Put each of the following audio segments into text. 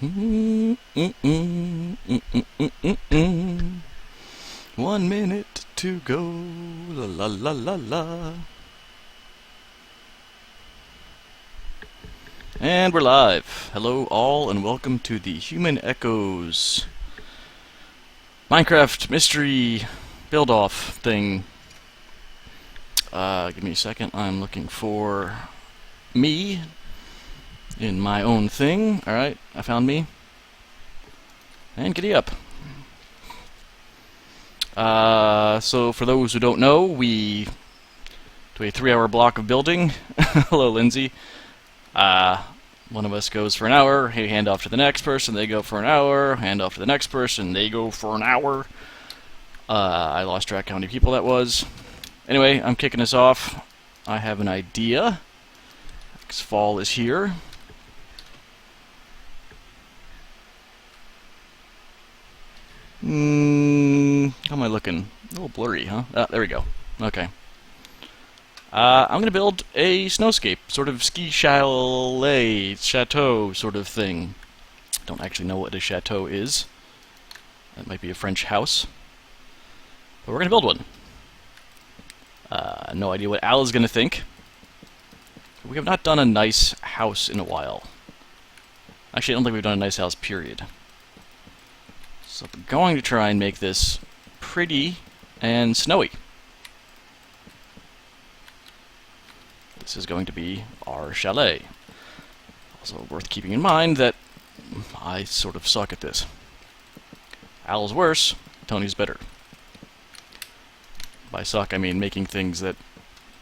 Mm, mm, mm, mm, mm, mm, mm, mm. 1 minute to go. La la la la la. And we're live. Hello, all, and welcome to the Human Echoes Minecraft mystery build-off thing. Give me a second. I'm looking for me in my own thing. Alright, I found me. And giddy up. So for those who don't know, we do a 3-hour block of building. Hello, Lindsay. One of us goes for an hour, we hand off to the next person, they go for an hour, hand off to the next person, they go for an hour. I lost track how many people that was. Anyway, I'm kicking us off. I have an idea. Because fall is here. How am I looking? A little blurry, huh? There we go. Okay. I'm going to build a snowscape, sort of ski chalet, chateau sort of thing. Don't actually know what a chateau is. That might be a French house. But we're going to build one. No idea what Al is going to think. We have not done a nice house in a while. Actually, I don't think we've done a nice house, period. So we're going to try and make this pretty and snowy. This is going to be our chalet. Also worth keeping in mind that I sort of suck at this. Al's worse, Tony's better. By suck, I mean making things that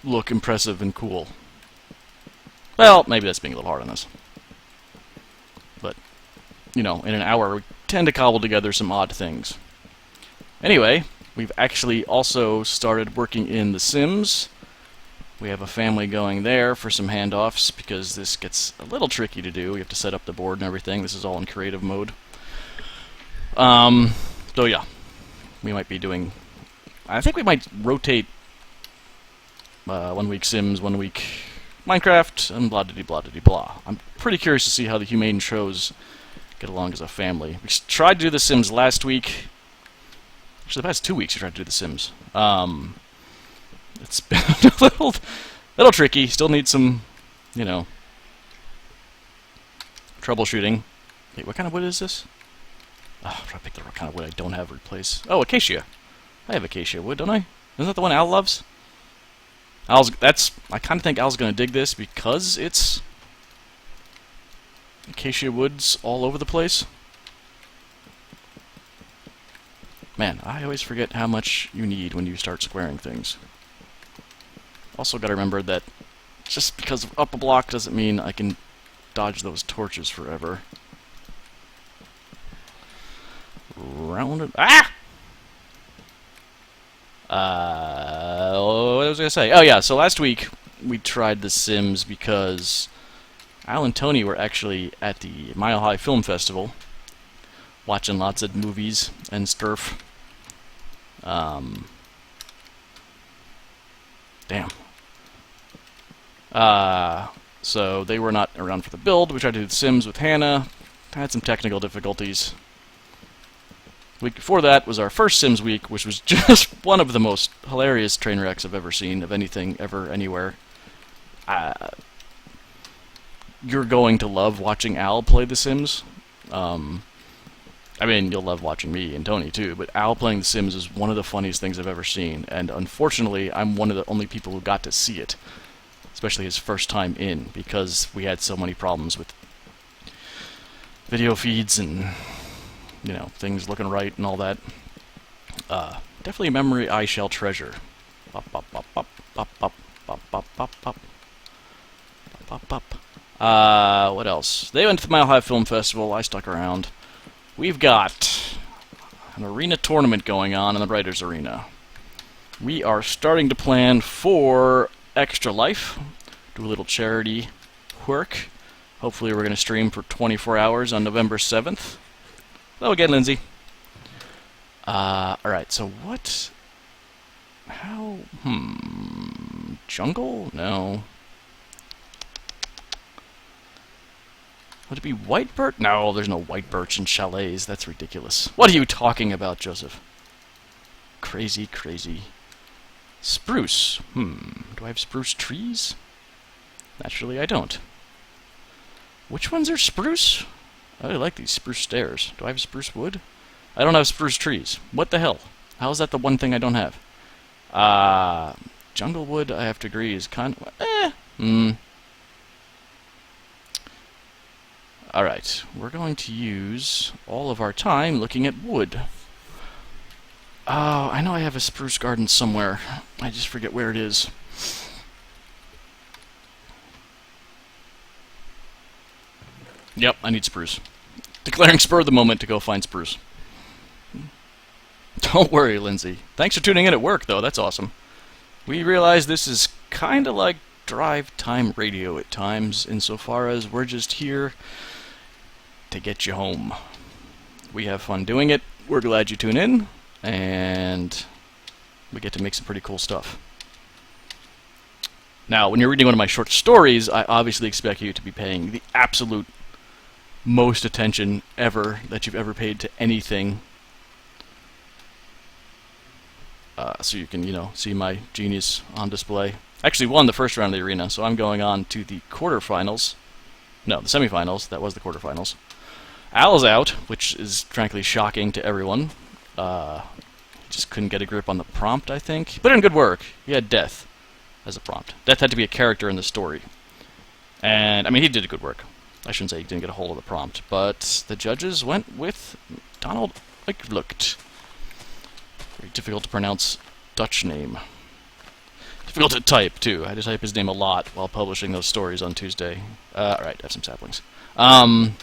look impressive and cool. Well, maybe that's being a little hard on this. But, you know, in an hour we tend to cobble together some odd things. Anyway, we've actually also started working in The Sims. We have a family going there for some handoffs because this gets a little tricky to do. We have to set up the board and everything. This is all in creative mode. So yeah, we might be doing... I think we might rotate 1 week Sims, 1 week Minecraft, and blah-de-dee-blah-de-dee-blah. I'm pretty curious to see how the humane shows get along as a family. We tried to do The Sims last week. Actually, the past 2 weeks we tried to do The Sims. It's been a little tricky. Still need some, you know, troubleshooting. Wait, what kind of wood is this? Oh, I'm trying to pick the kind of wood I don't have replaced. Oh, acacia. I have acacia wood, don't I? Isn't that the one Al loves? I kind of think Al's going to dig this because it's acacia woods all over the place. Man, I always forget how much you need when you start squaring things. Also got to remember that just because of up a block doesn't mean I can dodge those torches forever. Rounded. Ah! What was I going to say? Oh yeah, so last week we tried The Sims because Al and Tony were actually at the Mile High Film Festival watching lots of movies and sturf. Damn. So they were not around for the build. We tried to do The Sims with Hannah. Had some technical difficulties. Week before that was our first Sims week, which was just one of the most hilarious train wrecks I've ever seen of anything, ever, anywhere. You're going to love watching Al play The Sims. I mean, you'll love watching me and Tony, too, but Al playing The Sims is one of the funniest things I've ever seen, and unfortunately, I'm one of the only people who got to see it, especially his first time in, because we had so many problems with video feeds and, you know, things looking right and all that. Definitely a memory I shall treasure. Bop, bop, bop, bop, bop, bop, bop, bop, bop, bop. Bop, bop. What else? They went to the Mile High Film Festival, I stuck around. We've got an arena tournament going on in the Writers' Arena. We are starting to plan for Extra Life, do a little charity work. Hopefully we're going to stream for 24 hours on November 7th. Hello again, Lindsay. Alright, so what... How... Jungle? No. Would it be white birch? No, there's no white birch in chalets. That's ridiculous. What are you talking about, Joseph? Crazy, crazy. Spruce. Do I have spruce trees? Naturally, I don't. Which ones are spruce? I really like these spruce stairs. Do I have spruce wood? I don't have spruce trees. What the hell? How is that the one thing I don't have? Jungle wood, I have to agree, is kind of... Alright, we're going to use all of our time looking at wood. Oh, I know I have a spruce garden somewhere. I just forget where it is. Yep, I need spruce. Declaring spur of the moment to go find spruce. Don't worry, Lindsay. Thanks for tuning in at work, though. That's awesome. We realize this is kind of like drive time radio at times, insofar as we're just here to get you home. We have fun doing it. We're glad you tune in, and we get to make some pretty cool stuff. Now, when you're reading one of my short stories, I obviously expect you to be paying the absolute most attention ever that you've ever paid to anything. So you can, see my genius on display. Actually won the first round of the arena, so I'm going on to the quarterfinals. No, the semifinals. That was the quarterfinals. Al's out, which is frankly shocking to everyone. He just couldn't get a grip on the prompt, I think. He put in good work. He had Death as a prompt. Death had to be a character in the story. And, I mean, he did good work. I shouldn't say he didn't get a hold of the prompt. But the judges went with Donald Eichlucht. Very difficult to pronounce Dutch name. Difficult to type, too. I had to type his name a lot while publishing those stories on Tuesday. Alright, I have some saplings. And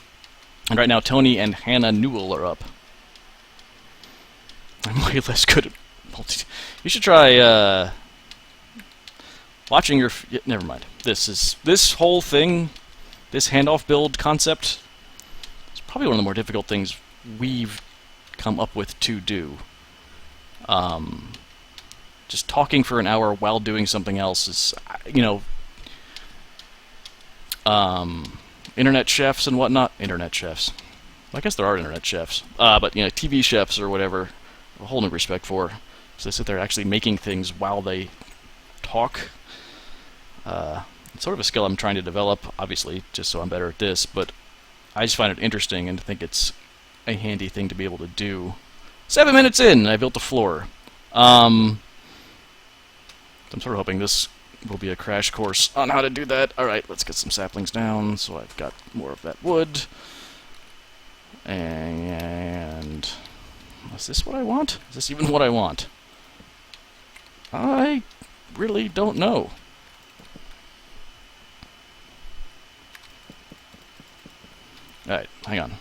right now, Tony and Hannah Newell are up. I'm way less good at You should try, watching your... never mind. This whole thing, this handoff build concept, is probably one of the more difficult things we've come up with to do. Just talking for an hour while doing something else is, internet chefs and whatnot. Internet chefs. Well, I guess there are internet chefs. But, TV chefs or whatever, a whole new respect for. So they sit there actually making things while they talk. It's sort of a skill I'm trying to develop, obviously, just so I'm better at this, but I just find it interesting and think it's a handy thing to be able to do. 7 minutes in, and I built a floor. I'm sort of hoping this will be a crash course on how to do that. Alright, let's get some saplings down, so I've got more of that wood. And... is this what I want? Is this even what I want? I really don't know. Alright, hang on.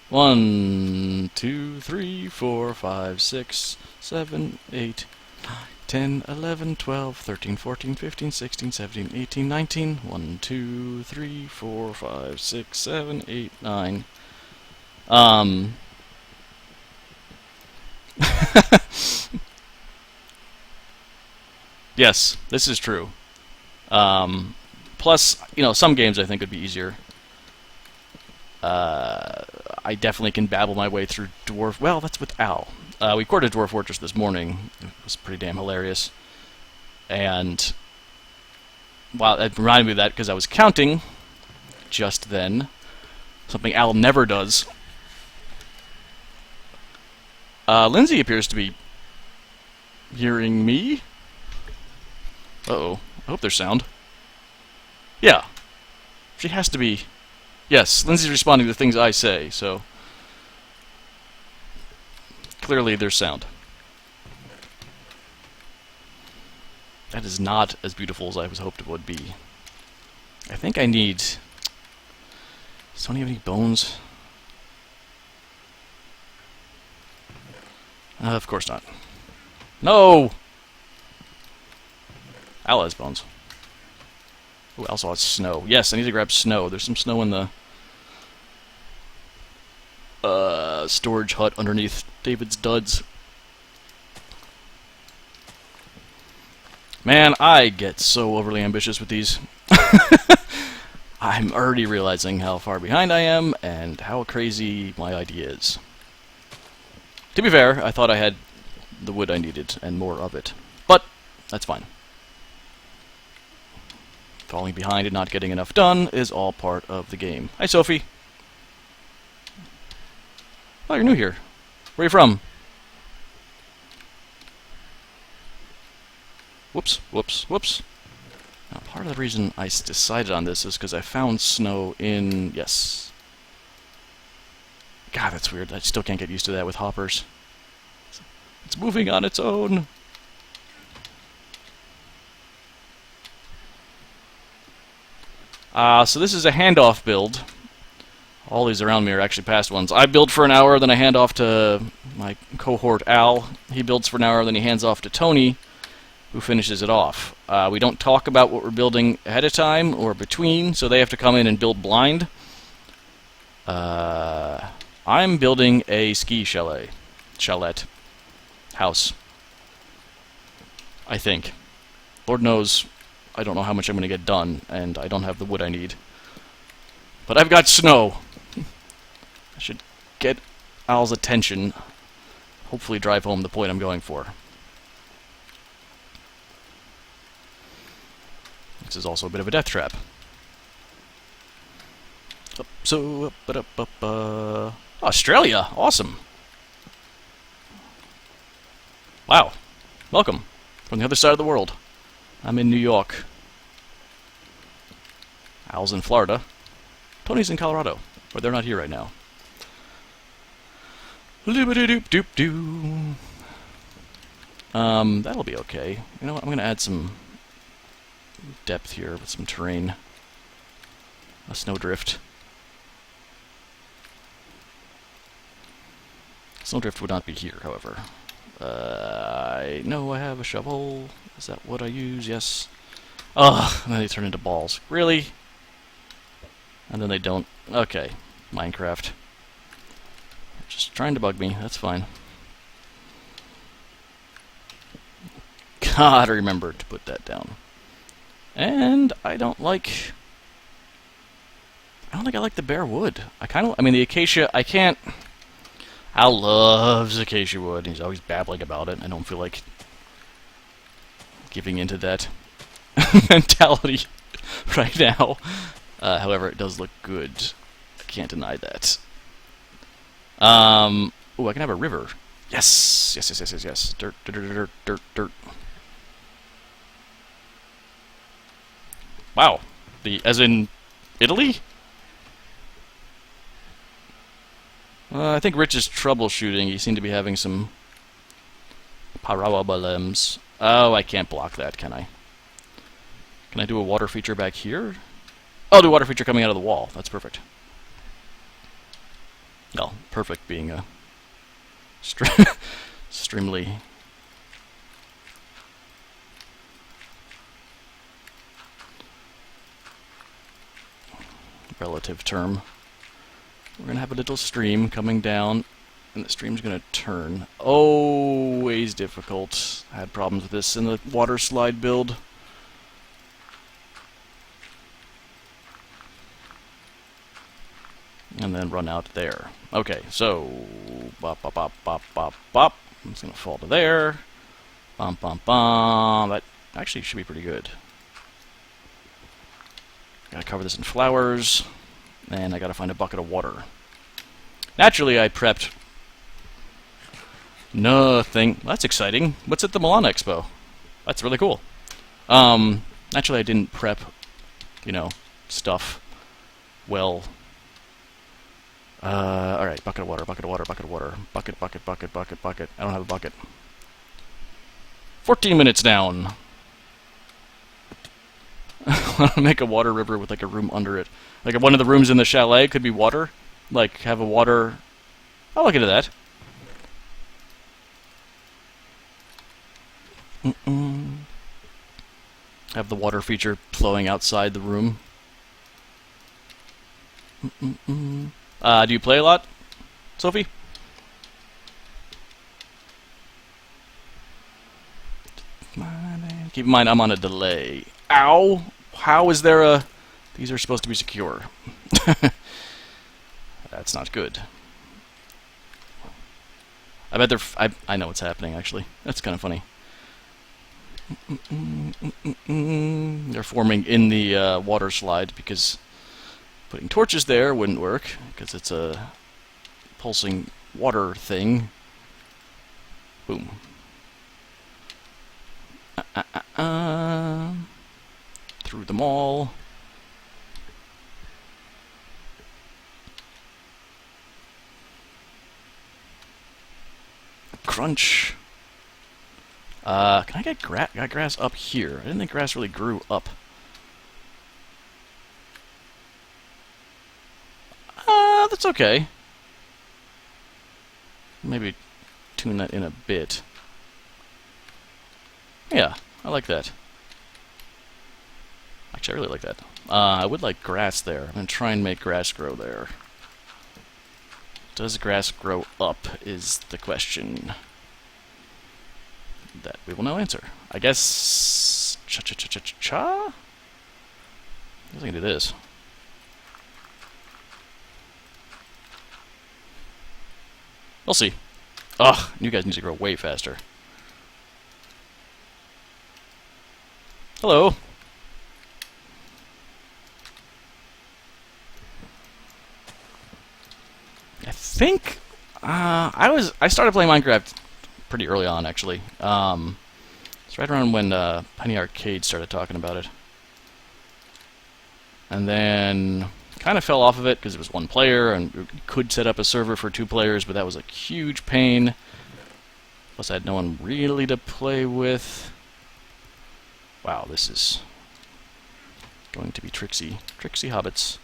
1, 2, 3, 4, 5, 6, 7, 8, 9, 10, 11, 12, 13, 14, 15, 16, 17, 18, 19. 1, 2, 3, 4, 5, 6, 7, 8, 9. Yes, this is true. Plus, some games I think would be easier. I definitely can babble my way through Dwarf... Well, that's with Al. We recorded Dwarf Fortress this morning. It was pretty damn hilarious. And... well, it reminded me of that because I was counting just then. Something Al never does. Lindsay appears to be hearing me. Uh-oh. I hope there's sound. Yeah. She has to be... Yes, Lindsay's responding to things I say, so... clearly there's sound. That is not as beautiful as I was hoped it would be. I think I need... Does Tony have any bones? Of course not. No! Al has bones. Ooh, also has snow. Yes, I need to grab snow. There's some snow in the storage hut underneath David's duds. Man, I get so overly ambitious with these. I'm already realizing how far behind I am and how crazy my idea is. To be fair, I thought I had the wood I needed and more of it. But that's fine. Falling behind and not getting enough done is all part of the game. Hi, Sophie. Oh, you're new here. Where are you from? Whoops, whoops, whoops. Now, part of the reason I decided on this is because I found snow in... Yes. God, that's weird. I still can't get used to that with hoppers. It's moving on its own. So this is a handoff build. All these around me are actually past ones. I build for an hour, then I hand off to my cohort Al. He builds for an hour, then he hands off to Tony, who finishes it off. We don't talk about what we're building ahead of time or between, so they have to come in and build blind. I'm building a ski chalet. House. I think. Lord knows I don't know how much I'm going to get done, and I don't have the wood I need. But I've got snow. I should get Al's attention. Hopefully drive home the point I'm going for. This is also a bit of a death trap. Australia! Awesome! Wow. Welcome. From the other side of the world. I'm in New York. Al's in Florida. Tony's in Colorado, but they're not here right now. Doop-a-doop-doop-doo. That'll be okay. You know what? I'm going to add some depth here with some terrain. A snowdrift. Snowdrift would not be here, however. I know I have a shovel. Is that what I use? Yes. Ugh, and then they turn into balls. Really? And then they don't. Okay. Minecraft. Just trying to bug me. That's fine. Gotta remember to put that down. And I don't like I like the bare wood. I mean, the acacia, I can't... Al loves acacia wood. He's always babbling about it. I don't feel like giving into that mentality right now. However, it does look good. I can't deny that. Oh, I can have a river. Yes! Yes, yes, yes, yes, yes. Dirt, dirt, dirt, dirt, dirt, dirt. Wow. As in Italy? I think Rich is troubleshooting. He seemed to be having some problems. Oh, I can't block that, can I? Can I do a water feature back here? Oh, do a water feature coming out of the wall. That's perfect. Well, perfect being a extremely relative term. We're going to have a little stream coming down, and the stream's going to turn. Always difficult. I had problems with this in the water slide build. And then run out there. Okay, so bop bop bop bop bop bop. It's gonna fall to there. Bum bum bum. That actually should be pretty good. Gotta cover this in flowers, and I gotta find a bucket of water. Naturally, I prepped nothing. Well, that's exciting. What's at the Milan Expo? That's really cool. Naturally, I didn't prep, you know, stuff well. Alright, bucket of water, bucket of water, bucket of water. Bucket, bucket, bucket, bucket, bucket. I don't have a bucket. 14 minutes down. I want to make a water river with like a room under it. Like one of the rooms in the chalet could be water. Like have a water... I'll look into that. Have the water feature flowing outside the room. Do you play a lot, Sophie? Keep in mind, I'm on a delay. Ow! How is there a... These are supposed to be secure. That's not good. I bet I know what's happening, actually. That's kind of funny. They're forming in the water slide because putting torches there wouldn't work because it's a pulsing water thing. Boom. Through them all. Crunch. Can I get grass up here? I didn't think grass really grew up. That's okay. Maybe tune that in a bit. Yeah, I like that. Actually, I really like that. I would like grass there. I'm going to try and make grass grow there. Does grass grow up is the question that we will now answer. I guess... Cha-cha-cha-cha-cha? I guess I can do this. We'll see. Ugh, you guys need to grow way faster. Hello. I think I started playing Minecraft pretty early on, actually. It's right around when Penny Arcade started talking about it, and then kind of fell off of it because it was one player, and you could set up a server for 2 players, but that was a huge pain. Plus, I had no one really to play with. Wow, this is going to be tricksy. Tricksy hobbits.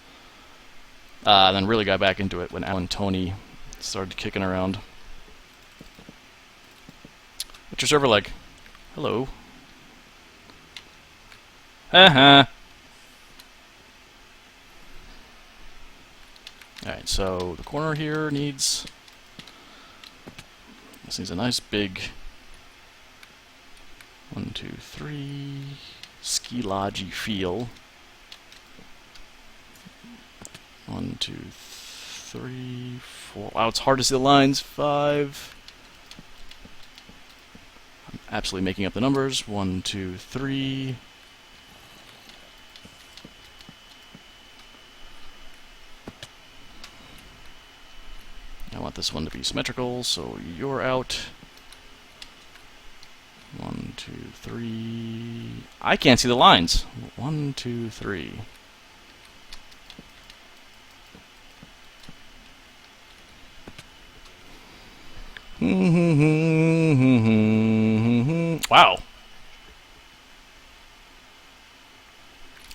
Then really got back into it when Al and Tony started kicking around. What's your server like? Hello. Haha. Alright, so the corner here needs... This needs a nice big... 1, 2, 3... ski-lodgy feel. 1, 2, 3, 4... Wow, it's hard to see the lines. 5... I'm absolutely making up the numbers. 1, 2, 3... I want this one to be symmetrical, so you're out. 1, 2, 3... I can't see the lines. 1, 2, 3... Wow.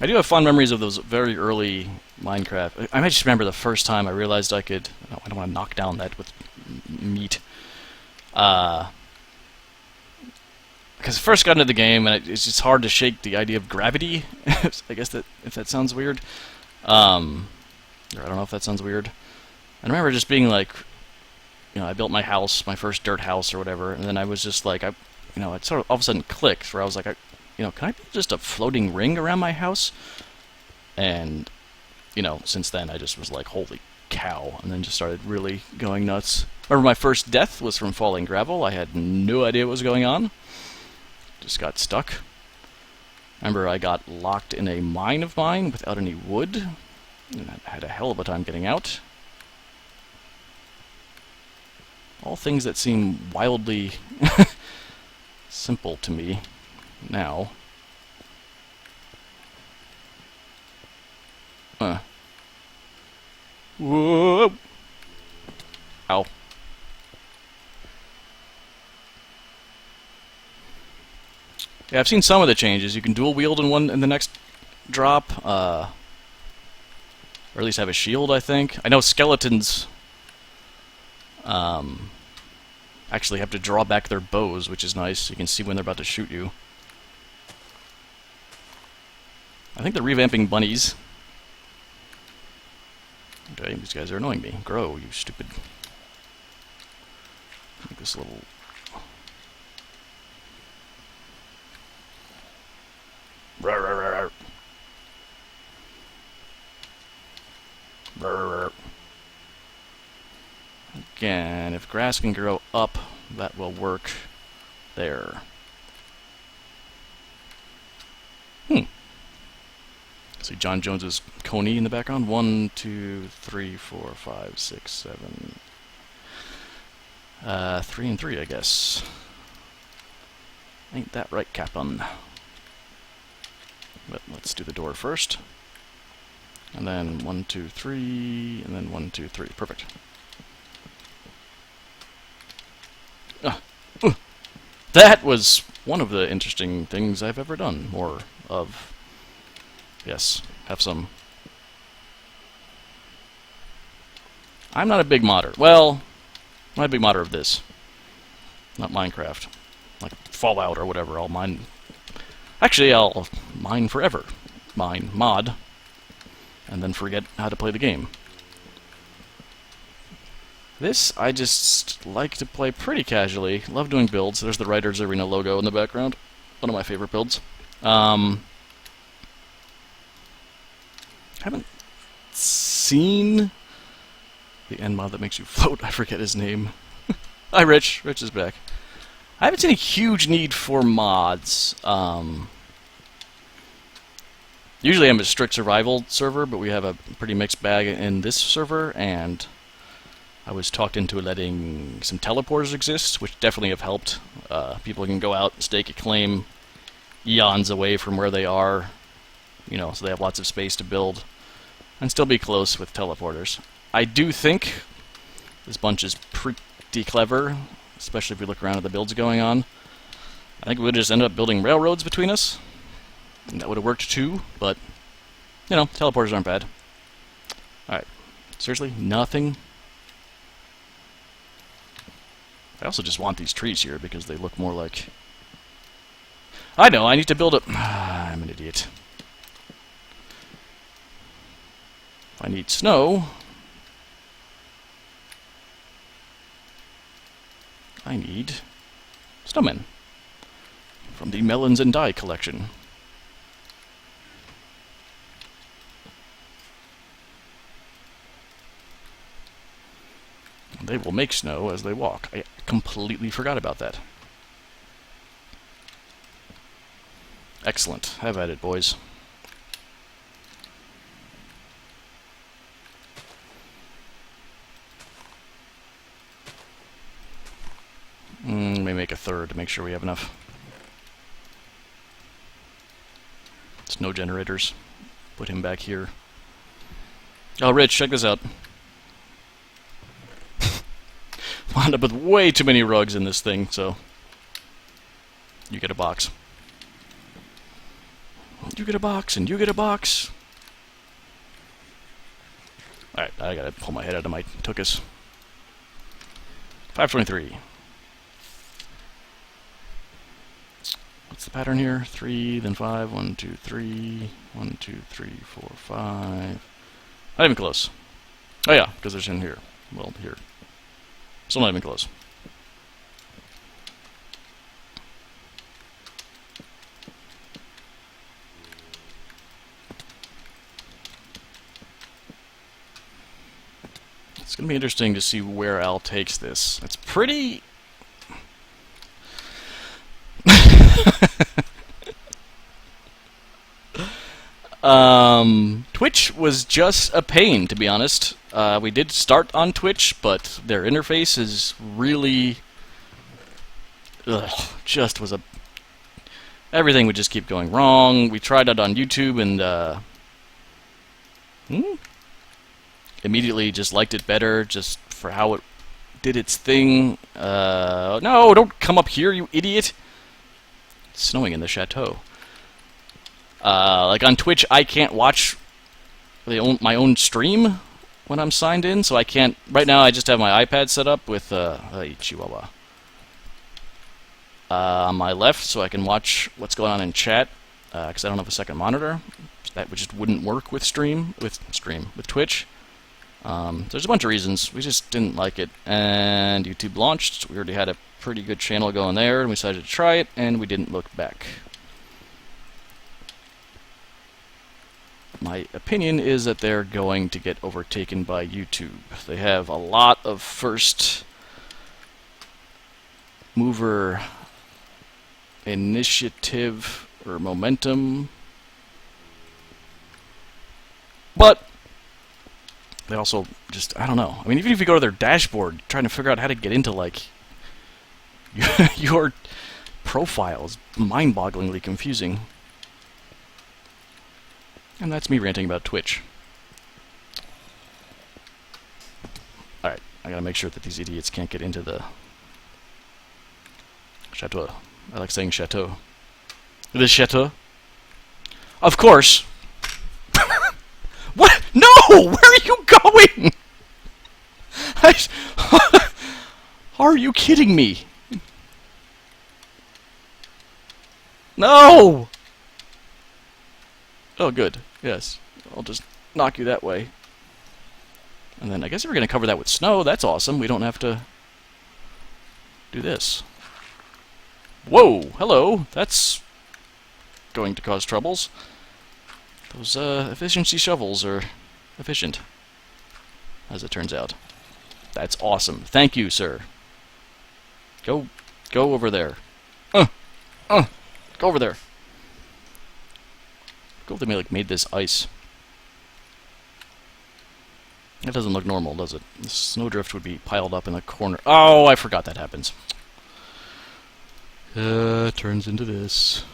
I do have fond memories of those very early Minecraft. I just remember the first time I realized I could... Oh, I don't want to knock down that with meat. Because I first got into the game, and it's just hard to shake the idea of gravity. I guess that if that sounds weird. Or I don't know if that sounds weird. I remember just being like... You know, I built my house, my first dirt house or whatever, and then I was just like, it sort of all of a sudden clicked, where I was like, can I build just a floating ring around my house? And, since then I just was like, holy cow, and then just started really going nuts. Remember my first death was from falling gravel. I had no idea what was going on. Just got stuck. Remember I got locked in a mine of mine without any wood, and I had a hell of a time getting out. All things that seem wildly simple to me now. Whoa! Ow. Yeah, I've seen some of the changes. You can dual wield in the next drop, or at least have a shield, I think. I know skeletons actually have to draw back their bows, which is nice. You can see when they're about to shoot you. I think they're revamping bunnies. Okay, these guys are annoying me. Grow, you stupid. Make this little... Rawr, rawr, rawr. Brr. Again, if grass can grow up, that will work there. See John Jones's Coney in the background. 1, 2, 3, 4, 5, 6, 7. 3 and 3, I guess. Ain't that right, Cap'n? But let's do the door first. And then 1, 2, 3, and then 1, 2, 3. Perfect. That was one of the interesting things I've ever done. More of. Yes, have some. I'm not a big modder. Well, I'm not a big modder of this. Not Minecraft. Like Fallout or whatever. I'll mine. Actually, I'll mine forever. Mine mod. And then forget how to play the game. This, I just like to play pretty casually. Love doing builds. There's the Writers Arena logo in the background. One of my favorite builds. Haven't seen the end mod that makes you float. I forget his name. Hi, Rich. Rich is back. I haven't seen a huge need for mods. Usually I'm a strict survival server, but we have a pretty mixed bag in this server, and I was talked into letting some teleporters exist, which definitely have helped. People can go out, stake a claim eons away from where they are, so they have lots of space to build, and still be close with teleporters. I do think this bunch is pretty clever, especially if we look around at the builds going on. I think we would just end up building railroads between us, and that would have worked too, but, teleporters aren't bad. Alright, seriously, nothing? I also just want these trees here because they look more like... I know, I need to build a... I'm an idiot. I need snow. I need snowmen from the Melons and Dye collection. They will make snow as they walk. I completely forgot about that. Excellent. Have at it, boys. May make a third to make sure we have enough. Snow generators. Put him back here. Oh, Rich, check this out. Wound up with way too many rugs in this thing, so you get a box. You get a box, and you get a box. Alright, I gotta pull my head out of my tuchus. 523. What's the pattern here? 3, then 5, 1, 2, 3, 1, 2, 3, 4, 5. Not even close. Oh yeah, because there's in here. Well, here. Still not even close. It's going to be interesting to see where Al takes this. It's pretty... Twitch was just a pain, to be honest. We did start on Twitch, but their interface is really... just was a... Everything would just keep going wrong. We tried it on YouTube and, immediately just liked it better, just for how it did its thing. No, don't come up here, you idiot! It's snowing in the chateau. Like on Twitch, I can't watch my own stream when I'm signed in, so I can't... Right now, I just have my iPad set up with, Chihuahua. On my left, so I can watch what's going on in chat, because I don't have a second monitor. That just wouldn't work with Twitch. There's a bunch of reasons. We just didn't like it, and YouTube launched. We already had a pretty good channel going there, and we decided to try it, and we didn't look back. My opinion is that they're going to get overtaken by YouTube. They have a lot of first mover initiative or momentum, but they also just, I don't know. I mean, even if you go to their dashboard trying to figure out how to get into, like, your profile is mind-bogglingly confusing. And that's me ranting about Twitch. Alright, I gotta make sure that these idiots can't get into the chateau. I like saying chateau. The chateau. Of course. What? No! Where are you going? Are you kidding me? No! Oh, good. Yes. I'll just knock you that way. And then I guess if we're going to cover that with snow, that's awesome. We don't have to do this. Whoa! Hello! That's going to cause troubles. Those efficiency shovels are efficient, as it turns out. That's awesome. Thank you, sir. Go over there. Go over there. Go if they made this ice. That doesn't look normal, does it? The snowdrift would be piled up in the corner. Oh, I forgot that happens. Turns into this.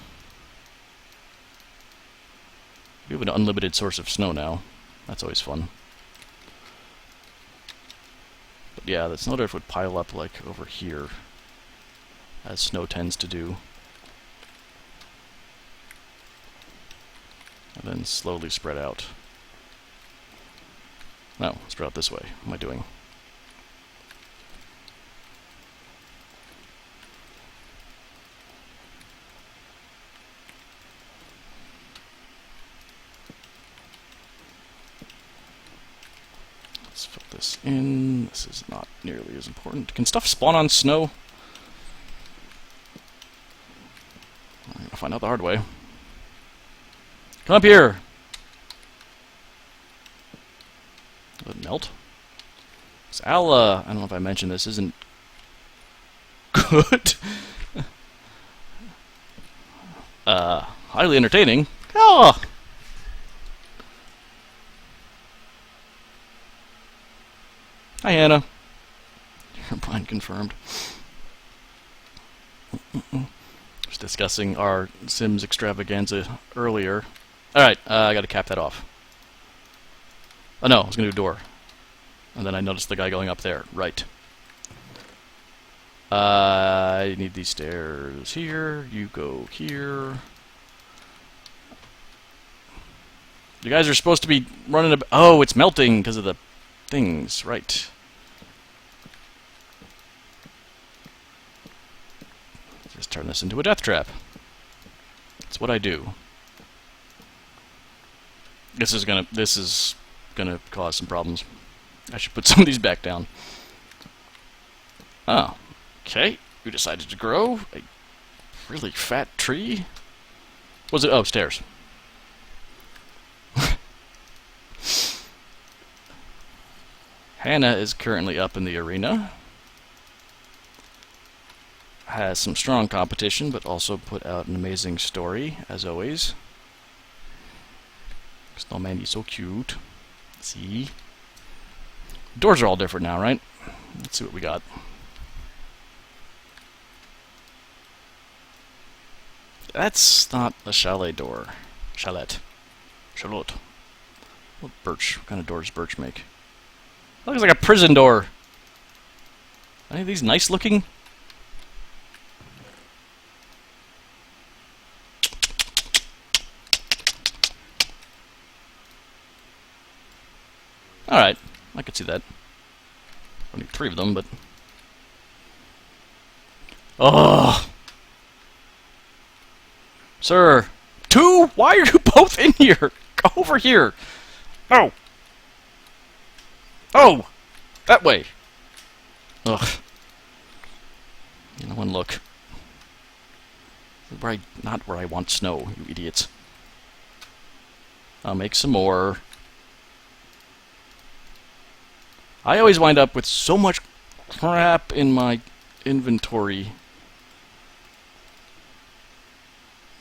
We have an unlimited source of snow now. That's always fun. But yeah, the snowdrift would pile up, like, over here, as snow tends to do. And then slowly spread out. No, spread out this way. What am I doing? Let's fill this in. This is not nearly as important. Can stuff spawn on snow? I'll find out the hard way. Come up here! Will it melt? So I don't know if I mentioned this, isn't good. Highly entertaining. Oh! Hi, Hannah. Your blind confirmed. Was discussing our Sims extravaganza earlier. Alright, I gotta cap that off. Oh no, I was gonna do a door. And then I noticed the guy going up there. Right. I need these stairs here. You go here. You guys are supposed to be running a... Oh, it's melting because of the things. Right. Just turn this into a death trap. That's what I do. This is gonna cause some problems. I should put some of these back down. Oh. Okay. You decided to grow a really fat tree? Was it? Oh, stairs. Hannah is currently up in the arena. Has some strong competition, but also put out an amazing story, as always. Snowman, he's so cute. See? Doors are all different now, right? Let's see what we got. That's not a chalet door. Chalet. Chalet. What birch? What kind of doors does birch make? That looks like a prison door. Any of these nice looking? Alright, I could see that. I need 3 of them, but... Oh! Sir! 2? Why are you both in here? Go over here! Oh! Oh! That way! Ugh. No one look. Not where I want snow, you idiots. I'll make some more. I always wind up with so much crap in my inventory.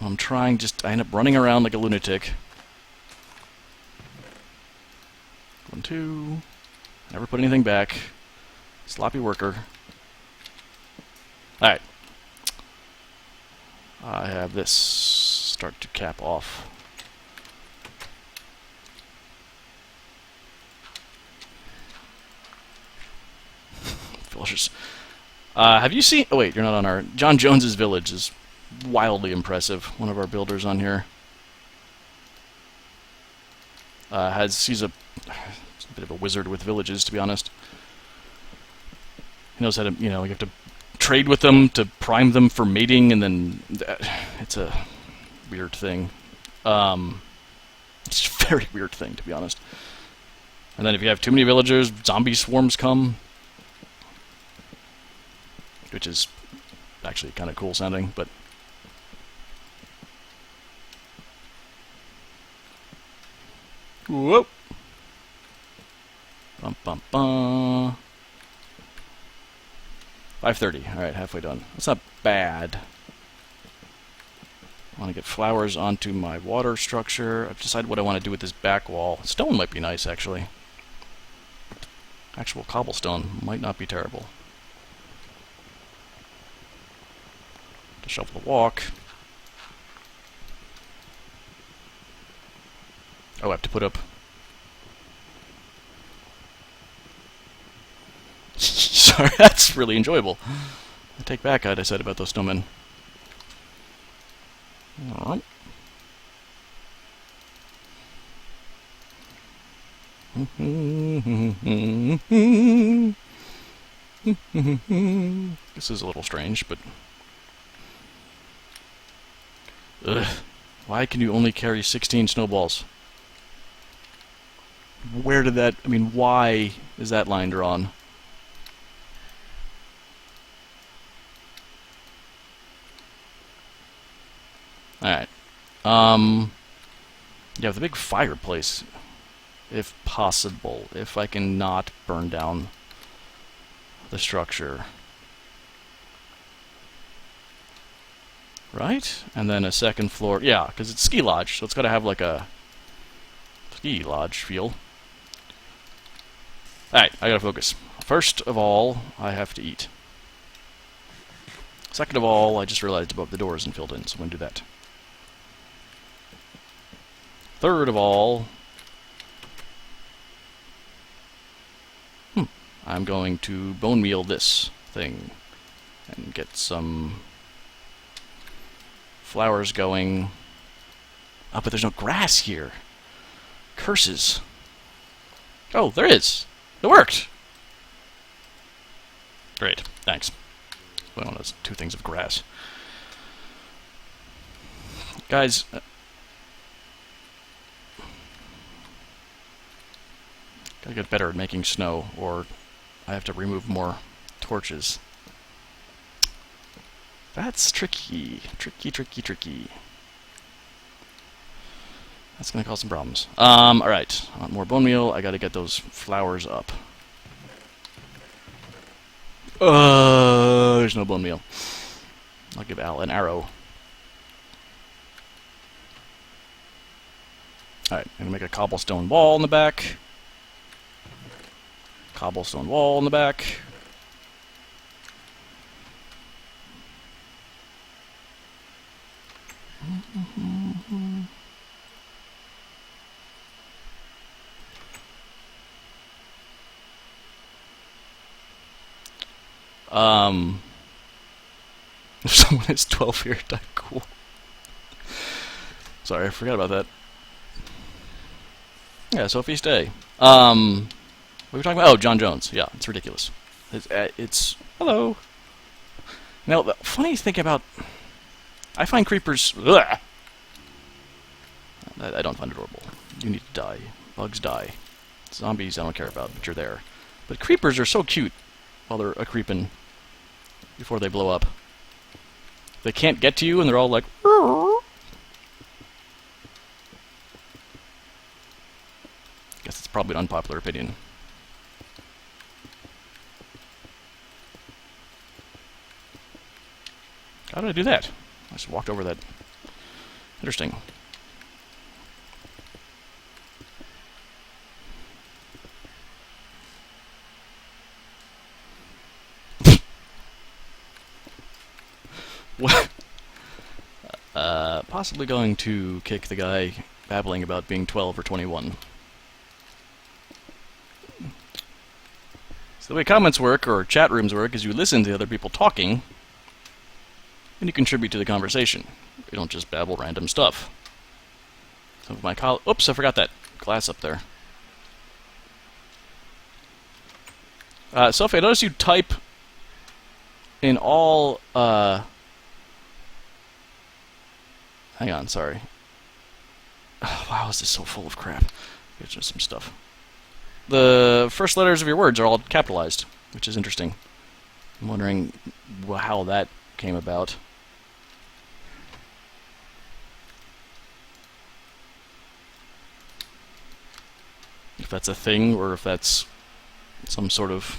I'm trying I end up running around like a lunatic. 1, 2. Never put anything back. Sloppy worker. Alright. I have this start to cap off. Villagers. Have you seen... Oh, wait, you're not on our... John Jones's village is wildly impressive. One of our builders on here. He's a bit of a wizard with villages, to be honest. He knows how to, you have to trade with them to prime them for mating, and then it's a weird thing. It's a very weird thing, to be honest. And then if you have too many villagers, zombie swarms come. Which is actually kind of cool sounding, but... Whoop! Bum bum bum. 5:30. Alright, halfway done. That's not bad. I want to get flowers onto my water structure. I've decided what I want to do with this back wall. Stone might be nice, actually. Actual cobblestone might not be terrible. To shovel the walk. Oh, I have to put up... Sorry, that's really enjoyable. I take back what I said about those snowmen. Alright. This is a little strange, but... Ugh. Why can you only carry 16 snowballs? Where did that... I mean, why is that line drawn? Alright. Yeah, the big fireplace, if possible, if I can not burn down the structure. Right? And then a second floor. Yeah, because it's ski lodge, so it's got to have like a ski lodge feel. Alright, I gotta focus. First of all, I have to eat. Second of all, I just realized above the door isn't filled in, so I'm going to do that. Third of all, I'm going to bone meal this thing and get some flowers going. Oh, but there's no grass here. Curses. Oh, there is. It worked. Great. Thanks. Well, that's 2 things of grass. Guys, gotta get better at making snow, or I have to remove more torches. That's tricky. Tricky, tricky, tricky. That's gonna cause some problems. Alright. I want more bone meal. I gotta get those flowers up. There's no bone meal. I'll give Al an arrow. Alright, I'm gonna make a cobblestone wall in the back. Cobblestone wall in the back. If someone is 12 here, die cool. Sorry, I forgot about that. Yeah, Sophie's Day. What were we talking about? Oh, John Jones. Yeah, it's ridiculous. It's hello. Now, the funny thing about... I find creepers... Ugh, I don't find it horrible. You need to die. Bugs die. Zombies I don't care about, but you're there. But creepers are so cute while they're a-creeping before they blow up. They can't get to you, and they're all like... probably an unpopular opinion. How did I do that? I just walked over that. Interesting. What? Possibly going to kick the guy babbling about being 12 or 21. So the way comments work, or chat rooms work, is you listen to other people talking, and you contribute to the conversation. You don't just babble random stuff. Some of my oops, I forgot that glass up there. Sophie, I noticed you type in all, hang on, sorry. Oh, wow, is this so full of crap? Here's just some stuff. The first letters of your words are all capitalized, which is interesting. I'm wondering how that came about. If that's a thing, or if that's some sort of...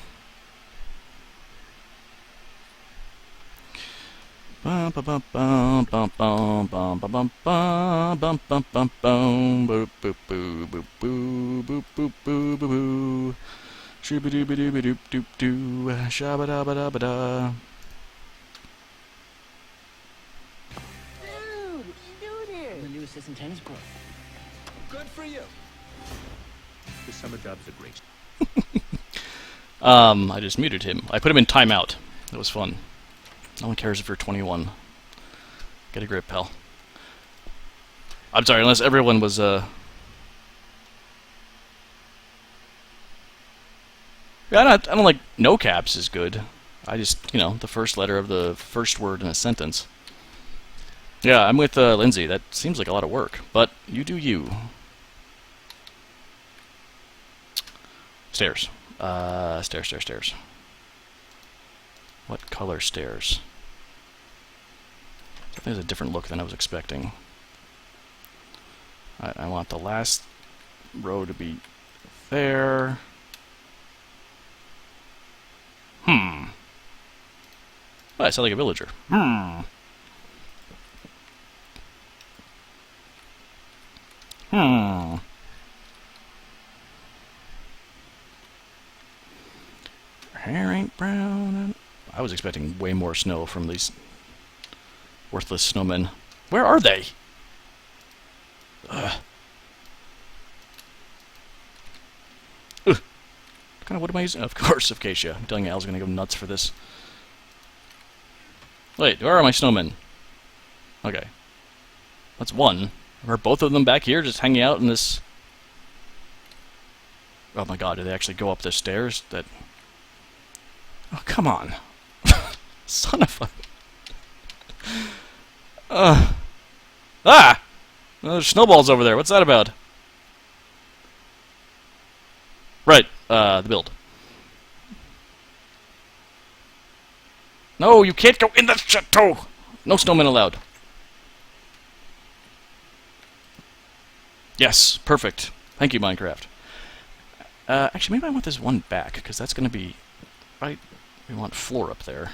Shooby dooby dooby doop doop doo, shabba dabba dabba da. Dude, what you doing here? The new assistant tennis pro. Good for you. The summer jobs are great. I just muted him. I put him in timeout. That was fun. No one cares if you're 21. Get a grip, pal. I'm sorry, unless everyone was, Yeah, I don't like no caps is good. I just, you know, the first letter of the first word in a sentence. Yeah, I'm with Lindsay. That seems like a lot of work, but you do you. Stairs. Stairs. What color stairs? I think there's a different look than I was expecting. I want the last row to be there. Oh, I sound like a villager. Hair ain't brown. I was expecting way more snow from these worthless snowmen. Where are they? Ugh. Ugh. What kind of wood am I using? Of course, Acacia. I'm telling you, Al's gonna go nuts for this. Wait, where are my snowmen? Okay. That's one. Are both of them back here just hanging out in this... Oh my god, did they actually go up the stairs? That... Oh, come on. Son of a... Ah! Oh, there's snowballs over there. What's that about? Right, the build. No, you can't go in the chateau! No snowmen allowed. Yes, perfect. Thank you, Minecraft. Actually, maybe I want this one back, because that's going to be... Right? We want floor up there.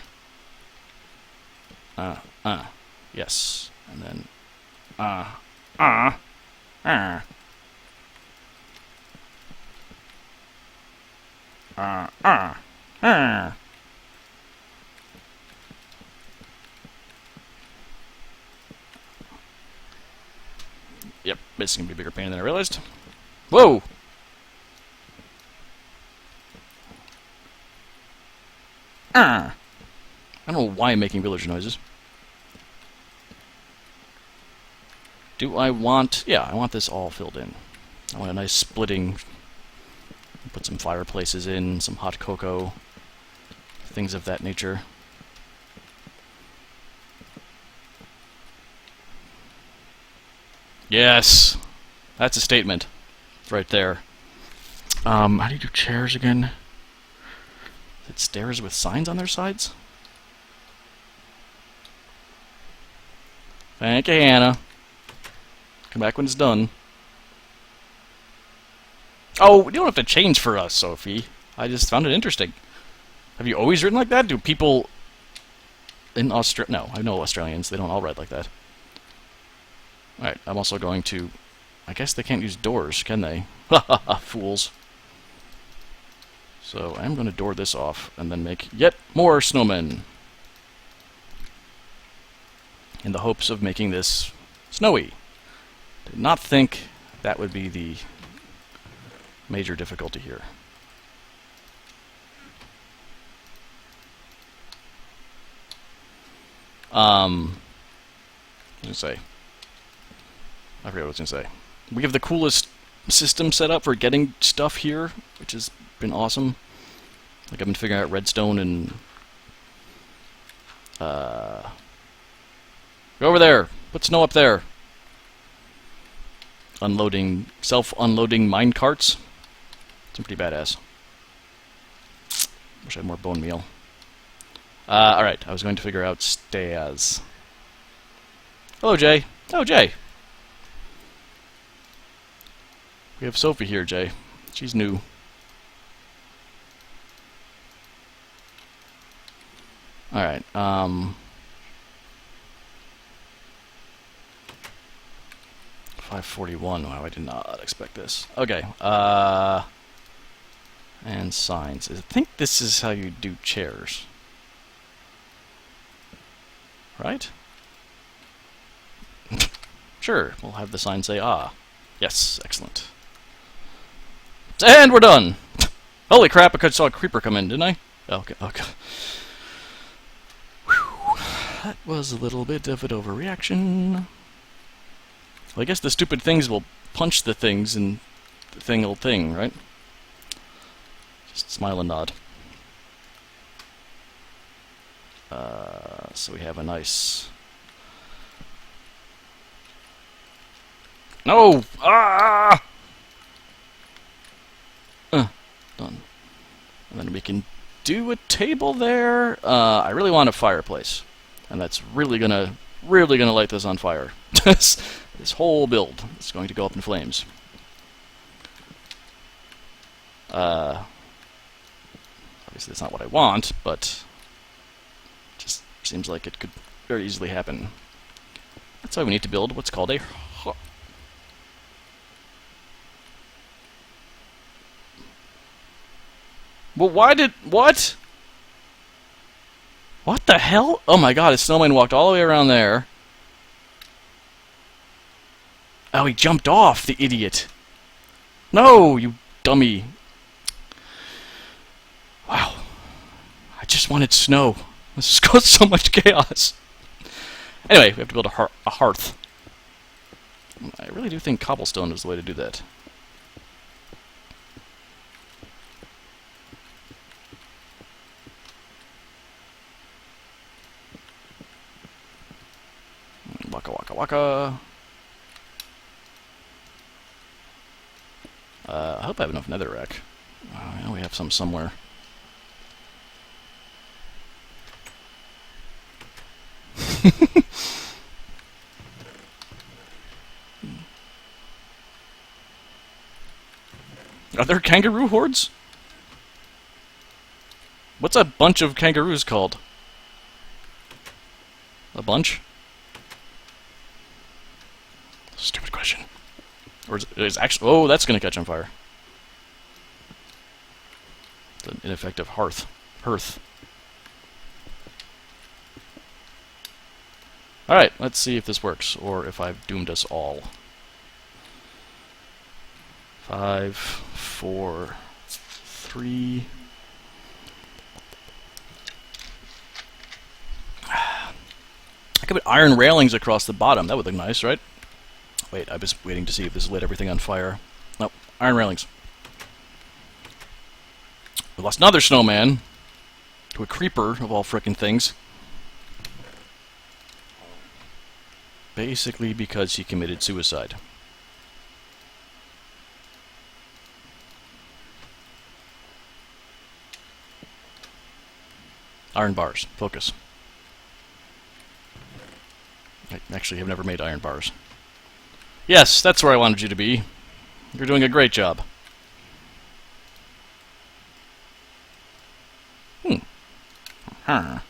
Yes. And then... Yep, this is going to be a bigger pain than I realized. Whoa! I don't know why I'm making villager noises. Do I want... Yeah, I want this all filled in. I want a nice splitting... Put some fireplaces in, some hot cocoa, things of that nature. Yes! That's a statement. Right there. How do you do chairs again? Is it stairs with signs on their sides? Thank you, Hannah. Come back when it's done. Oh, you don't have to change for us, Sophie. I just found it interesting. Have you always written like that? Do people in Australia... No, I know Australians. They don't all write like that. Alright, I'm also going to... I guess they can't use doors, can they? Ha ha ha, fools. So I'm going to door this off and then make yet more snowmen. In the hopes of making this snowy. Did not think that would be the major difficulty here. What was I gonna say? I forget what I was gonna say. We have the coolest system set up for getting stuff here, which has been awesome. Like I've been figuring out redstone and go over there. Put snow up there. Unloading, self-unloading mine carts. It's pretty badass. Wish I had more bone meal. Alright, I was going to figure out stairs. Hello, Jay. Oh, Jay. We have Sophie here, Jay. She's new. Alright, 541. Wow, I did not expect this. Okay, and signs. I think this is how you do chairs. Right? Sure, we'll have the sign say, ah. Yes, excellent. And we're done! Holy crap, I saw a creeper come in, didn't I? Okay, okay. Whew. That was a little bit of an overreaction. Well, I guess the stupid things will punch the things and the thing will thing, right? Just smile and nod. So we have a nice... No! Ah! Done. And then we can do a table there. I really want a fireplace. And that's really gonna light this on fire. This whole build is going to go up in flames. Obviously that's not what I want, but just seems like it could very easily happen. That's why we need to build what's called a Well, why did... What? What the hell? Oh my god, a snowman walked all the way around there. Oh, he jumped off, the idiot. No, you dummy. Wow. I just wanted snow. This has caused so much chaos. Anyway, we have to build a hearth. I really do think cobblestone is the way to do that. Waka waka waka. I hope I have enough netherrack. I know we have some somewhere. Are there kangaroo hordes? What's a bunch of kangaroos called? A bunch? Stupid question. Or is actually... Oh, that's going to catch on fire. It's an ineffective hearth. Alright, let's see if this works, or if I've doomed us all. 5, 4, 3... I could put iron railings across the bottom. That would look nice, right? Wait, I was waiting to see if this lit everything on fire. Nope, iron railings. We lost another snowman to a creeper, of all frickin' things. Basically because he committed suicide. Iron bars. Focus. I actually have never made iron bars. Yes, that's where I wanted you to be. You're doing a great job. Huh.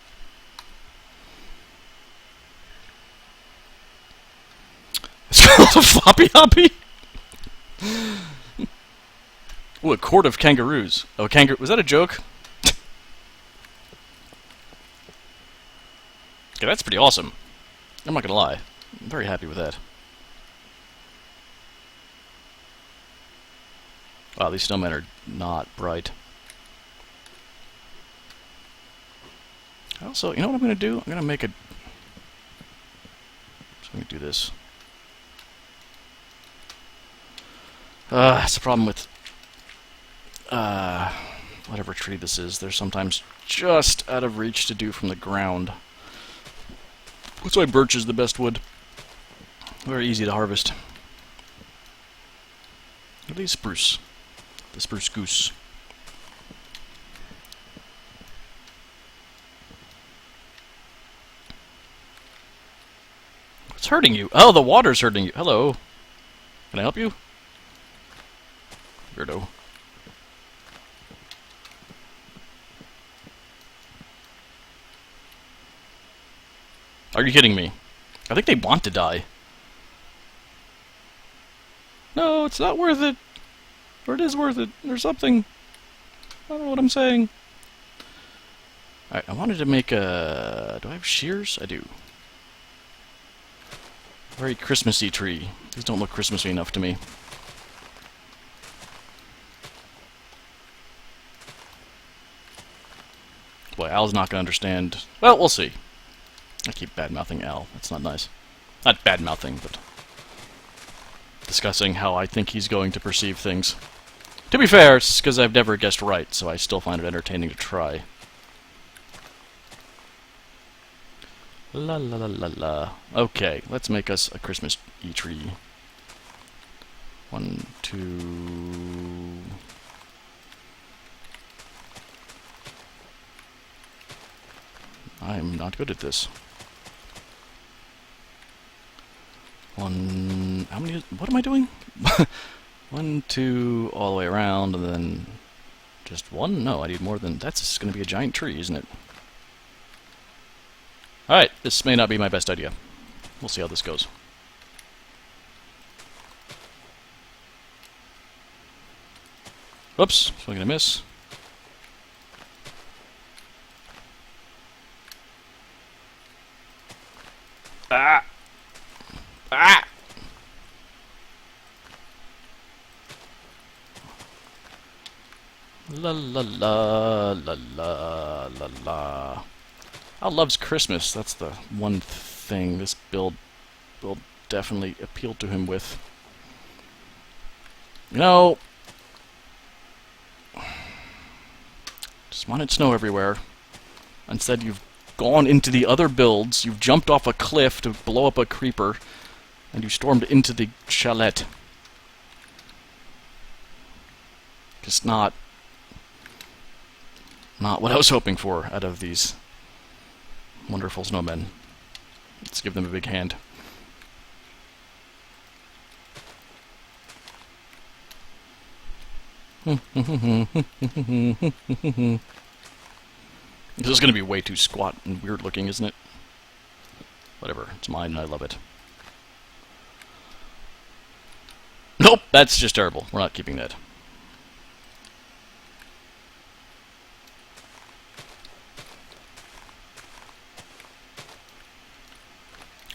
It's called a floppy hoppy? Ooh, a court of kangaroos. Oh, kangaroo. Was that a joke? Okay, that's pretty awesome. I'm not gonna lie. I'm very happy with that. Wow, these snowmen are not bright. Also, you know what I'm gonna do? I'm gonna make a... So I'm gonna do this. That's the problem with... whatever tree this is. They're sometimes just out of reach to do from the ground. That's why birch is the best wood. Very easy to harvest. At least spruce. The spruce goose. What's hurting you? Oh, the water's hurting you. Hello. Can I help you? Weirdo. Are you kidding me? I think they want to die. No, it's not worth it. Or it is worth it. Or something. I don't know what I'm saying. Alright, I wanted to make a... Do I have shears? I do. Very Christmassy tree. These don't look Christmassy enough to me. Boy, Al's not going to understand. Well, we'll see. I keep bad-mouthing Al. That's not nice. Not bad-mouthing, but... discussing how I think he's going to perceive things. To be fair, it's because I've never guessed right, so I still find it entertaining to try. La la la la la. Okay, let's make us a Christmas tree. 1, 2... I'm not good at this. One... How many... What am I doing? 1, 2, all the way around, and then... Just one? No, I need more than... That's going to be a giant tree, isn't it? Alright, this may not be my best idea. We'll see how this goes. Whoops, swing and a miss. Ah! Ah! La la la la la la la. Al loves Christmas. That's the one thing this build will definitely appeal to him with. You know, just wanted snow everywhere. Instead, you've gone into the other builds. You've jumped off a cliff to blow up a creeper, and you stormed into the chalet. Just not what I was hoping for out of these wonderful snowmen. Let's give them a big hand. This is going to be way too squat and weird looking, isn't it? Whatever, it's mine and I love it. Nope, that's just terrible. We're not keeping that.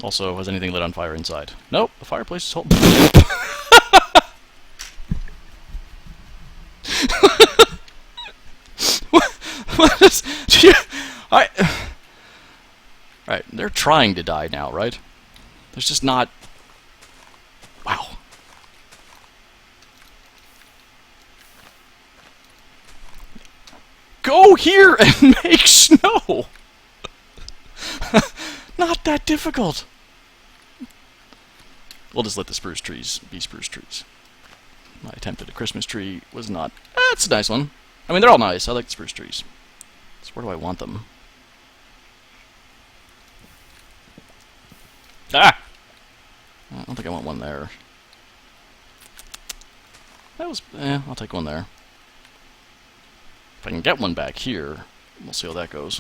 Also, has anything lit on fire inside? Nope, the fireplace is hold. What is... Right, they're trying to die now, right? There's just not... Wow. Go here and make snow! Not that difficult. We'll just let the spruce trees be spruce trees. My attempt at a Christmas tree was not... That's a nice one. I mean, they're all nice. I like the spruce trees. So where do I want them? Ah! I don't think I want one there. That was... I'll take one there. If I can get one back here, we'll see how that goes.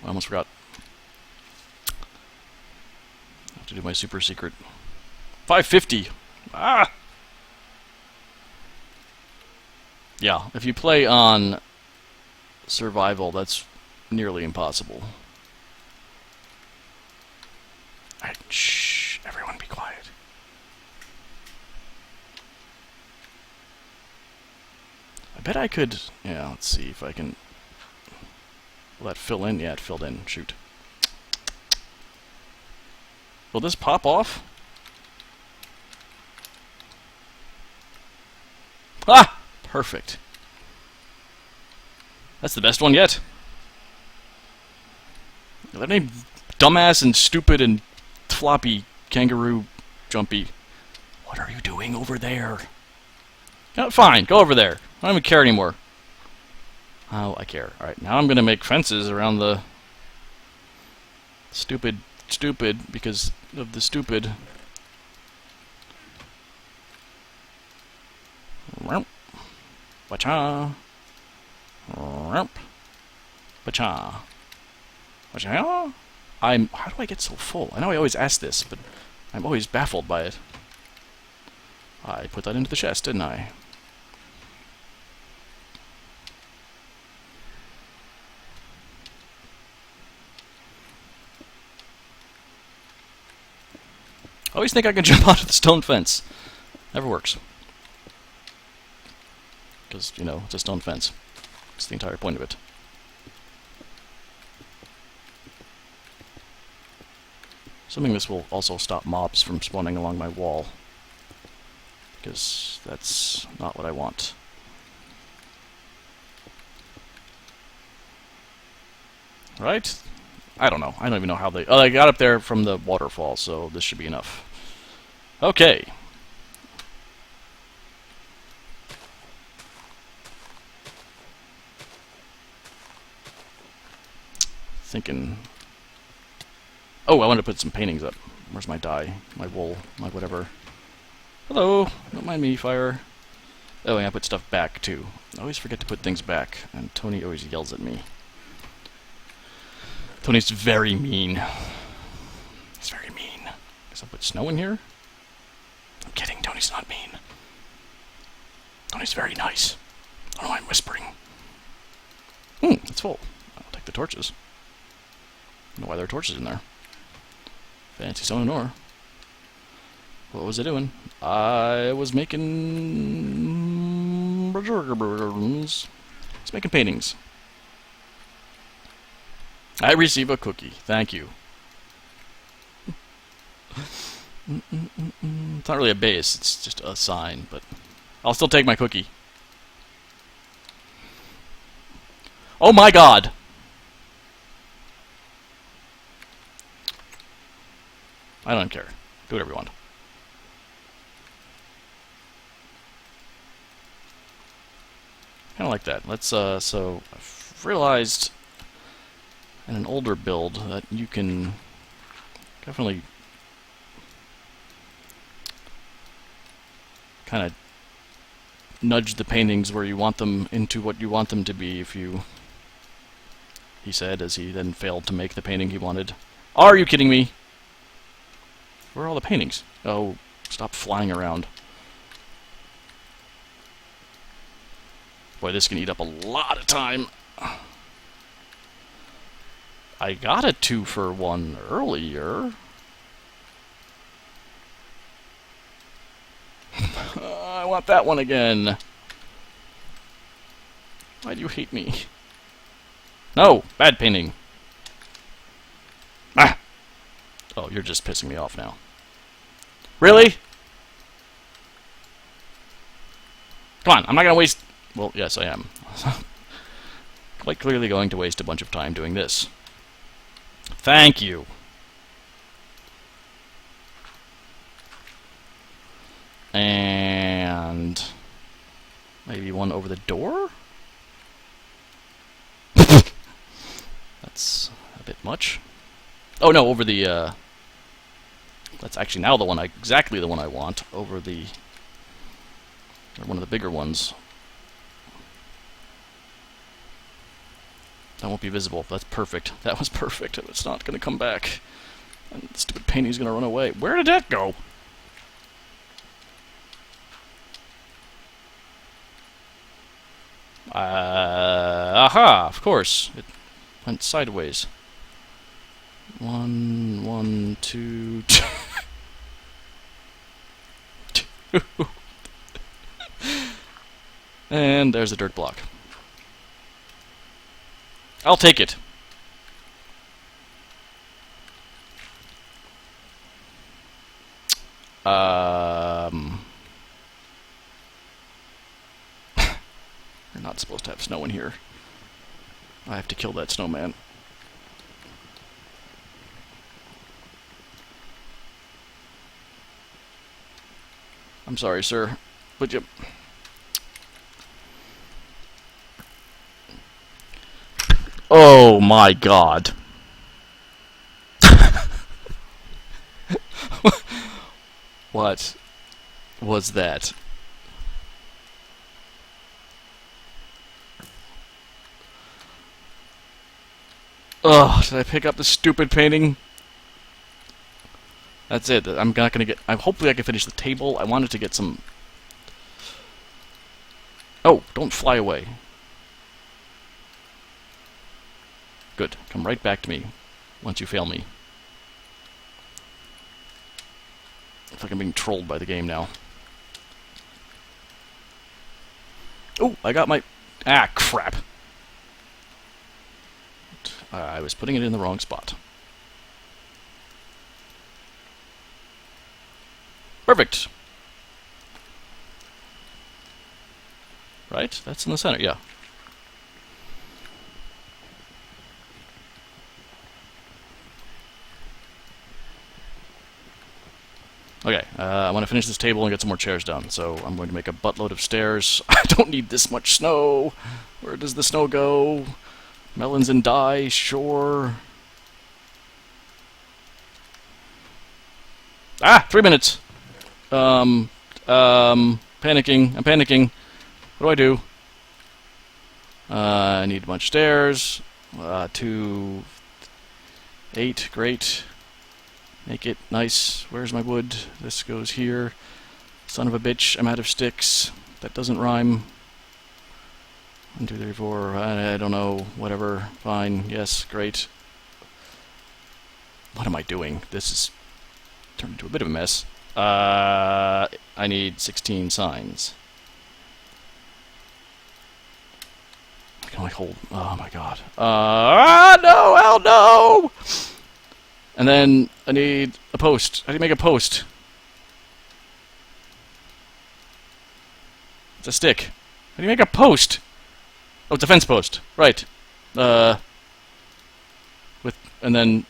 I almost forgot. I have to do my super secret. 550! Ah! Yeah, if you play on survival, that's nearly impossible. Alright, shh, everyone be quiet. I bet I could, yeah, let's see if I can, will that fill in? Yeah, it filled in, shoot. Will this pop off? Ah! Perfect. That's the best one yet. That name dumbass and stupid and floppy kangaroo jumpy. What are you doing over there? No, fine, go over there. I don't even care anymore. Oh, I care. Alright, now I'm gonna make fences around the stupid because of the stupid. Wacha. Wacha. Wacha. How do I get so full? I know I always ask this, but I'm always baffled by it. I put that into the chest, didn't I? I always think I can jump out of the stone fence. Never works. Because, you know, it's a stone fence. That's the entire point of it. Assuming this will also stop mobs from spawning along my wall. Because that's not what I want. Right? I don't know. I don't even know how they... Oh, I got up there from the waterfall, so this should be enough. Okay. Thinking... Oh, I wanted to put some paintings up. Where's my dye? My wool? My whatever. Hello! Don't mind me, fire. Oh, and I put stuff back, too. I always forget to put things back, and Tony always yells at me. Tony's very mean. He's very mean. Guess I'll put snow in here? I'm kidding, Tony's not mean. Tony's very nice. Oh, I'm whispering. It's full. I'll take the torches. I don't know why there are torches in there. Fancy stone ore. What was I doing? I was making... It's making paintings. I receive a cookie. Thank you. It's not really a base, it's just a sign, but I'll still take my cookie. Oh my god! I don't care. Do whatever you want. Kinda like that. Let's, so, I've realized in an older build that you can definitely kind of nudge the paintings where you want them into what you want them to be if you... He said as he then failed to make the painting he wanted. Are you kidding me? Where are all the paintings? Oh, stop flying around. Boy, this can eat up a lot of time. I got a 2-for-1 earlier. I want that one again. Why do you hate me? No! Bad painting. Ah! Oh, you're just pissing me off now. Really? Come on, I'm not gonna waste... Well, yes, I am. Quite clearly going to waste a bunch of time doing this. Thank you. And... maybe one over the door? That's a bit much. Oh no, over the, that's actually now the one exactly the one I want, over the... or one of the bigger ones. That won't be visible. That's perfect. That was perfect. It's not going to come back. And the stupid painting's going to run away. Where did that go? Aha! Of course. It went sideways. 1, 1, 2, 2. And there's a dirt block. I'll take it. You're not supposed to have snow in here. I have to kill that snowman. I'm sorry, sir, but you... Oh my god. What was that? Ugh, did I pick up the stupid painting? That's it. I'm not gonna get... hopefully I can finish the table. I wanted to get some... Oh, don't fly away. Good. Come right back to me once you fail me. It's like I'm being trolled by the game now. Oh, I got my... Ah, crap. I was putting it in the wrong spot. Perfect. Right? That's in the center, yeah. Okay, I want to finish this table and get some more chairs done, so I'm going to make a buttload of stairs. I don't need this much snow. Where does the snow go? Melons and dye, sure. Ah! 3 minutes! Panicking. I'm panicking. What do? I need a bunch of stairs. 2... 8, great. Make it nice. Where's my wood? This goes here. Son of a bitch, I'm out of sticks. That doesn't rhyme. 1, 2, 3, 4, I don't know. Whatever. Fine. Yes, great. What am I doing? This is turned into a bit of a mess. I need 16 signs. I can only hold... Oh my god. No! Hell no! And then I need a post. How do you make a post? It's a stick. How do you make a post? Oh, it's a fence post. Right. And then...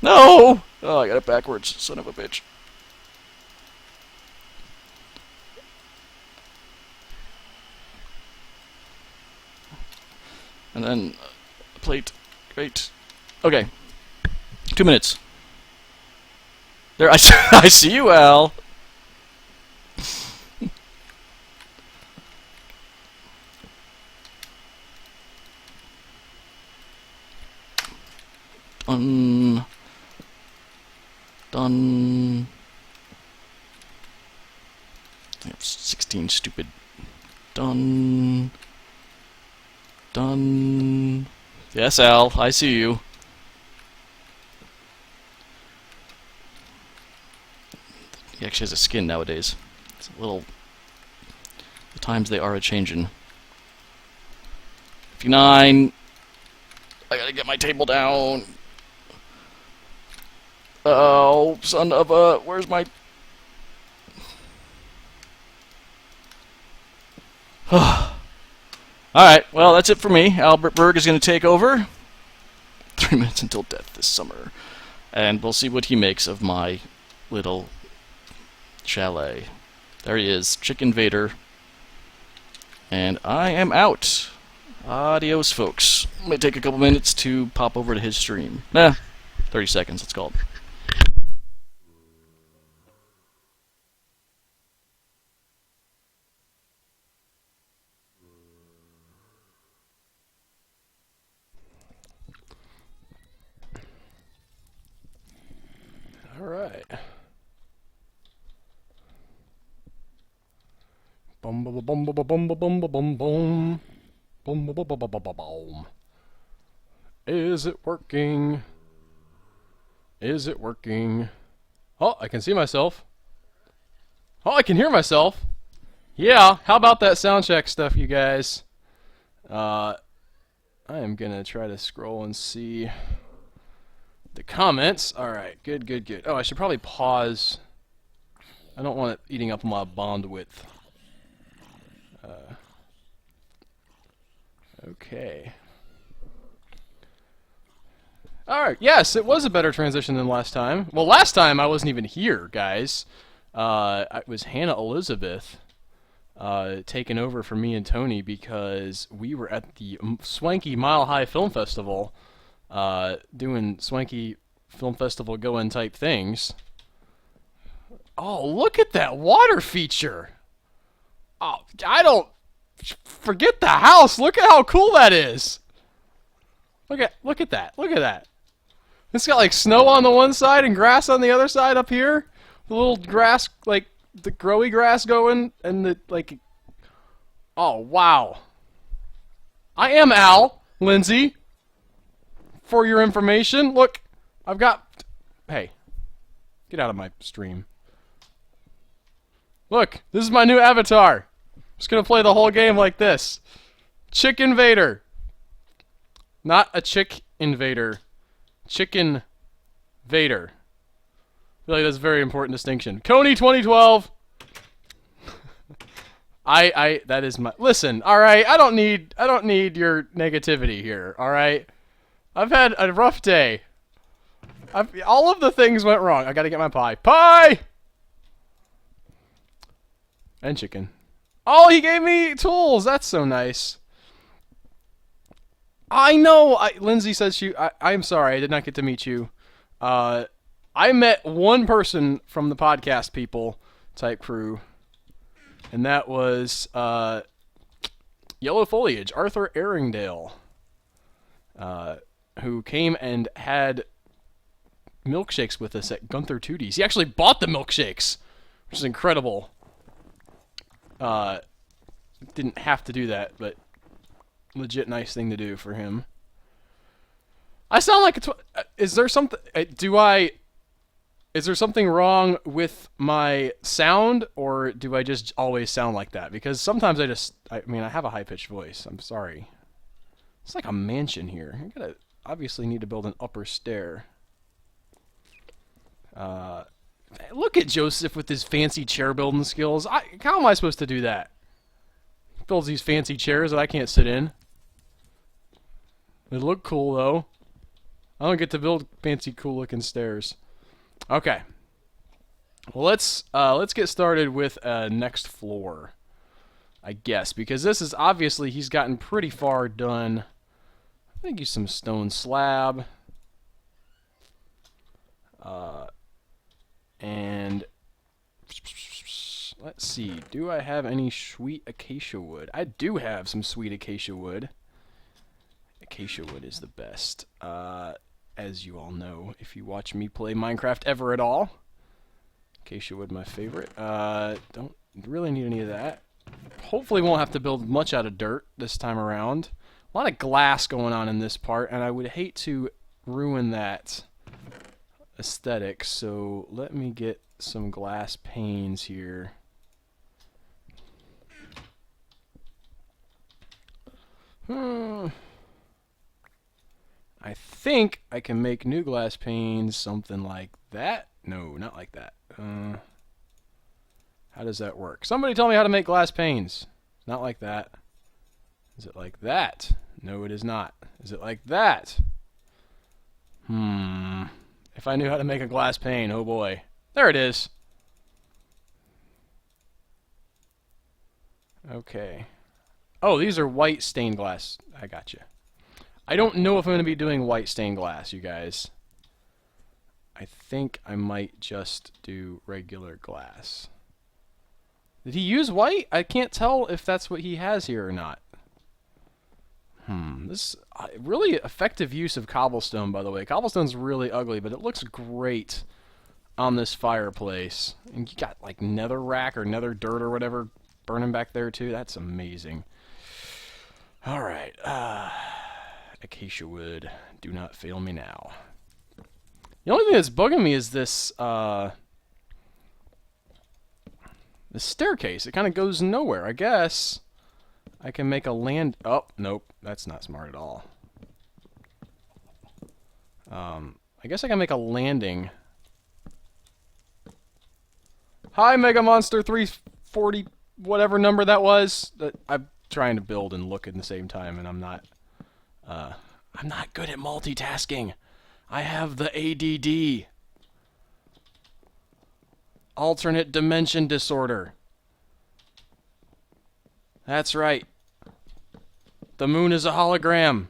No! Oh, I got it backwards. Son of a bitch. And then a plate. Great. Okay. 2 minutes. There, I see you, Al. Done. Done. I have 16 stupid. Done. Done. Yes, Al, I see you. He actually has a skin nowadays. It's a little... The times they are a-changin'. 59. I gotta get my table down. Oh, son of a... Where's my... Alright, well, that's it for me. Albert Berg is going to take over. 3 minutes until death this summer. And we'll see what he makes of my little chalet. There he is, Chicken Vader. And I am out. Adios, folks. It might take a couple minutes to pop over to his stream. 30 seconds, let's call it. Bum bum bum bum bum bum bum bum bum. Bum bum bum bum bum bum. Is it working? Is it working? Oh, I can see myself. Oh, I can hear myself. Yeah, how about that sound check stuff, you guys? I am gonna try to scroll and see the comments. Alright, good, good, good. Oh, I should probably pause. I don't want it eating up my bandwidth. Okay. Alright, yes, it was a better transition than last time. Well, last time I wasn't even here, guys. It was Hannah Elizabeth taking over for me and Tony because we were at the swanky Mile High Film Festival doing swanky film festival going type things. Oh, look at that water feature! Oh, I don't... Forget the house! Look at how cool that is! Look at that. Look at that. It's got like snow on the one side and grass on the other side up here. The little grass, like the growy grass going, and the like. Oh wow! I am Al, Lindsay. For your information, look, I've got. Hey, get out of my stream. Look, this is my new avatar. I'm just gonna play the whole game like this. Chick Invader. Not a chick invader. Chicken Vader. I feel like that's a very important distinction. Coney 2012. That is my listen, alright, I don't need your negativity here, alright? I've had a rough day. All of the things went wrong. I gotta get my pie. Pie! And chicken. Oh, he gave me tools! That's so nice. I know. Lindsay says I'm sorry. I did not get to meet you. I met one person from the podcast people type crew, and that was Yellow Foliage, Arthur Erringdale, who came and had milkshakes with us at Gunther Tootie's. He actually bought the milkshakes, which is incredible. Didn't have to do that, but legit nice thing to do for him. I sound like is there something? Is there something wrong with my sound, or do I just always sound like that? Because sometimes I mean, I have a high-pitched voice. I'm sorry. It's like a mansion here. I gotta obviously need to build an upper stair. Look at Joseph with his fancy chair building skills. How am I supposed to do that? Builds these fancy chairs that I can't sit in. They look cool though. I don't get to build fancy, cool-looking stairs. Okay. Well, let's get started with next floor, I guess, because this is obviously he's gotten pretty far done. I think he's some stone slab. And let's see. Do I have any sweet acacia wood? I do have some sweet acacia wood. Acacia wood is the best, as you all know, if you watch me play Minecraft ever at all. Acacia wood, my favorite. Don't really need any of that. Hopefully won't have to build much out of dirt this time around. A lot of glass going on in this part, and I would hate to ruin that aesthetic, so let me get some glass panes here. I think I can make new glass panes something like that. No, not like that. How does that work? Somebody tell me how to make glass panes. Not like that. Is it like that? No, it is not. Is it like that? If I knew how to make a glass pane, oh boy. There it is. Okay. Oh, these are white stained glass. I got you. I don't know if I'm going to be doing white stained glass, you guys. I think I might just do regular glass. Did he use white? I can't tell if that's what he has here or not. This really effective use of cobblestone, by the way. Cobblestone's really ugly, but it looks great on this fireplace. And you got like nether rack or nether dirt or whatever burning back there too. That's amazing. All right. Acacia wood. Do not fail me now. The only thing that's bugging me is this this staircase. It kind of goes nowhere. I guess I can make a land... Oh, nope. That's not smart at all. I guess I can make a landing. Hi, Mega Monster 340, whatever number that was. I'm trying to build and look at the same time, and I'm not good at multitasking. I have the ADD. Alternate dimension disorder. That's right. The moon is a hologram,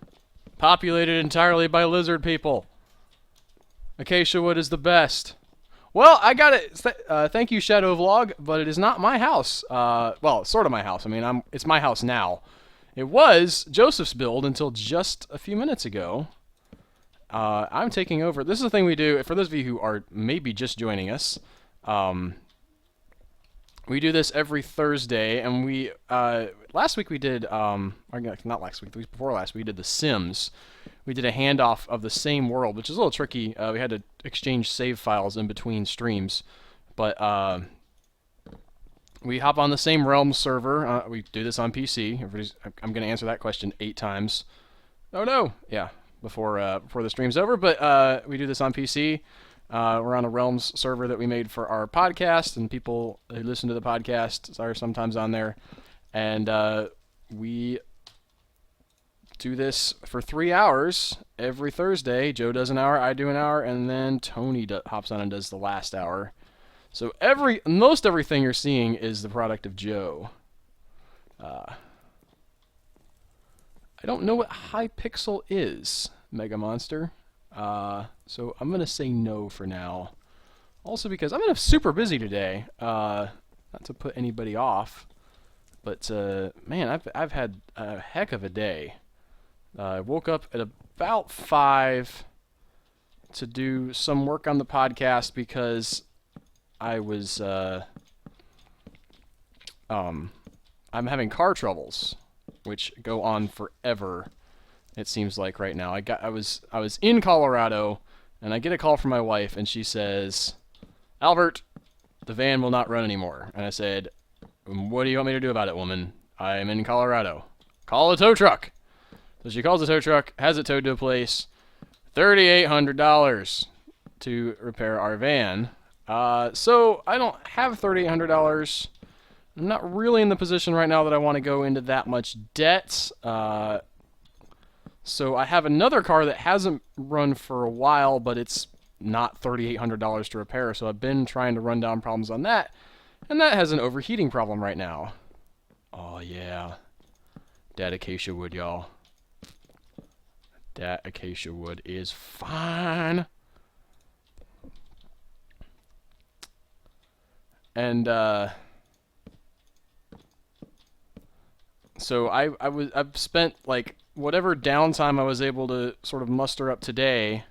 populated entirely by lizard people. Acacia wood is the best. Well, I got it. Thank you, Shadow Vlog, but it is not my house. Well, it's sort of my house. I mean, it's my house now. It was Joseph's build until just a few minutes ago. I'm taking over. This is the thing we do. For those of you who are maybe just joining us, we do this every Thursday, and we last week we did or not last week, the week before last, we did The Sims. We did a handoff of the same world, which is a little tricky. We had to exchange save files in between streams, but we hop on the same Realms server. We do this on PC. I'm going to answer that question 8 times. Oh no, yeah, before the stream's over. But we do this on PC. We're on a Realms server that we made for our podcast, and people who listen to the podcast are sometimes on there. And we do this for 3 hours every Thursday. Joe does an hour, I do an hour, and then Tony hops on and does the last hour. So most everything you're seeing is the product of Joe. I don't know what Hypixel is, Mega Monster. So I'm gonna say no for now. Also because I'm super busy today. Not to put anybody off, but man, I've had a heck of a day. I woke up at about 5 to do some work on the podcast because I was I'm having car troubles, which go on forever. It seems like right now. I was in Colorado, and I get a call from my wife, and she says, "Albert, the van will not run anymore." And I said, "What do you want me to do about it, woman? I am in Colorado. Call a tow truck." So she calls a tow truck, has it towed to a place, $3,800 to repair our van. So I don't have $3,800. I'm not really in the position right now that I want to go into that much debt. So I have another car that hasn't run for a while, but it's not $3,800 to repair. So I've been trying to run down problems on that, and that has an overheating problem right now. Oh yeah, that acacia wood, y'all. That acacia wood is fine. And so I've spent like whatever downtime I was able to sort of muster up today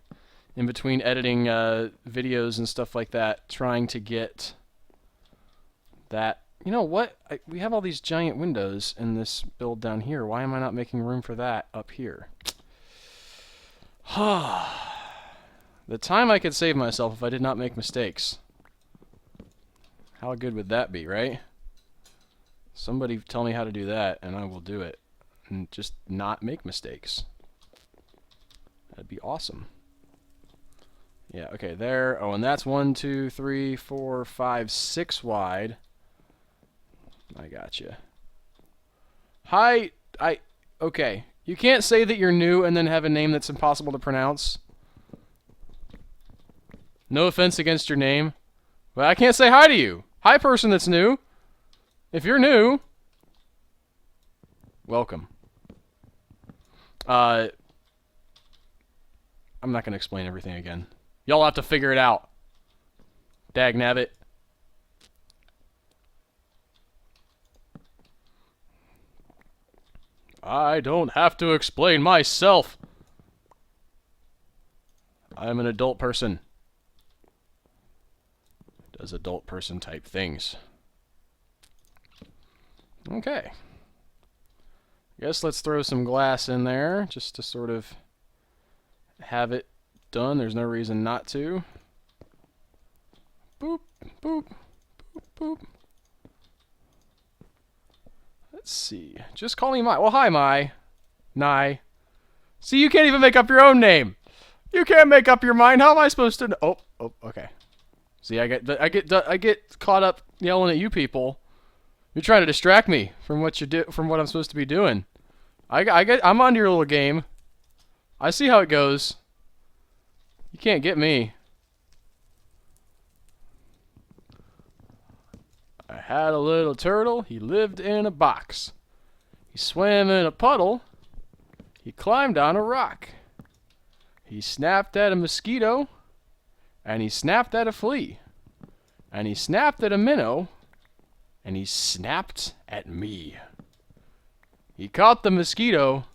in between editing videos and stuff like that, trying to get that. You know what? We have all these giant windows in this build down here. Why am I not making room for that up here? The time I could save myself if I did not make mistakes. How good would that be, right? Somebody tell me how to do that, and I will do it. And just not make mistakes. That'd be awesome. Yeah, okay, there. Oh, and that's 1, 2, 3, 4, 5, 6 wide. I gotcha. Hi, okay. You can't say that you're new and then have a name that's impossible to pronounce. No offense against your name, but I can't say hi to you. Hi, person that's new. If you're new, welcome. I'm not going to explain everything again. Y'all have to figure it out. Dagnabbit. I don't have to explain myself. I'm an adult person. Does adult person type things. Okay. Guess let's throw some glass in there just to sort of have it done. There's no reason not to. Boop, boop, boop, boop. Let's see. Just call me Mai. Well, hi, Mai. Nye. See, you can't even make up your own name. You can't make up your mind. How am I supposed to know? Oh, okay. See, I get caught up yelling at you people. You're trying to distract me from what I'm supposed to be doing. I'm on your little game. I see how it goes. You can't get me. I had a little turtle. He lived in a box. He swam in a puddle. He climbed on a rock. He snapped at a mosquito. And he snapped at a flea. And he snapped at a minnow. And he snapped at me. He caught the mosquito,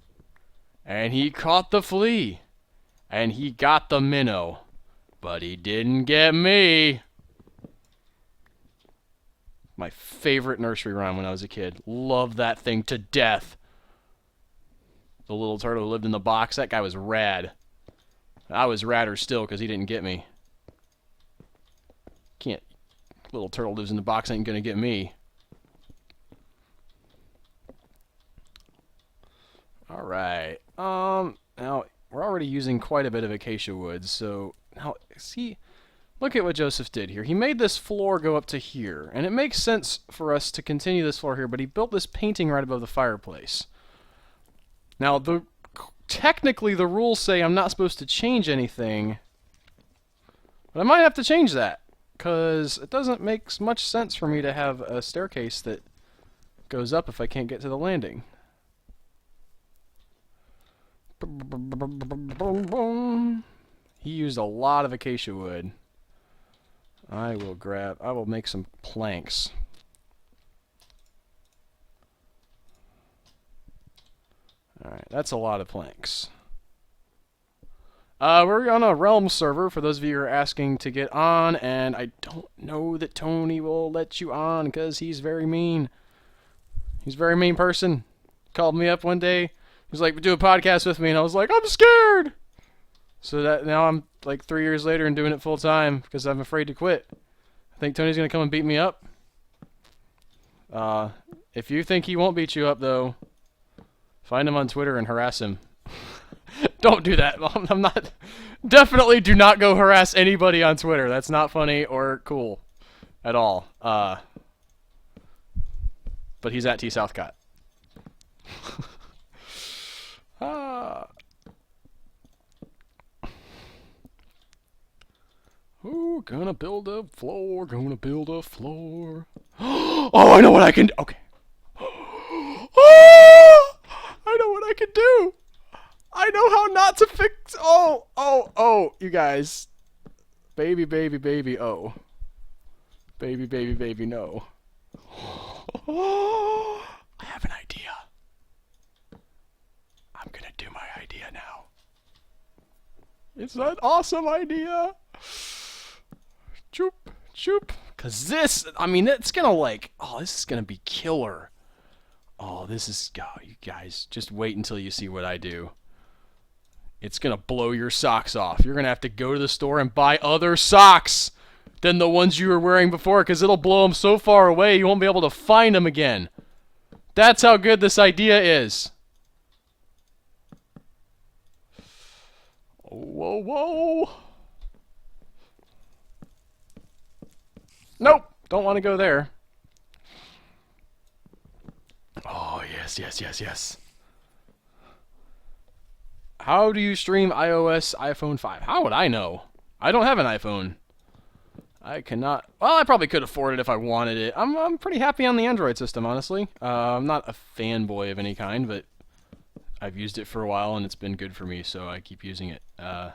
and he caught the flea, and he got the minnow, but he didn't get me. My favorite nursery rhyme when I was a kid. Loved that thing to death. The little turtle who lived in the box, that guy was rad. I was radder still because he didn't get me. Can't. Little turtle lives in the box ain't gonna get me. Alright, now, we're already using quite a bit of acacia wood, so, now, see, look at what Joseph did here. He made this floor go up to here, and it makes sense for us to continue this floor here, but he built this painting right above the fireplace. Now, technically, the rules say I'm not supposed to change anything, but I might have to change that, because it doesn't make much sense for me to have a staircase that goes up if I can't get to the landing. He used a lot of acacia wood. I will make some planks. Alright, that's a lot of planks. We're on a Realm server, for those of you who are asking to get on, and I don't know that Tony will let you on, because he's very mean. He's a very mean person. Called me up one day. He was like, do a podcast with me, and I was like, I'm scared! So that now I'm like 3 years later and doing it full time, because I'm afraid to quit. I think Tony's gonna come and beat me up. If you think he won't beat you up, though, find him on Twitter and harass him. Don't do that. I'm not... Definitely do not go harass anybody on Twitter. That's not funny or cool at all. But he's at T Southcott. Ooh, gonna build a floor, gonna build a floor. Oh, I know what I can do. Okay. Oh, I know what I can do. I know how not to fix. Oh, you guys. Baby, baby, baby, oh. Baby, baby, baby, no. Oh, I have an idea. I'm gonna do my idea now. It's an awesome idea. Choop, choop. Cause this, I mean, it's gonna like, oh, this is gonna be killer. Oh, this is, oh, you guys, just wait until you see what I do. It's gonna blow your socks off. You're gonna have to go to the store and buy other socks than the ones you were wearing before, because it'll blow them so far away you won't be able to find them again. That's how good this idea is. Whoa, whoa. Nope, don't want to go there. Oh, yes, yes, yes, yes. How do you stream iOS iPhone 5? How would I know? I don't have an iPhone. I cannot... Well, I probably could afford it if I wanted it. I'm pretty happy on the Android system, honestly. I'm not a fanboy of any kind, but I've used it for a while and it's been good for me, so I keep using it. So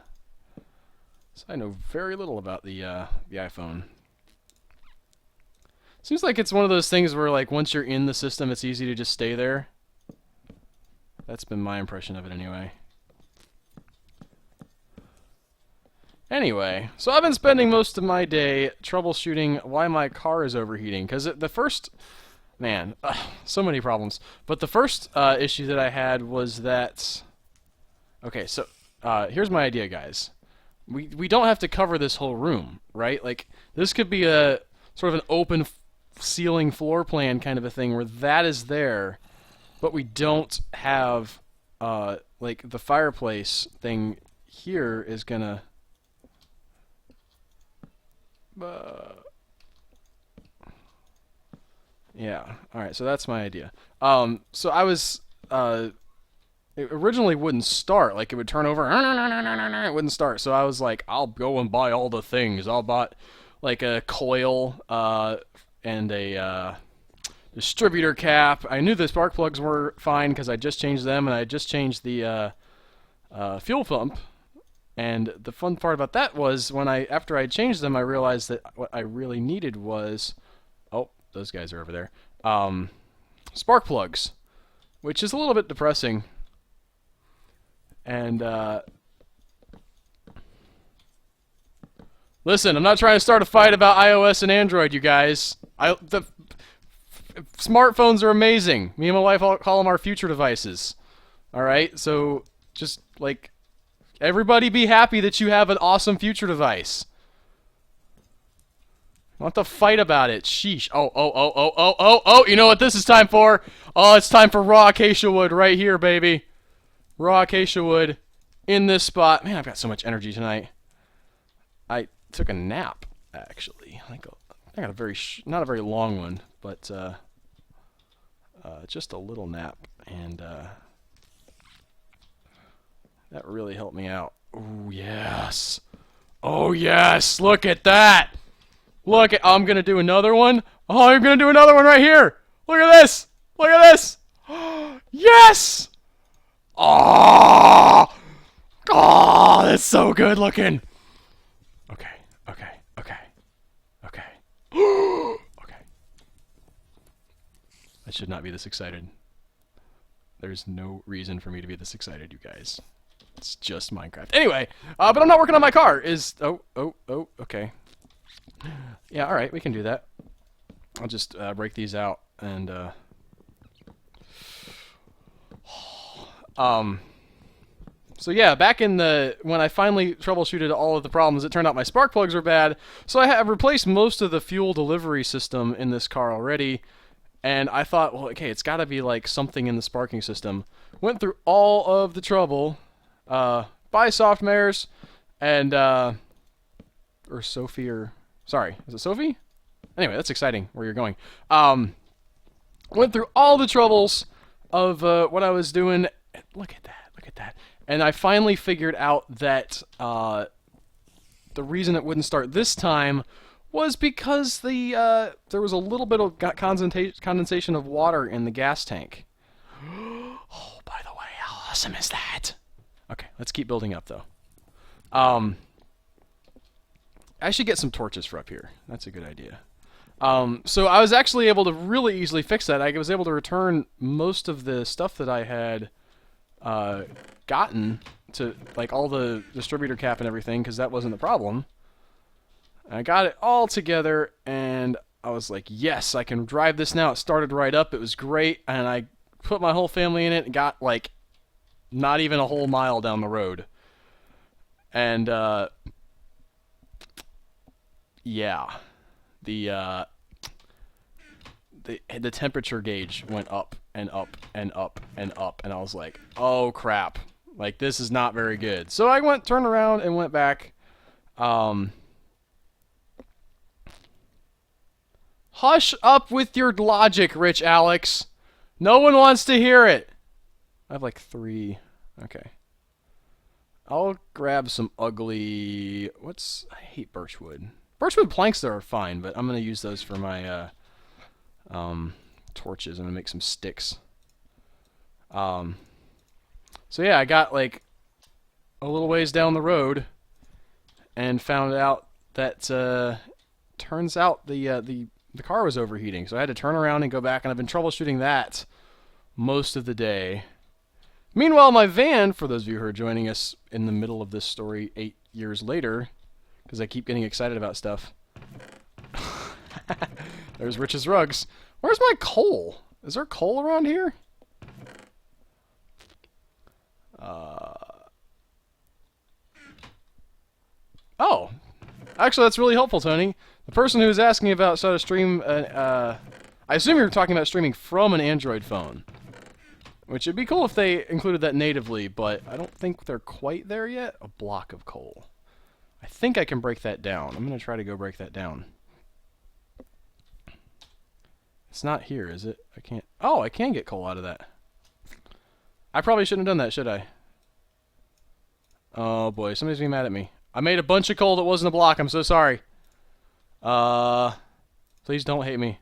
I know very little about the iPhone. Seems like it's one of those things where, like, once you're in the system, it's easy to just stay there. That's been my impression of it, anyway. Anyway, so I've been spending most of my day troubleshooting why my car is overheating, because the first man, so many problems. But the first issue that I had was that... Okay, so here's my idea, guys. We don't have to cover this whole room, right? Like, this could be a sort of an open ceiling floor plan kind of a thing where that is there, but we don't have, like, the fireplace thing here is gonna... yeah, alright, so that's my idea. So I was... it originally wouldn't start. Like, it would turn over. It wouldn't start. So I was like, I'll go and buy all the things. I'll buy, like, a coil and a distributor cap. I knew the spark plugs were fine because I just changed them, and I just changed the fuel pump. And the fun part about that was after I changed them, I realized that what I really needed was... Oh, those guys are over there. Spark plugs, which is a little bit depressing. And, listen, I'm not trying to start a fight about iOS and Android, you guys. Smartphones are amazing. Me and my wife call them our future devices. Alright? So, just, like, everybody be happy that you have an awesome future device. Don't have to fight about it. Sheesh. Oh, you know what this is time for? Oh, it's time for raw acacia wood right here, baby. Raw acacia wood in this spot. Man, I've got so much energy tonight. I took a nap, actually. I got a very not a very long one, but just a little nap, and that really helped me out. Oh yes, oh yes! Look at that! Look at. I'm gonna do another one. Oh, I'm gonna do another one right here. Look at this! Look at this! Yes! Oh! Oh, that's so good looking. Okay. Okay. I should not be this excited. There's no reason for me to be this excited, you guys. It's just Minecraft. Anyway, but I'm not working on my car. Okay. Yeah, alright, we can do that. I'll just break these out and so yeah, back in when I finally troubleshooted all of the problems, it turned out my spark plugs were bad. So I have replaced most of the fuel delivery system in this car already, and I thought, well, okay, it's got to be like something in the sparking system. Went through all of the trouble, buy Softmares, and or Sophie, or sorry, is it Sophie? Anyway, that's exciting where you're going. Went through all the troubles of what I was doing. Look at that. And I finally figured out that the reason it wouldn't start this time was because there was a little bit of condensation of water in the gas tank. Oh, by the way, how awesome is that? Okay, let's keep building up, though. I should get some torches for up here. That's a good idea. So I was actually able to really easily fix that. I was able to return most of the stuff that I had gotten to, like, all the distributor cap and everything, because that wasn't the problem. I got it all together, and I was like, yes, I can drive this now. It started right up. It was great, and I put my whole family in it and got, like, not even a whole mile down the road. And, yeah. The temperature gauge went up and up and up and up, and I was like, oh crap, like, this is not very good. So I turned around and went back. Hush up with your logic, Rich Alex. No one wants to hear it. I have like 3. Okay. I'll grab some ugly... I hate birchwood. Birchwood planks, though, are fine, but I'm going to use those for my torches. I'm going to make some sticks. So yeah, I got like a little ways down the road and found out that turns out the car was overheating. So I had to turn around and go back, and I've been troubleshooting that most of the day. Meanwhile, my van, for those of you who are joining us in the middle of this story 8 years later, because I keep getting excited about stuff. There's Rich's rugs. Where's my coal? Is there coal around here? Oh. Actually, that's really helpful, Tony. The person who was asking about how to stream... I assume you're talking about streaming from an Android phone. Which would be cool if they included that natively, but I don't think they're quite there yet. A block of coal. I think I can break that down. I'm going to try to go break that down. It's not here, is it? I can't... Oh, I can get coal out of that. I probably shouldn't have done that, should I? Oh boy, somebody's gonna be mad at me. I made a bunch of coal that wasn't a block. I'm so sorry. Please don't hate me.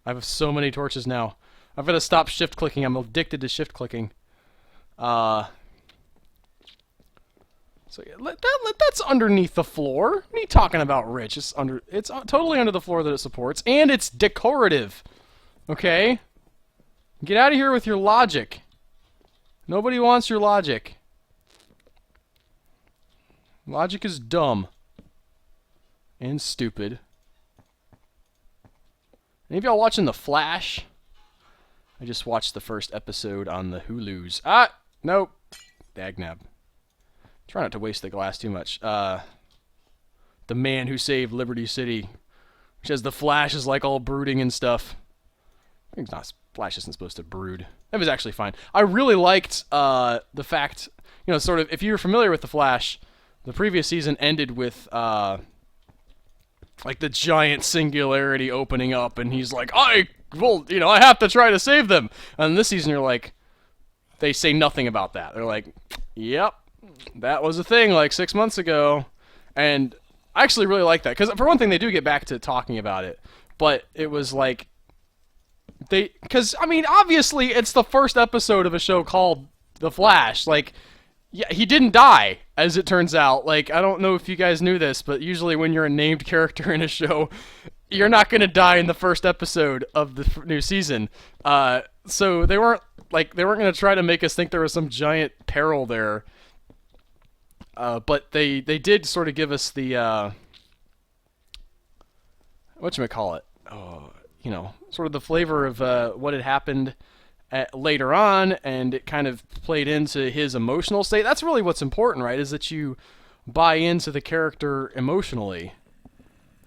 I have so many torches now. I've got to stop shift clicking. I'm addicted to shift clicking. So yeah, that's underneath the floor. What are you talking about, Rich? It's totally under the floor that it supports, and it's decorative. Okay? Get out of here with your logic. Nobody wants your logic. Logic is dumb. And stupid. Any of y'all watching The Flash? I just watched the first episode on the Hulus. Ah! Nope. Dagnab. Try not to waste the glass too much. The Man Who Saved Liberty City. Which has the Flash is like all brooding and stuff. It's not... Flash isn't supposed to brood. That was actually fine. I really liked the fact, you know, sort of, if you're familiar with The Flash, the previous season ended with, like, the giant singularity opening up, and he's like, I have to try to save them. And this season, you're like, they say nothing about that. They're like, yep, that was a thing, like, 6 months ago. And I actually really like that, because for one thing, they do get back to talking about it, but it was like, because, I mean, obviously, it's the first episode of a show called The Flash. Like, yeah, he didn't die, as it turns out. Like, I don't know if you guys knew this, but usually when you're a named character in a show, you're not going to die in the first episode of the new season. So they weren't going to try to make us think there was some giant peril there. But they did sort of give us the, whatchamacallit? Oh, you know, sort of the flavor of what had happened later on, and it kind of played into his emotional state. That's really what's important, right, is that you buy into the character emotionally.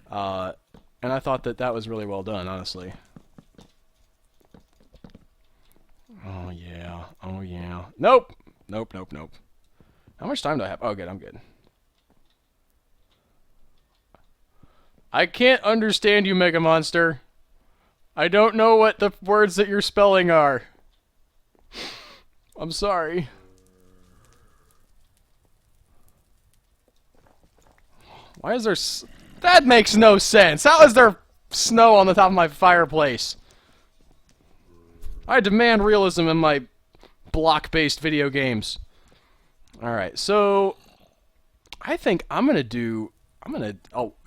And I thought that was really well done, honestly. Oh, yeah. Oh, yeah. Nope. Nope. How much time do I have? Oh, good. I'm good. I can't understand you, Mega Monster. I don't know what the words that you're spelling are. I'm sorry. Why is there... That makes no sense. How is there snow on the top of my fireplace? I demand realism in my block-based video games. Alright, so... I think I'm gonna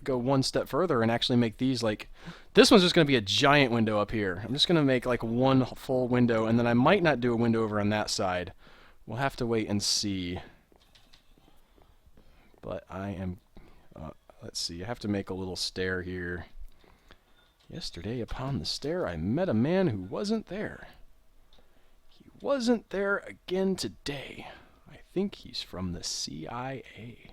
go one step further and actually make these, like... This one's just going to be a giant window up here. I'm just going to make like one full window, and then I might not do a window over on that side. We'll have to wait and see. But I am... let's see, I have to make a little stair here. Yesterday upon the stair I met a man who wasn't there. He wasn't there again today. I think he's from the CIA.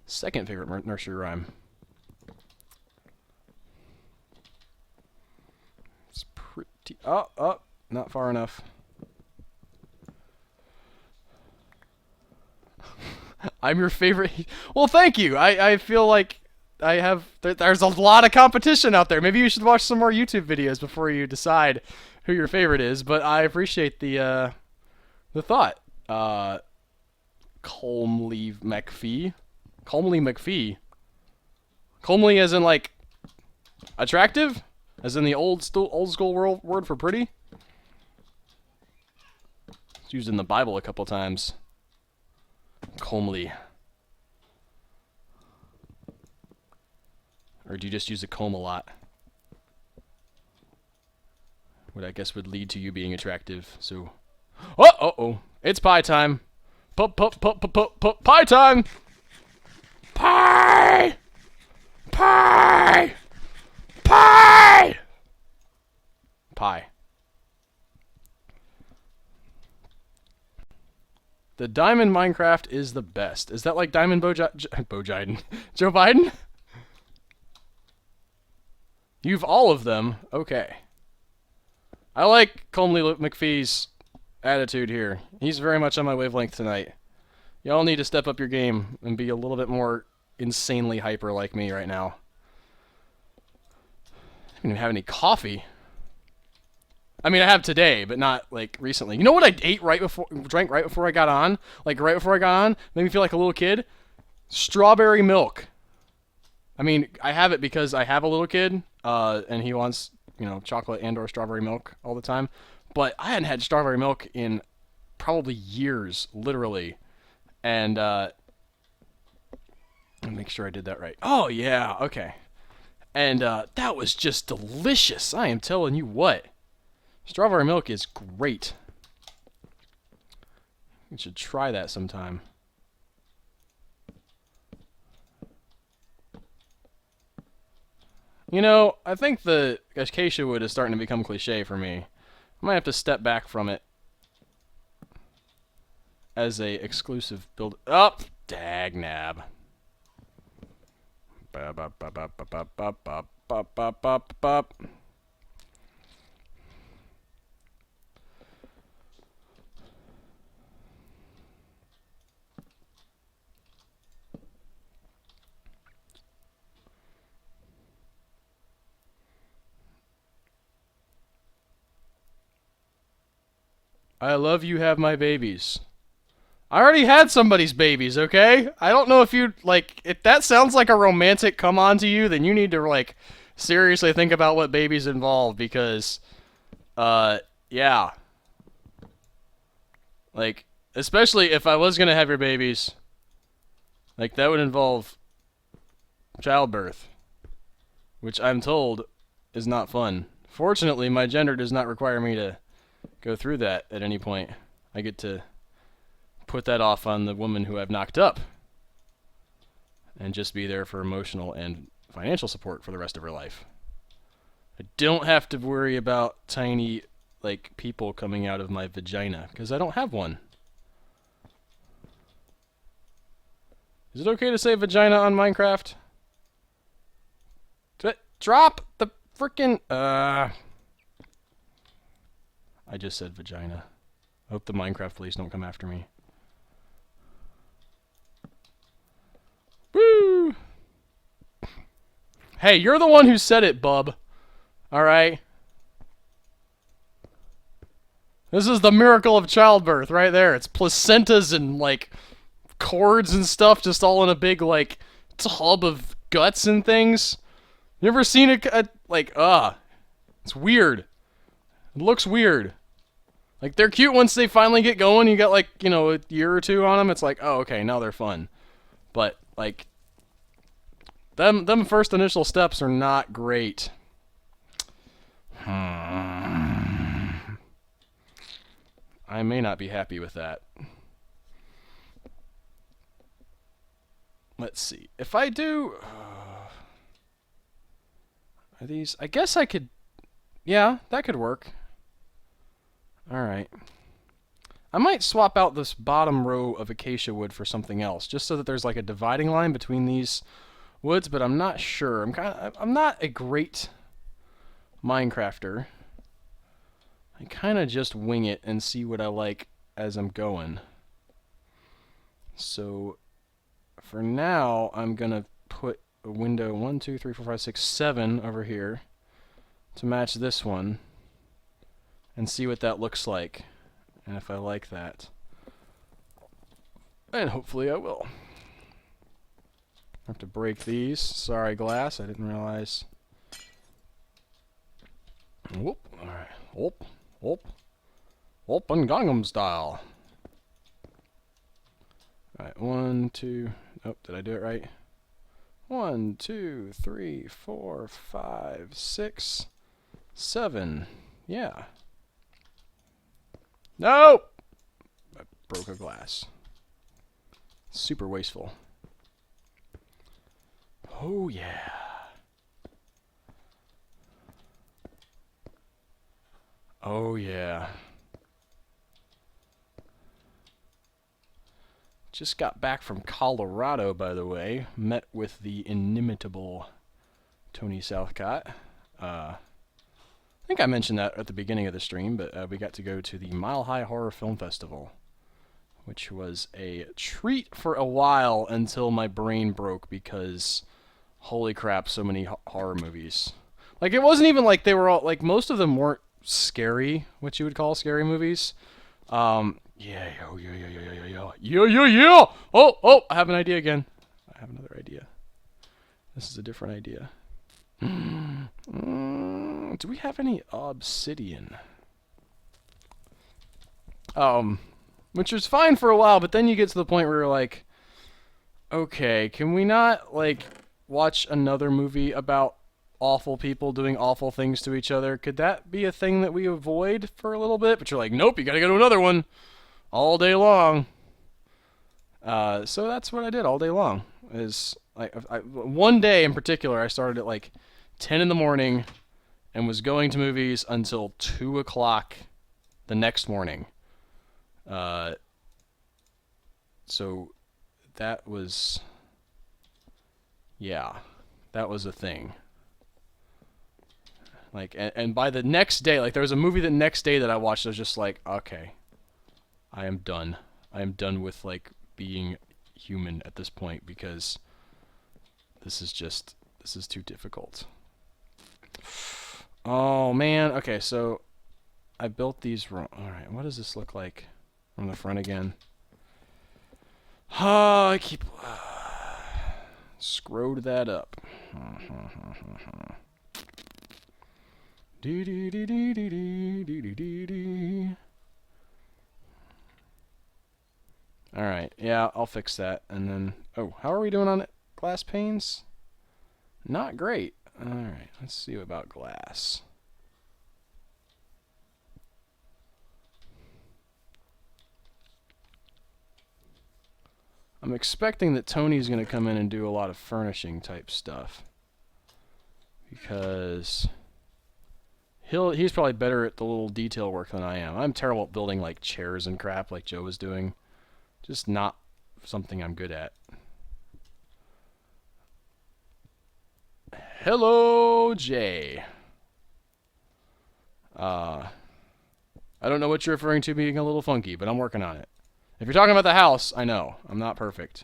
Second favorite nursery rhyme. Oh, not far enough. I'm your favorite. Well, thank you. I feel like I have. There's a lot of competition out there. Maybe you should watch some more YouTube videos before you decide who your favorite is. But I appreciate the thought. Comely McPhee. Comely McPhee. Comely as in like attractive? As in the old school word for pretty? It's used in the Bible a couple times. Comely. Or do you just use a comb a lot? What I guess would lead to you being attractive, so... Oh! It's pie time! Pie time! Pie! Pie! Pie! Pie. The Diamond Minecraft is the best. Is that like Diamond Bojiden? Joe Biden? You've all of them. Okay. I like Comely McPhee's attitude here. He's very much on my wavelength tonight. Y'all need to step up your game and be a little bit more insanely hyper like me right now. I don't even have any coffee. I mean, I have today, but not, like, recently. You know what I ate drank right before I got on? Like, right before I got on? Made me feel like a little kid? Strawberry milk. I mean, I have it because I have a little kid, and he wants, you know, chocolate and or strawberry milk all the time. But I hadn't had strawberry milk in probably years, literally. And, let me make sure I did that right. Oh, yeah, okay. And, that was just delicious. I am telling you what. Strawberry milk is great. You should try that sometime. You know, I think the acacia wood is starting to become cliche for me. I might have to step back from it as a exclusive build. Up, dagnab. I love you have my babies. I already had somebody's babies, okay? I don't know if you, like, if that sounds like a romantic come on to you, then you need to, like, seriously think about what babies involve, because, yeah. Like, especially if I was gonna have your babies, like, that would involve childbirth, which I'm told is not fun. Fortunately, my gender does not require me to go through that at any point. I get to put that off on the woman who I've knocked up and just be there for emotional and financial support for the rest of her life. I don't have to worry about tiny, like, people coming out of my vagina, because I don't have one. Is it okay to say vagina on Minecraft? Drop the frickin', I just said vagina. I hope the Minecraft police don't come after me. Woo! Hey, you're the one who said it, bub. Alright? This is the miracle of childbirth right there. It's placentas and, like, cords and stuff just all in a big, like, tub of guts and things. You ever seen it's weird. It looks weird. Like, they're cute once they finally get going. You got, like, you know, a year or two on them. It's like, oh, okay, now they're fun. But, like, them first initial steps are not great. I may not be happy with that. Let's see. If I do... are these... I guess I could... Yeah, that could work. Alright. I might swap out this bottom row of acacia wood for something else, just so that there's like a dividing line between these woods, but I'm not sure. I'm not a great Minecrafter. I kind of just wing it and see what I like as I'm going. So for now, I'm gonna put a window 1, 2, 3, 4, 5, 6, 7 over here to match this one and see what that looks like, and if I like that. And hopefully I will. I have to break these. Sorry, glass, I didn't realize. Whoop, alright. Whoop, whoop. Whoop, and Gangnam style. Alright, 1, 2, oh, did I do it right? 1, 2, 3, 4, 5, 6, 7. Yeah. No! I broke a glass. Super wasteful. Oh, yeah. Oh, yeah. Just got back from Colorado, by the way. Met with the inimitable Tony Southcott. I think I mentioned that at the beginning of the stream, but we got to go to the Mile High Horror Film Festival, which was a treat for a while until my brain broke because, holy crap, so many horror movies. Like, it wasn't even like they were all, like, most of them weren't scary, what you would call scary movies. Yeah, yeah. Oh, I have an idea again. I have another idea. This is a different idea. Do we have any obsidian? Which was fine for a while, but then you get to the point where you're like, okay, can we not, like, watch another movie about awful people doing awful things to each other? Could that be a thing that we avoid for a little bit? But you're like, nope, you gotta go to another one all day long. So that's what I did all day long. Is one day in particular, I started at like 10 in the morning and was going to movies until 2 o'clock the next morning. So that was, yeah, that was a thing. Like, and by the next day, like, there was a movie the next day that I watched, I was just like, okay, I am done. I am done with, like, being human at this point, because this is too difficult. Oh, man. Okay, so I built these wrong. Alright, what does this look like from the front again? Oh, I keep... screwed that up. Alright, yeah, I'll fix that. And then... Oh, how are we doing on glass panes? Not great. Alright, let's see about glass. I'm expecting that Tony's going to come in and do a lot of furnishing type stuff. Because he's probably better at the little detail work than I am. I'm terrible at building like chairs and crap like Joe was doing. Just not something I'm good at. Hello, Jay. I don't know what you're referring to being a little funky, but I'm working on it. If you're talking about the house, I know. I'm not perfect.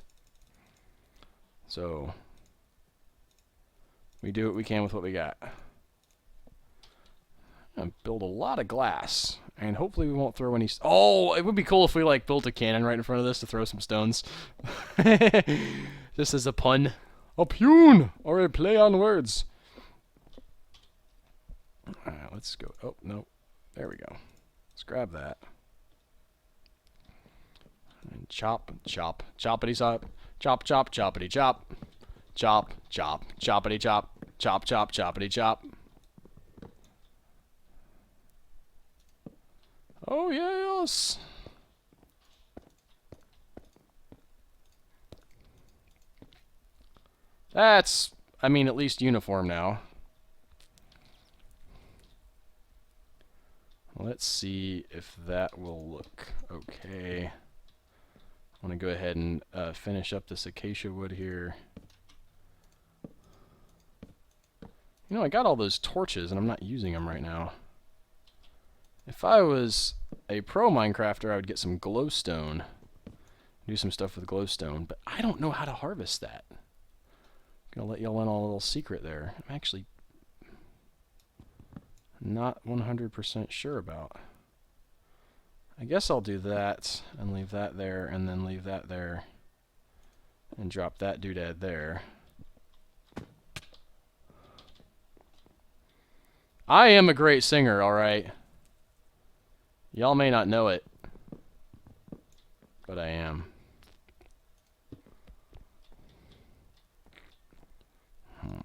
So, we do what we can with what we got. And build a lot of glass. And hopefully we won't throw any... Oh, it would be cool if we, like, built a cannon right in front of this to throw some stones. Just as a pun. A pun! Or a play on words. Alright, let's go... Oh, no. There we go. Let's grab that. And chop, choppity chop, choppity chop, choppity chop, choppity chop. Oh yes. That's, I mean, at least uniform now. Let's see if that will look okay. I want to go ahead and finish up this acacia wood here. You know, I got all those torches and I'm not using them right now. If I was a pro Minecrafter, I would get some glowstone. Do some stuff with glowstone, but I don't know how to harvest that. I'm gonna let y'all in on a little secret there. I'm actually not 100% sure about. I guess I'll do that and leave that there and then leave that there and drop that doodad there. I am a great singer, alright? Y'all may not know it, but I am.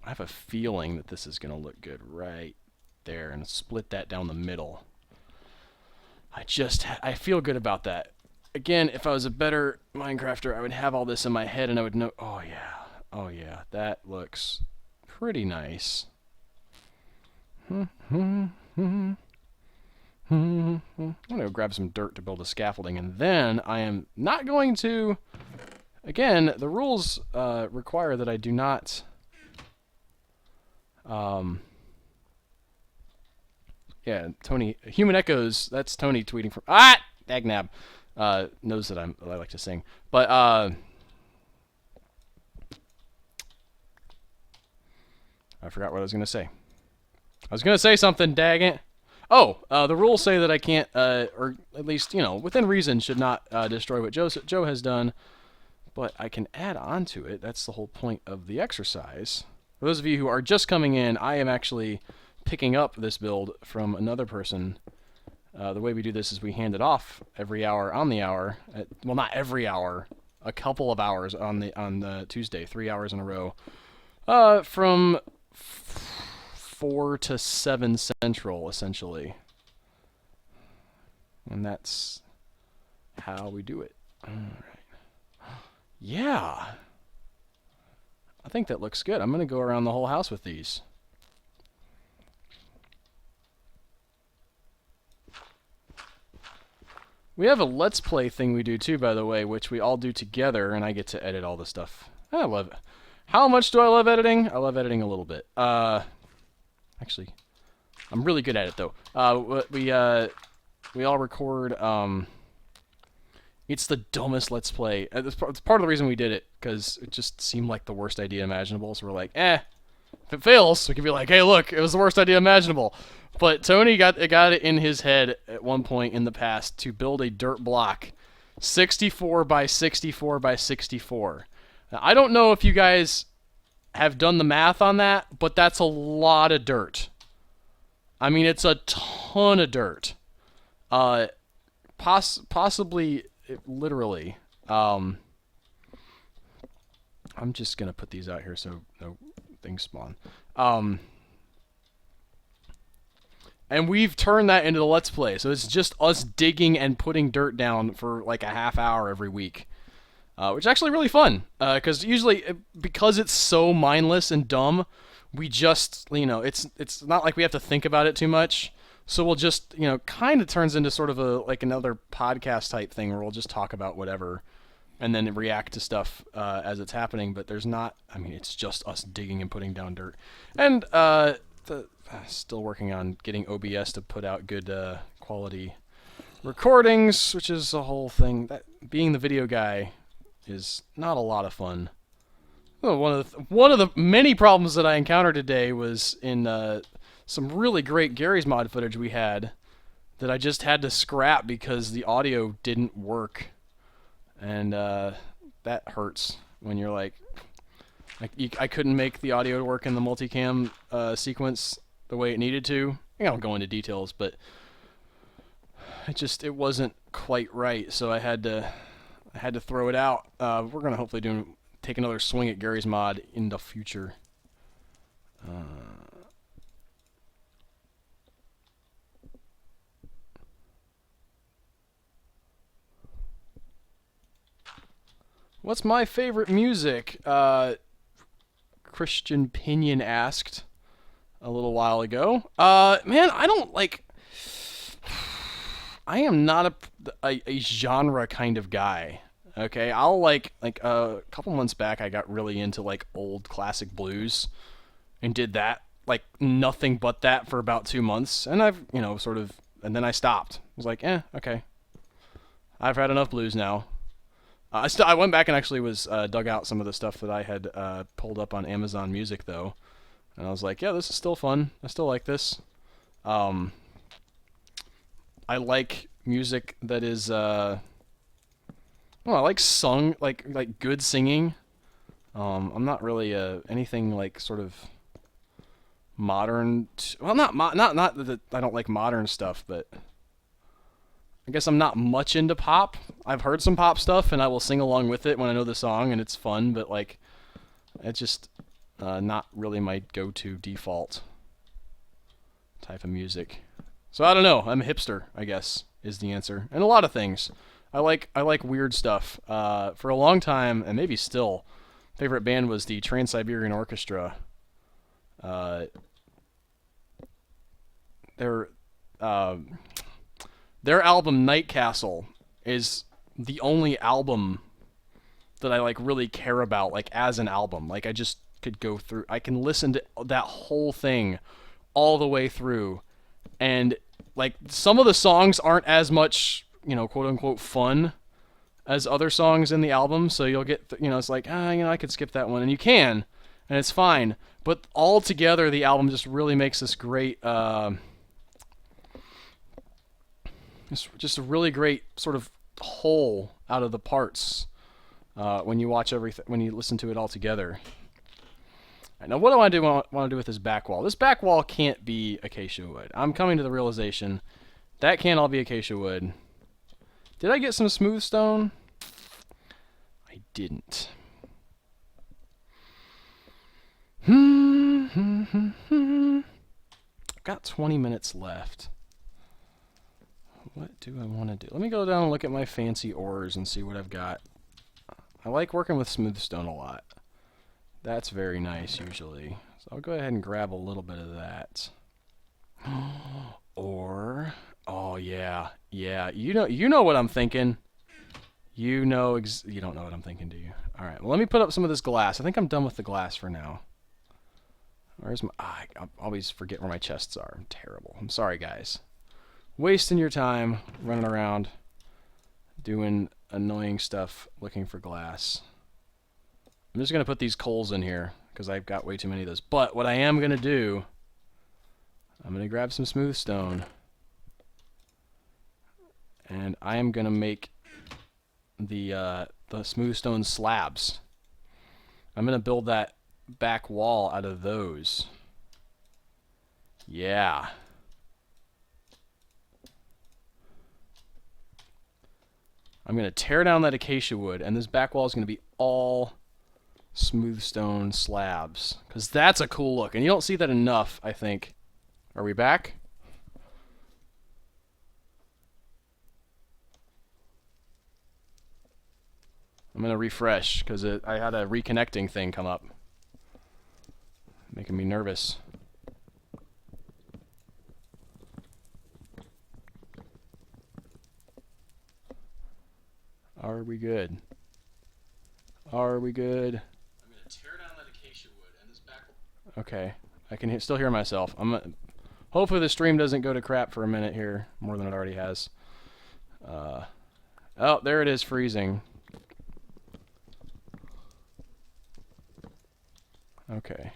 I have a feeling that this is going to look good right there, and split that down the middle. I feel good about that. Again, if I was a better Minecrafter, I would have all this in my head and I would know, oh yeah, that looks pretty nice. I'm going to grab some dirt to build a scaffolding, and then I am not going to... Again, the rules require that I do not... yeah, Tony... Human Echoes, that's Tony tweeting from... Ah! Dagnab. Knows that I like to sing. But, I forgot what I was going to say. I was going to say something, dang it. Oh, the rules say that I can't, or at least, you know, within reason, should not destroy what Joe has done, but I can add on to it. That's the whole point of the exercise. For those of you who are just coming in, I am actually picking up this build from another person. The way we do this is we hand it off every hour on the hour. Well, not every hour, a couple of hours on the Tuesday, 3 hours in a row, from 4 to 7 Central, essentially. And that's how we do it. Alright. Yeah. I think that looks good. I'm going to go around the whole house with these. We have a Let's Play thing we do too, by the way, which we all do together, and I get to edit all the stuff. I love it. How much do I love editing? I love editing a little bit. Actually, I'm really good at it, though. We all record, it's the dumbest Let's Play. It's part of the reason we did it, because it just seemed like the worst idea imaginable, so we're like, if it fails, we can be like, hey, look, it was the worst idea imaginable. But Tony got it in his head at one point in the past to build a dirt block 64 by 64 by 64. Now, I don't know if you guys have done the math on that, but that's a lot of dirt. I mean, it's a ton of dirt. Possibly, literally. I'm just going to put these out here so no things spawn. And we've turned that into the Let's Play, so it's just us digging and putting dirt down for like a half hour every week. Which is actually really fun, because usually, because it's so mindless and dumb, we just, you know, it's not like we have to think about it too much, so we'll just, you know, kind of turns into sort of like another podcast type thing where we'll just talk about whatever, and then react to stuff as it's happening, but there's not, I mean, it's just us digging and putting down dirt. And, still working on getting OBS to put out good quality recordings, which is a whole thing. That being the video guy is not a lot of fun. Well, one of the many problems that I encountered today was in some really great Gary's Mod footage we had that I just had to scrap because the audio didn't work, and that hurts when you're like, I couldn't make the audio work in the multicam sequence the way it needed to. I don't go into details, but it wasn't quite right, so I had to throw it out. We're gonna hopefully take another swing at Gary's Mod in the future. What's my favorite music? Christian Pinion asked a little while ago. Man, I don't like... I am not a genre kind of guy. Okay, I'll like a couple months back I got really into like old classic blues and did that, like nothing but that for about 2 months, and I've, you know, sort of, and then I stopped. I was like, okay. I've had enough blues now. I went back and actually was dug out some of the stuff that I had pulled up on Amazon Music though. And I was like, yeah, this is still fun. I still like this. I like music that is, well, I like like good singing. I'm not really anything like sort of modern. Well, not that I don't like modern stuff, but I guess I'm not much into pop. I've heard some pop stuff, and I will sing along with it when I know the song, and it's fun. But like, it's just not really my go-to default type of music. So I don't know. I'm a hipster, I guess, is the answer. And a lot of things. I like weird stuff. For a long time, and maybe still, favorite band was the Trans-Siberian Orchestra. They're Their album Night Castle is the only album that I like really care about, like as an album. Like I just could go through. I can listen to that whole thing all the way through, and like some of the songs aren't as much, quote unquote fun as other songs in the album. So you'll get, it's like, I could skip that one, and you can, and it's fine. But all together, the album just really makes this great. It's just a really great sort of whole out of the parts when you watch everything, when you listen to it all together. Now, what do I want to do with this back wall? This back wall can't be acacia wood. I'm coming to the realization that can't all be acacia wood. Did I get some smooth stone? I didn't. I've got 20 minutes left. What do I want to do? Let me go down and look at my fancy ores and see what I've got. I like working with smooth stone a lot. That's very nice usually. So I'll go ahead and grab a little bit of that. Or, oh yeah, you know what I'm thinking. You don't know what I'm thinking, do you? All right. Well, let me put up some of this glass. I think I'm done with the glass for now. Where's my? I always forget where my chests are. I'm terrible. I'm sorry, guys. Wasting your time running around doing annoying stuff looking for glass. I'm just going to put these coals in here because I've got way too many of those. But what I am going to do, I'm going to grab some smooth stone and I am going to make the smooth stone slabs. I'm going to build that back wall out of those. Yeah. I'm going to tear down that acacia wood, and this back wall is going to be all smooth stone slabs, because that's a cool look, and you don't see that enough, I think. Are we back? I'm going to refresh, because I had a reconnecting thing come up. Making me nervous. Are we good? Are we good? I'm gonna tear down that acacia wood and this back. Okay, I can still hear myself. Hopefully the stream doesn't go to crap for a minute here, more than it already has. Oh, there it is, freezing. Okay.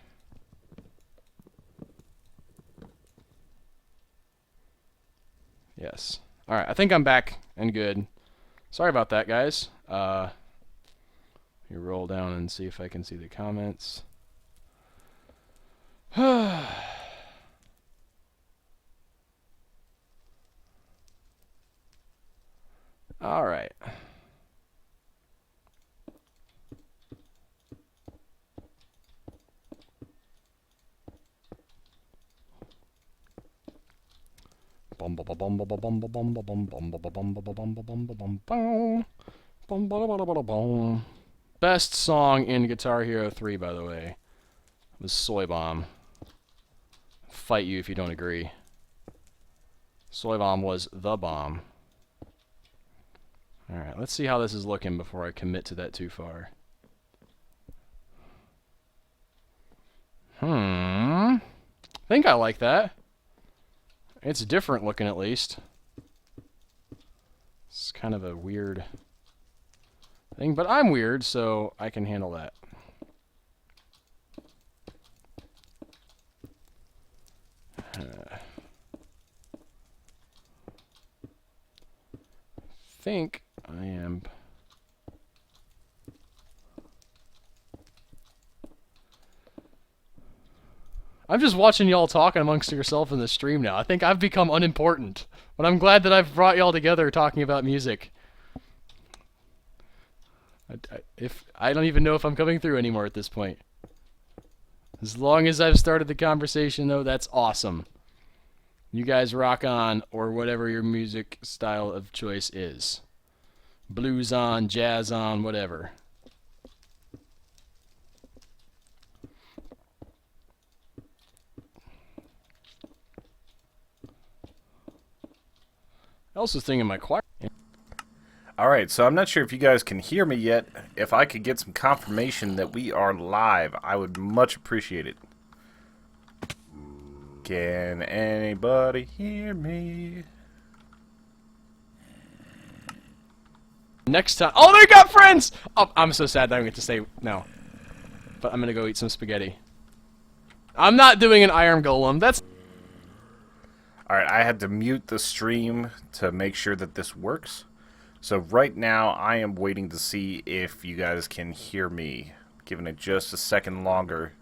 Yes. All right, I think I'm back and good. Sorry about that, guys. You roll down and see if I can see the comments. All right. Best song in Guitar Hero 3, by the way, was Soy Bomb. Fight you if you don't agree. Soy Bomb was the bomb. Alright, let's see how this is looking before I commit to that too far. I think I like that. It's different looking, at least. It's kind of a weird thing, but I'm weird, so I can handle that. Think I am. I'm just watching y'all talking amongst yourself in the stream now. I think I've become unimportant, but I'm glad that I've brought y'all together talking about music. I don't even know if I'm coming through anymore at this point. As long as I've started the conversation, though, that's awesome. You guys rock on, or whatever your music style of choice is. Blues on, jazz on, whatever. I also was thinking my choir. Alright, so I'm not sure if you guys can hear me yet. If I could get some confirmation that we are live, I would much appreciate it. Can anybody hear me? Next time. Oh, they got friends! Oh, I'm so sad that I don't get to say no. But I'm gonna go eat some spaghetti. I'm not doing an Iron Golem. That's. Alright, I had to mute the stream to make sure that this works. So right now, I am waiting to see if you guys can hear me. Giving it just a second longer.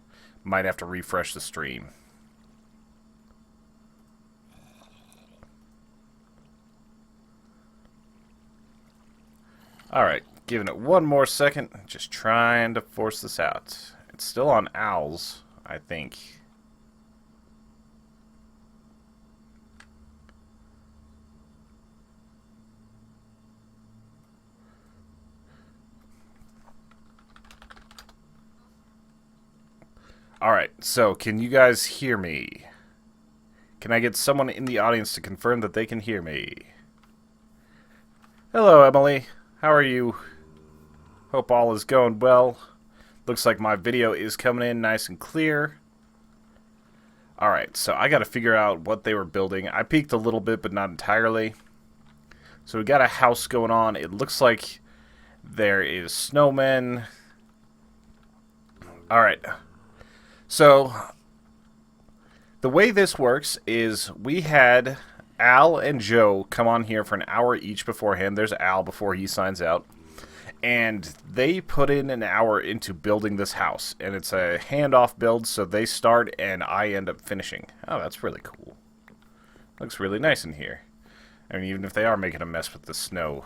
Might have to refresh the stream. Alright, giving it one more second. Just trying to force this out. It's still on owls, I think. Alright, so can you guys hear me? Can I get someone in the audience to confirm that they can hear me? Hello, Emily. How are you? Hope all is going well. Looks like my video is coming in nice and clear. Alright, so I gotta figure out what they were building. I peeked a little bit, but not entirely. So we got a house going on. It looks like there is snowmen. Alright. So, the way this works is we had Al and Joe come on here for an hour each beforehand. There's Al before he signs out. And they put in an hour into building this house. And it's a handoff build, so they start and I end up finishing. Oh, that's really cool. Looks really nice in here. I mean, even if they are making a mess with the snow.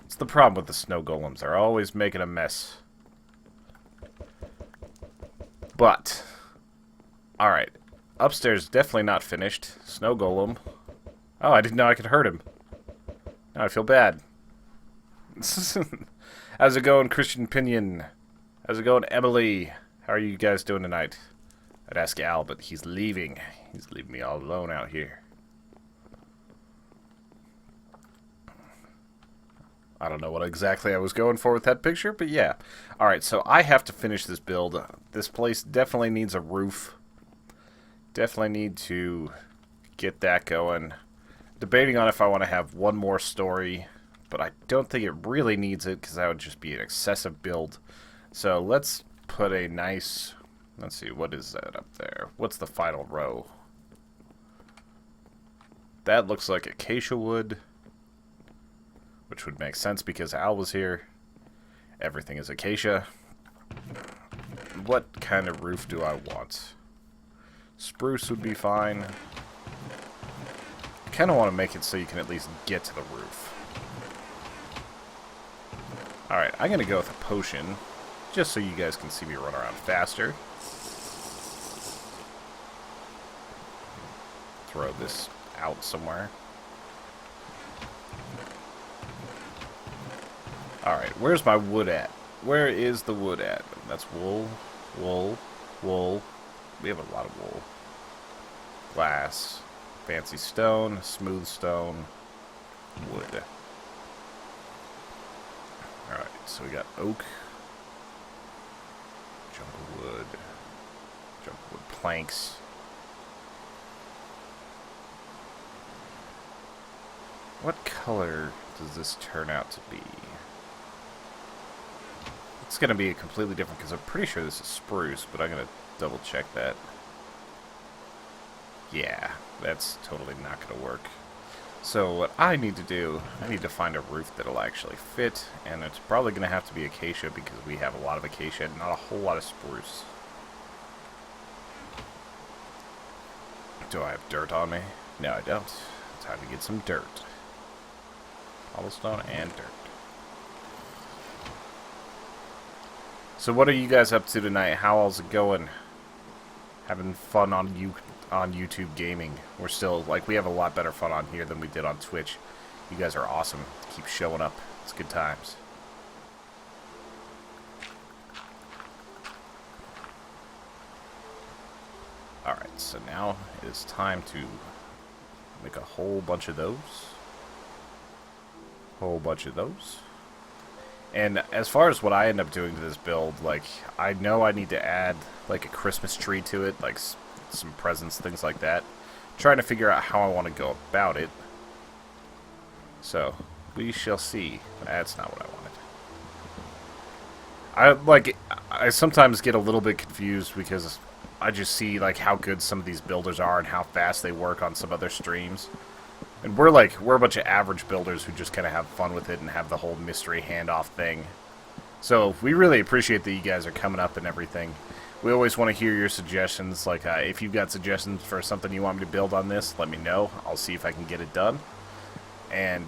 It's the problem with the snow golems. They're always making a mess. But, alright. Upstairs definitely not finished. Snow golem. Oh, I didn't know I could hurt him. Now I feel bad. How's it going, Christian Pinion? How's it going, Emily? How are you guys doing tonight? I'd ask Al, but he's leaving. He's leaving me all alone out here. I don't know what exactly I was going for with that picture, but yeah. Alright, so I have to finish this build. This place definitely needs a roof. Definitely need to get that going. Debating on if I want to have one more story, but I don't think it really needs it because that would just be an excessive build. So let's put a nice... Let's see, what is that up there? What's the final row? That looks like acacia wood. Which would make sense because Al was here. Everything is acacia. What kind of roof do I want? Spruce would be fine. I kind of want to make it so you can at least get to the roof. Alright, I'm going to go with a potion. Just so you guys can see me run around faster. Throw this out somewhere. Alright, where's my wood at? Where is the wood at? That's wool, wool, wool. We have a lot of wool. Glass, fancy stone, smooth stone, wood. Alright, so we got oak, jumper wood planks. What color does this turn out to be? It's going to be completely different because I'm pretty sure this is spruce, but I'm going to double check that. Yeah, that's totally not going to work. So what I need to do, I need to find a roof that'll actually fit, and it's probably going to have to be acacia because we have a lot of acacia and not a whole lot of spruce. Do I have dirt on me? No, I don't. Time to get some dirt. Cobblestone and dirt. So what are you guys up to tonight? How's it going? Having fun on YouTube gaming. We're still, like, we have a lot better fun on here than we did on Twitch. You guys are awesome. Keep showing up. It's good times. Alright, so now it is time to Make a whole bunch of those. Whole bunch of those. And as far as what I end up doing to this build, like, I know I need to add, like, a Christmas tree to it, like, some presents, things like that. Trying to figure out how I want to go about it. So, we shall see. That's not what I wanted. I sometimes get a little bit confused because I just see, like, how good some of these builders are and how fast they work on some other streams. And we're a bunch of average builders who just kind of have fun with it and have the whole mystery handoff thing. So we really appreciate that you guys are coming up and everything. We always want to hear your suggestions. Like, if you've got suggestions for something you want me to build on this, let me know. I'll see if I can get it done. And,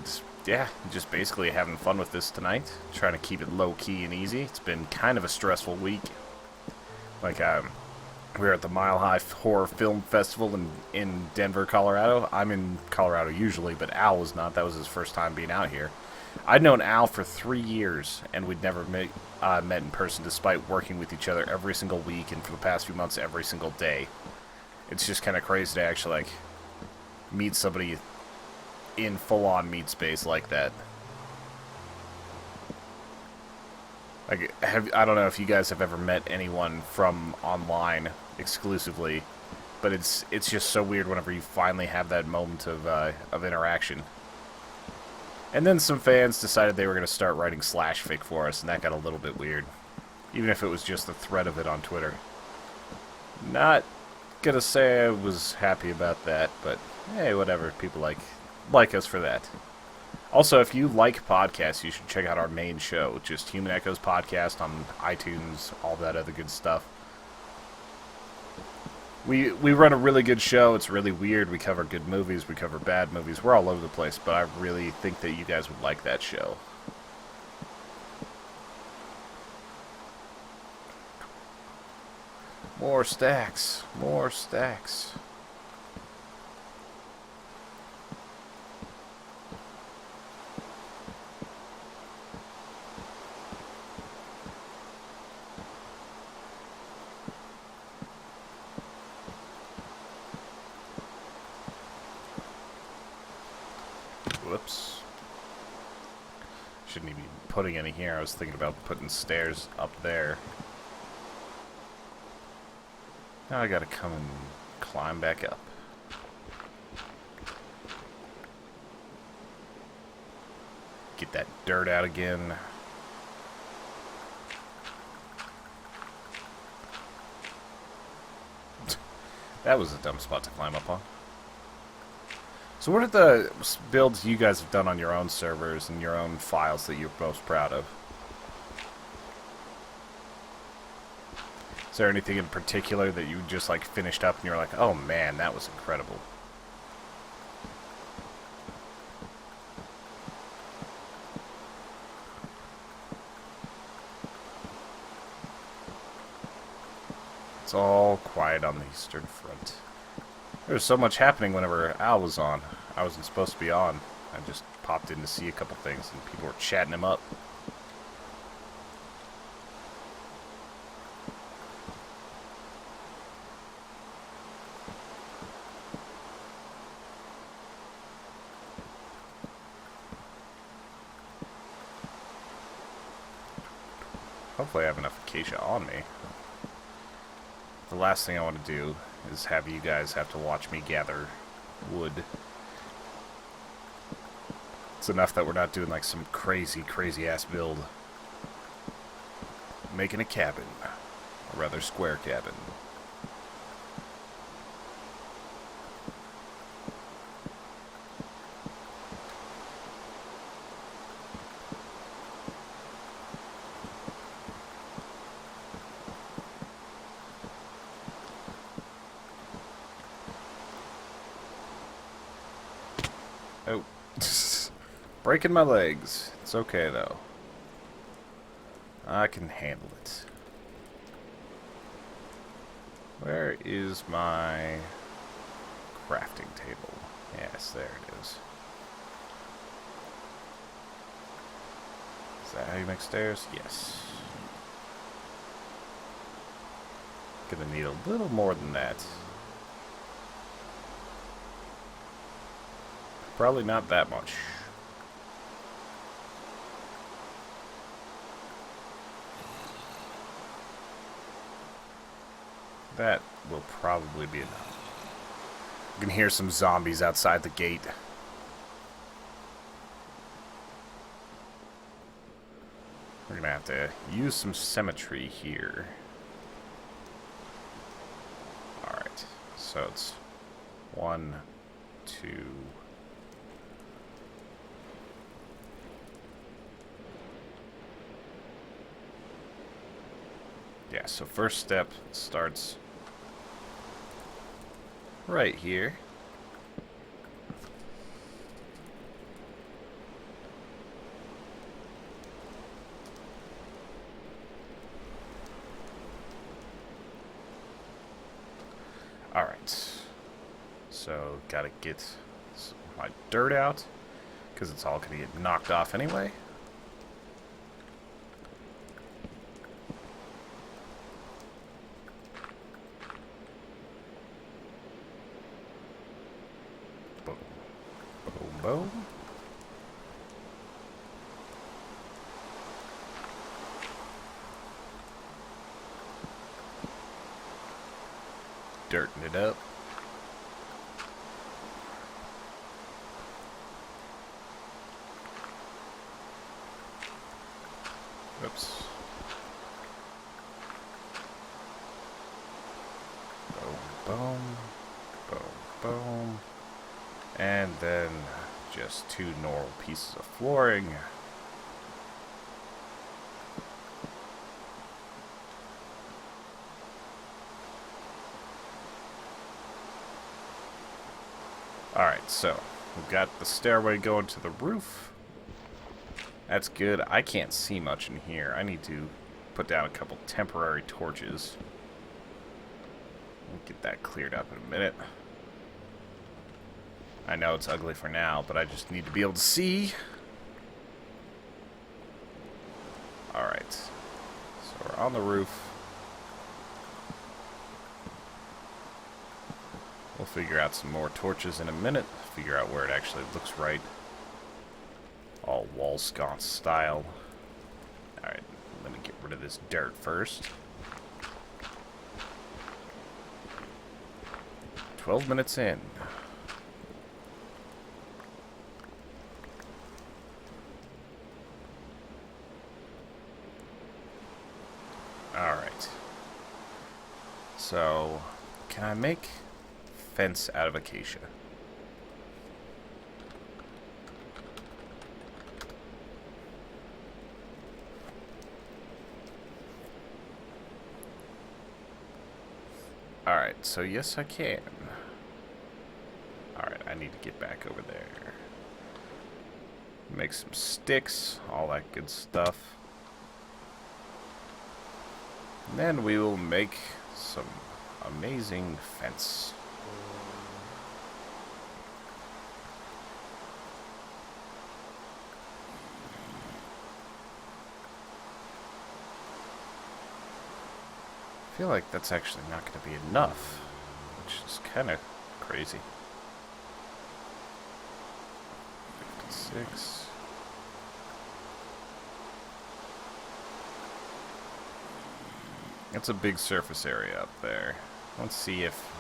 yeah, just basically having fun with this tonight. Trying to keep it low-key and easy. It's been kind of a stressful week. Like, we were at the Mile High Horror Film Festival in Denver, Colorado. I'm in Colorado usually, but Al was not. That was his first time being out here. I'd known Al for 3 years, and we'd never met in person, despite working with each other every single week, and for the past few months, every single day. It's just kind of crazy to actually, like, meet somebody in full-on meat space like that. Like, I don't know if you guys have ever met anyone from online exclusively, but it's just so weird whenever you finally have that moment of interaction. And then some fans decided they were going to start writing /fic for us, and that got a little bit weird. Even if it was just the thread of it on Twitter. Not gonna say I was happy about that, but hey, whatever. People like us for that. Also, if you like podcasts, you should check out our main show, just Human Echoes Podcast on iTunes, all that other good stuff. We run a really good show. It's really weird. We cover good movies. We cover bad movies. We're all over the place, but I really think that you guys would like that show. More stacks. More stacks. Whoops. Shouldn't even be putting any here. I was thinking about putting stairs up there. Now I gotta come and climb back up. Get that dirt out again. That was a dumb spot to climb up on. So what are the builds you guys have done on your own servers and your own files that you're most proud of? Is there anything in particular that you just like finished up and you're like, oh man, that was incredible? It's all quiet on the Eastern Front. There was so much happening whenever Al was on. I wasn't supposed to be on. I just popped in to see a couple things and people were chatting him up. Hopefully I have enough acacia on me. The last thing I want to do is have you guys have to watch me gather wood. It's enough that we're not doing like some crazy ass build. Making a cabin. A rather square cabin. Oh. Breaking my legs. It's okay, though. I can handle it. Where is my crafting table? Yes, there it is. Is that how you make stairs? Yes. Gonna need a little more than that. Probably not that much. That will probably be enough. You can hear some zombies outside the gate. We're gonna have to use some symmetry here. Alright, so it's 1, 2. Yeah, so first step starts right here. Alright, so gotta get my dirt out, because it's all gonna get knocked off anyway. Boom, boom, boom. Dirting it up. Oops. Boom, boom, boom, boom. And then just 2 normal pieces of flooring. Alright, so we've got the stairway going to the roof. That's good. I can't see much in here. I need to put down a couple temporary torches. We'll get that cleared up in a minute. I know it's ugly for now, but I just need to be able to see. Alright. So we're on the roof. We'll figure out some more torches in a minute. Figure out where it actually looks right. All wall sconce style. Alright, let me get rid of this dirt first. 12 minutes in. Alright. So, can I make fence out of acacia? Alright, so yes I can. Alright, I need to get back over there. Make some sticks, all that good stuff. And then we will make some amazing fence. I feel like that's actually not going to be enough, which is kind of crazy. 56. That's a big surface area up there. Let's see if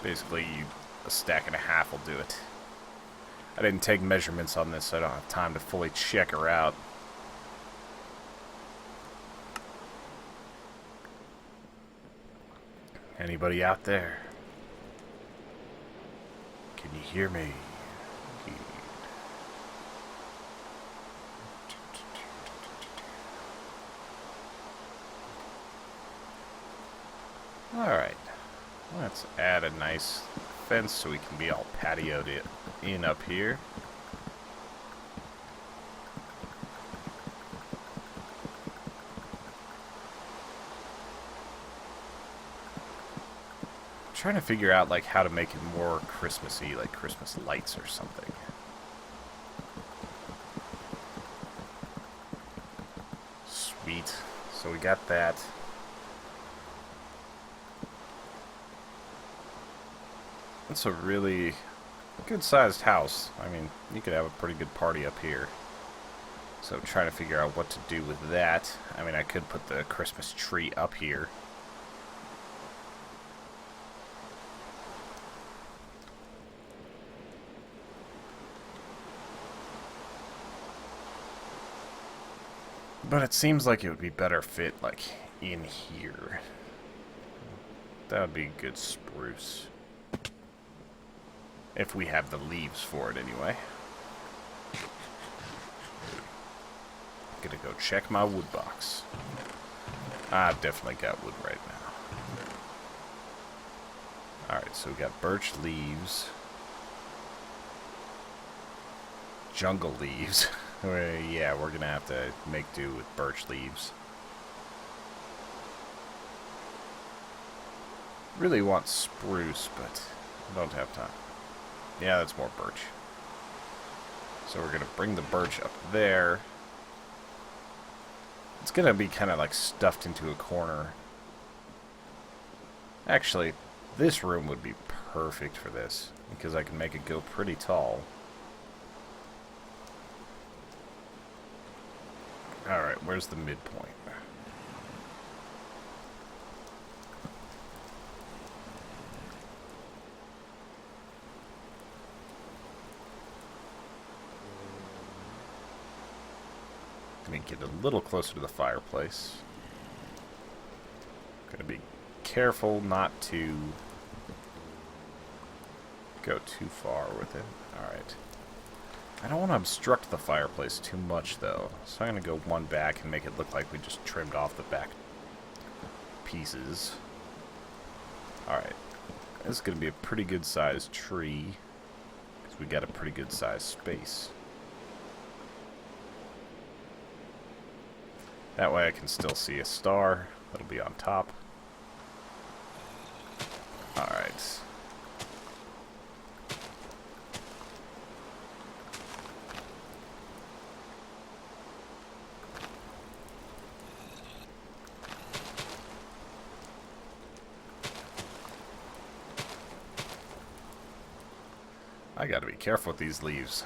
basically a stack and a half will do it. I didn't take measurements on this, so I don't have time to fully check her out. Anybody out there? Can you hear me? Alright, let's add a nice fence so we can be all patioed in up here. I'm trying to figure out like how to make it more Christmassy, like Christmas lights or something. Sweet. So we got that. That's a really good-sized house. I mean, you could have a pretty good party up here. So trying to figure out what to do with that. I mean, I could put the Christmas tree up here. But it seems like it would be better fit, like, in here. That would be good spruce. If we have the leaves for it, anyway. Gonna go check my wood box. I've definitely got wood right now. Alright, so we got birch leaves. Jungle leaves. Yeah, we're gonna have to make do with birch leaves. Really want spruce, but I don't have time. Yeah, that's more birch. So we're gonna bring the birch up there. It's gonna be kind of like stuffed into a corner. Actually, this room would be perfect for this, because I can make it go pretty tall. Alright, where's the midpoint? Let me get a little closer to the fireplace. Gotta be careful not to go too far with it. Alright. I don't want to obstruct the fireplace too much, though. So I'm going to go one back and make it look like we just trimmed off the back pieces. Alright. This is going to be a pretty good-sized tree, because we got a pretty good-sized space. That way I can still see a star that'll be on top. Alright. I gotta be careful with these leaves.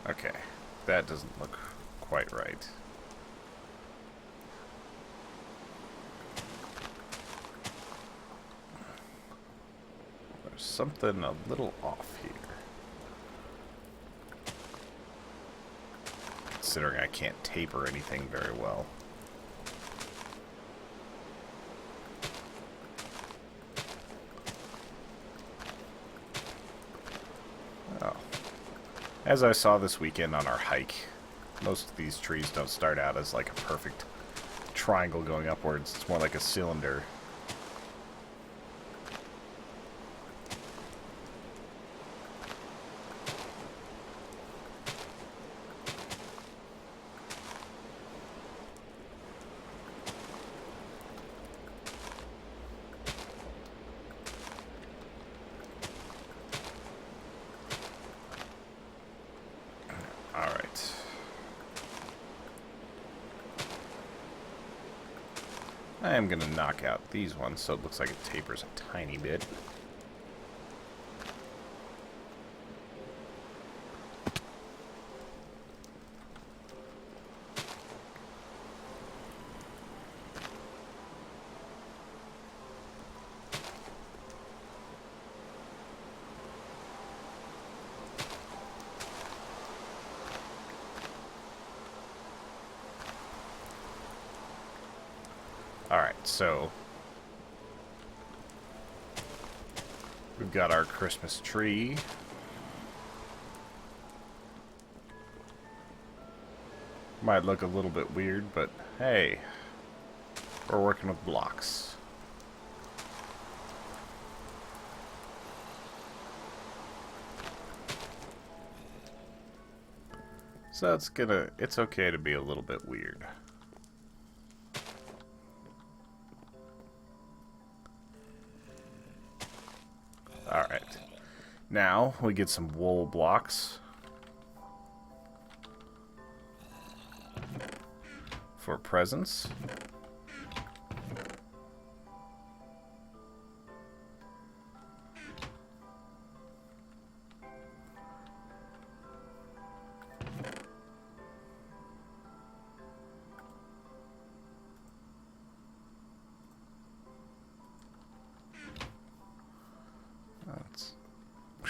Okay, that doesn't look quite right. There's something a little off here. Considering I can't taper anything very well. Oh. As I saw this weekend on our hike, most of these trees don't start out as like a perfect triangle going upwards. It's more like a cylinder. Alright. I am going to knock out these ones so it looks like it tapers a tiny bit. Alright, so we've got our Christmas tree. Might look a little bit weird, but hey, we're working with blocks. So it's okay to be a little bit weird. Alright. Now, we get some wool blocks. For presents.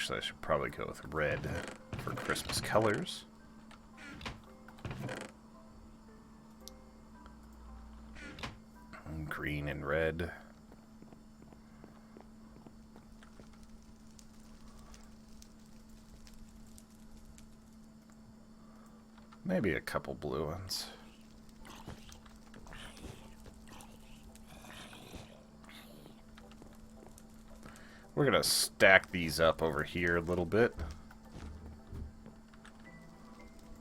Actually, I should probably go with red for Christmas colors. And green and red. Maybe a couple blue ones. We're gonna stack these up over here a little bit.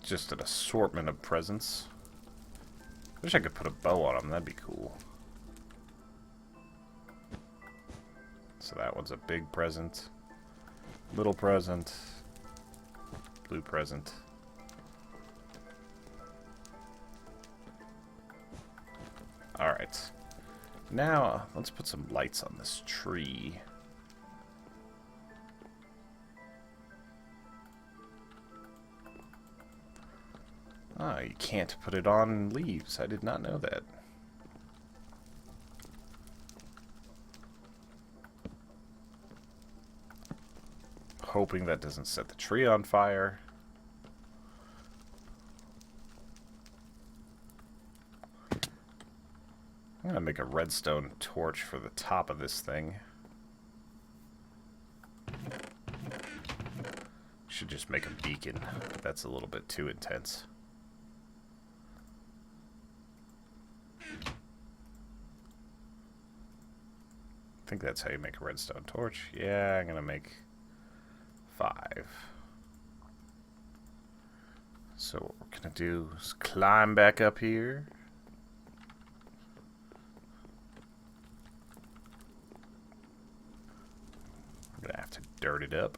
Just an assortment of presents. Wish I could put a bow on them, that'd be cool. So that one's a big present. Little present. Blue present. Alright. Now, let's put some lights on this tree. Ah, you can't put it on leaves. I did not know that. Hoping that doesn't set the tree on fire. I'm gonna make a redstone torch for the top of this thing. Should just make a beacon. That's a little bit too intense. I think that's how you make a redstone torch. Yeah, I'm gonna make 5. So what we're gonna do is climb back up here. I'm gonna have to dirt it up.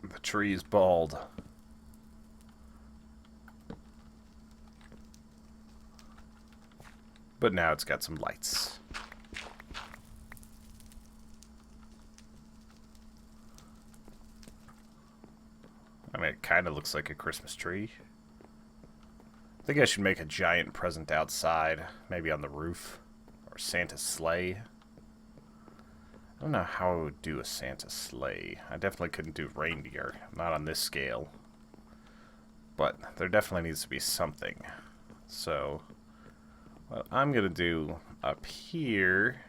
The tree is bald. But now it's got some lights. I mean, it kind of looks like a Christmas tree. I think I should make a giant present outside, maybe on the roof, or Santa's sleigh. I don't know how I would do a Santa sleigh. I definitely couldn't do reindeer, not on this scale. But there definitely needs to be something. So, what I'm going to do up here,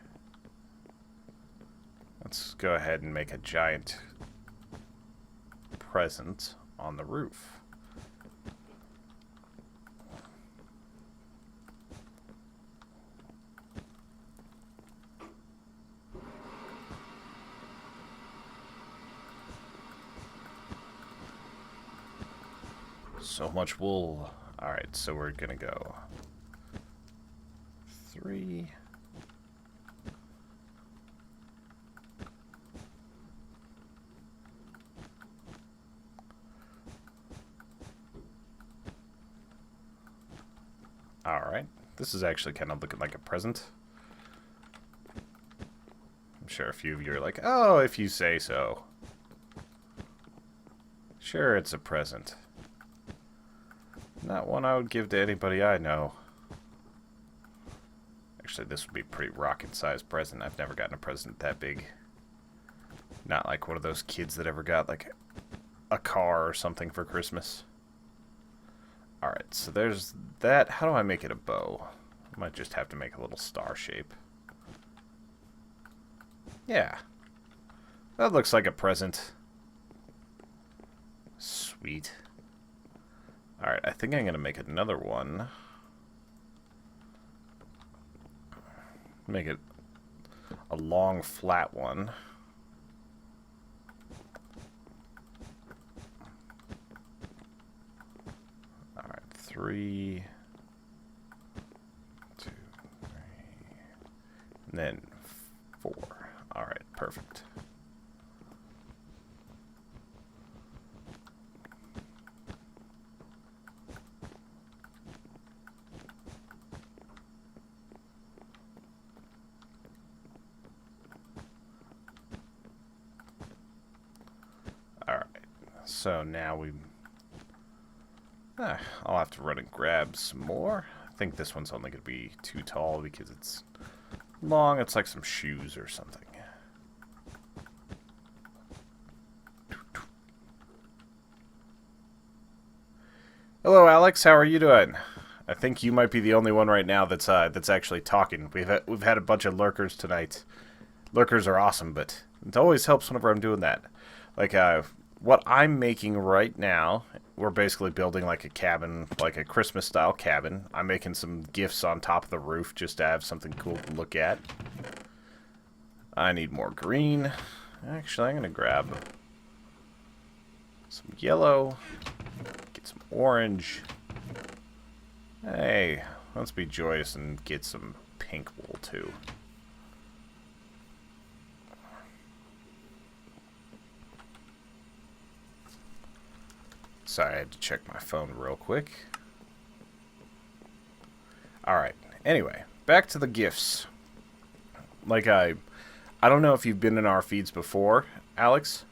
let's go ahead and make a giant present on the roof. So much wool. Alright, so we're gonna go 3. Alright, this is actually kind of looking like a present. I'm sure a few of you are like, oh, if you say so. Sure, it's a present. Not one I would give to anybody I know. Actually, this would be a pretty rocket-sized present. I've never gotten a present that big. Not like one of those kids that ever got, like, a car or something for Christmas. Alright, so there's that. How do I make it a bow? I might just have to make a little star shape. Yeah. That looks like a present. Sweet. Alright, I think I'm going to make another one. Make it a long, flat one. Alright, 3, 2, 3, and then 4. Alright, perfect. So now we... I'll have to run and grab some more. I think this one's only going to be too tall because it's long. It's like some shoes or something. Hello, Alex. How are you doing? I think you might be the only one right now that's actually talking. We've had a bunch of lurkers tonight. Lurkers are awesome, but it always helps whenever I'm doing that. Like what I'm making right now, we're basically building like a cabin, like a Christmas style cabin. I'm making some gifts on top of the roof just to have something cool to look at. I need more green. Actually, I'm gonna grab some yellow. Get some orange. Hey, let's be joyous and get some pink wool too. Sorry, I had to check my phone real quick. Alright, anyway, back to the gifts. Like I don't know if you've been in our feeds before, Alex,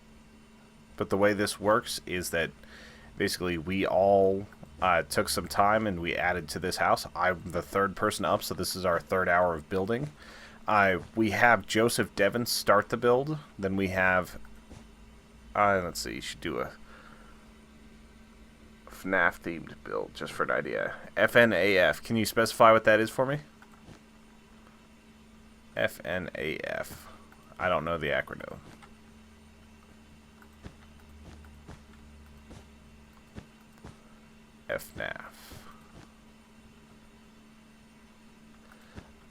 but the way this works is that basically we all took some time and we added to this house. I'm the third person up, so this is our third hour of building. We have Joseph Devon start the build. Then we have, let's see, you should do a FNAF themed build just for an idea. FNAF. Can you specify what that is for me? FNAF. I don't know the acronym. FNAF.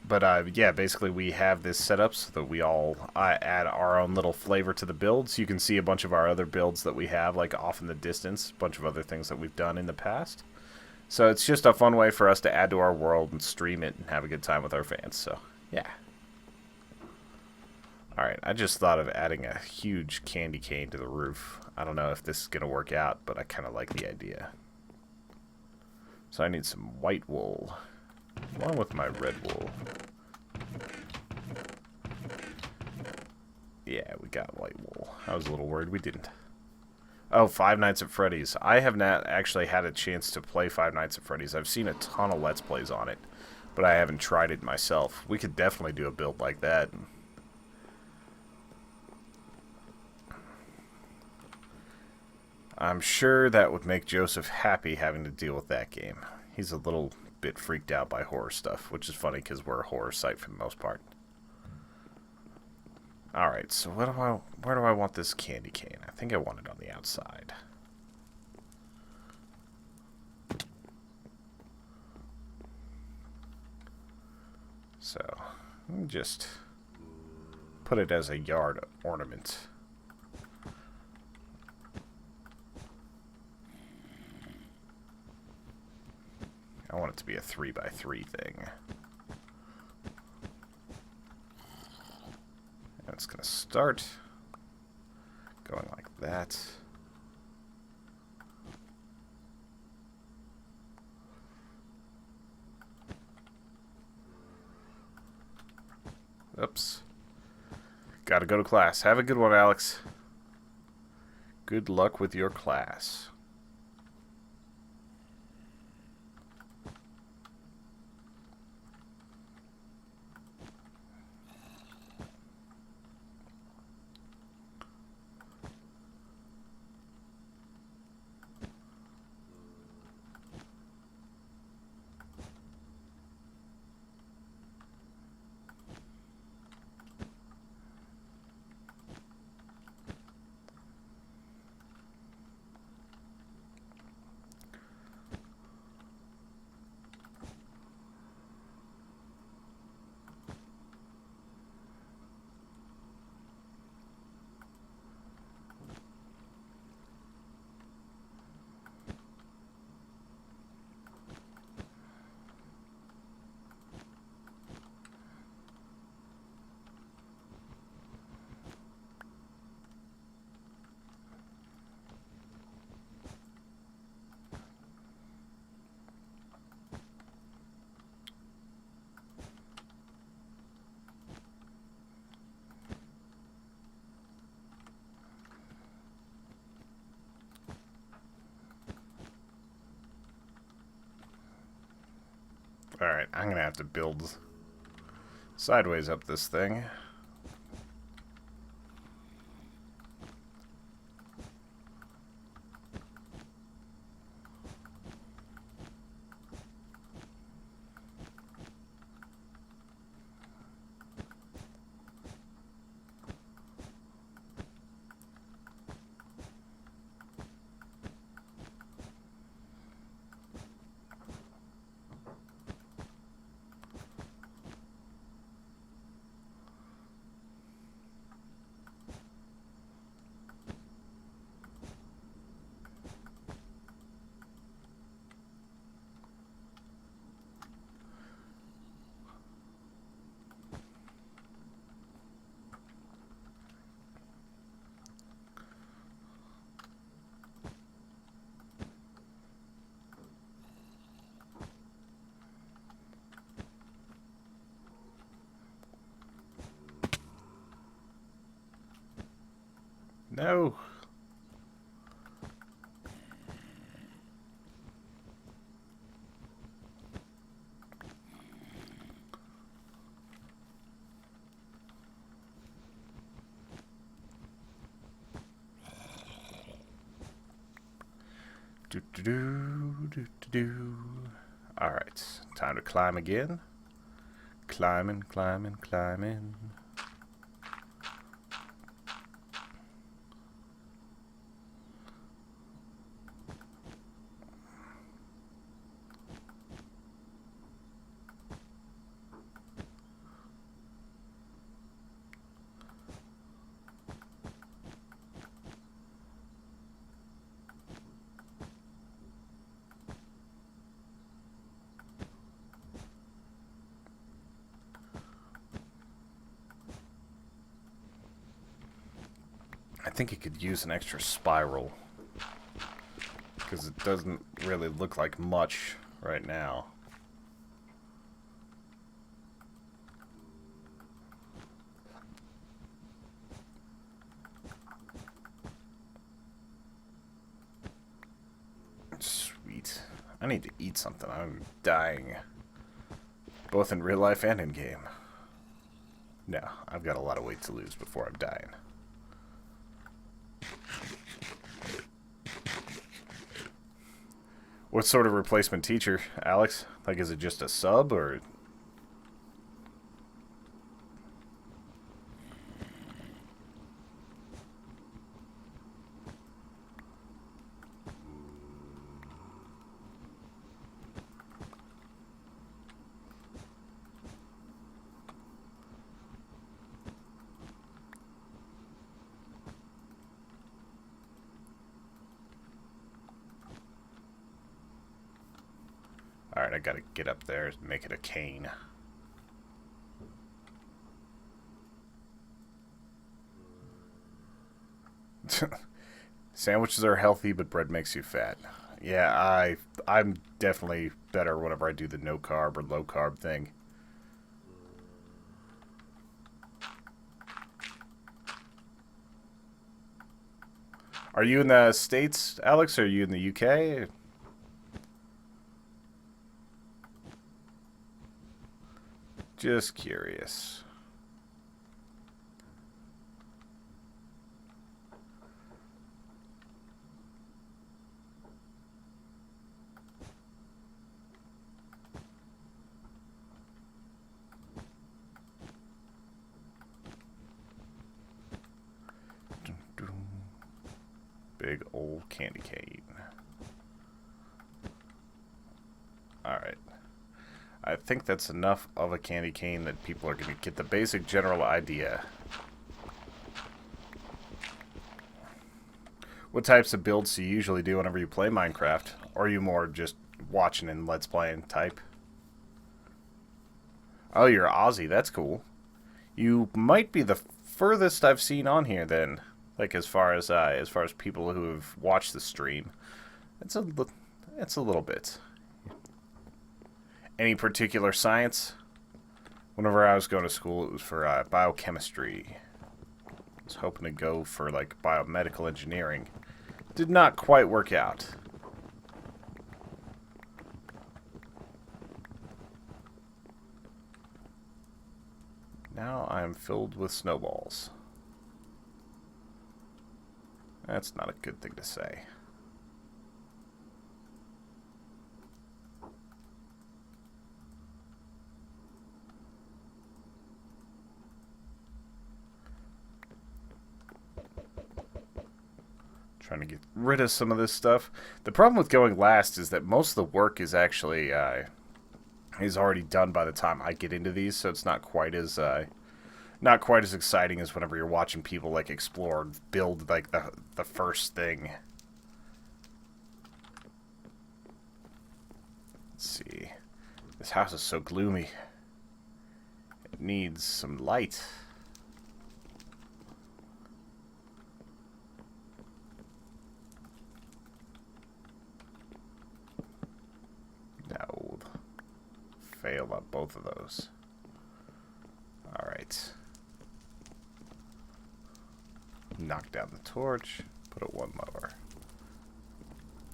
But yeah, basically we have this set up so that we all add our own little flavor to the builds. You can see a bunch of our other builds that we have, like off in the distance, a bunch of other things that we've done in the past. So it's just a fun way for us to add to our world and stream it and have a good time with our fans. So yeah. Alright, I just thought of adding a huge candy cane to the roof. I don't know if this is going to work out, but I kind of like the idea. So I need some white wool, along with my red wool. Yeah, we got white wool. I was a little worried we didn't. Oh, Five Nights at Freddy's. I have not actually had a chance to play Five Nights at Freddy's. I've seen a ton of Let's Plays on it, but I haven't tried it myself. We could definitely do a build like that. I'm sure that would make Joseph happy having to deal with that game. He's a little bit freaked out by horror stuff, which is funny because we're a horror site for the most part. Alright, so where do I want this candy cane? I think I want it on the outside. So, let me just put it as a yard ornament. I want it to be a 3x3 thing. And it's going to start going like that. Oops. Gotta go to class. Have a good one, Alex. Good luck with your class. Alright, I'm gonna have to build sideways up this thing. No. Do do do do do do. All right, time to climb again. Climbing, climbing, climbing. I think it could use an extra spiral because it doesn't really look like much right now. Sweet. I need to eat something. I'm dying. Both in real life and in game. No, I've got a lot of weight to lose before I'm dying. What sort of replacement teacher, Alex? Like, is it just a sub, or... Alright, I gotta get up there and make it a cane. Sandwiches are healthy, but bread makes you fat. Yeah, I'm definitely better whenever I do the no carb or low carb thing. Are you in the States, Alex? Or are you in the UK? Just curious. Big old candy cane. Alright. I think that's enough of a candy cane that people are going to get the basic general idea. What types of builds do you usually do whenever you play Minecraft? Or are you more just watching and let's playing type? Oh, you're Aussie. That's cool. You might be the furthest I've seen on here then. Like as far as people who have watched the stream. It's a little bit. Any particular science? Whenever I was going to school, it was for biochemistry. I was hoping to go for like biomedical engineering. Did not quite work out. Now I'm filled with snowballs. That's not a good thing to say. Trying to get rid of some of this stuff. The problem with going last is that most of the work is actually is already done by the time I get into these, so it's not quite as exciting as whenever you're watching people like explore and build like the first thing. Let's see. This house is so gloomy. It needs some light. No. Fail on both of those. Alright. Knock down the torch. Put it one lower.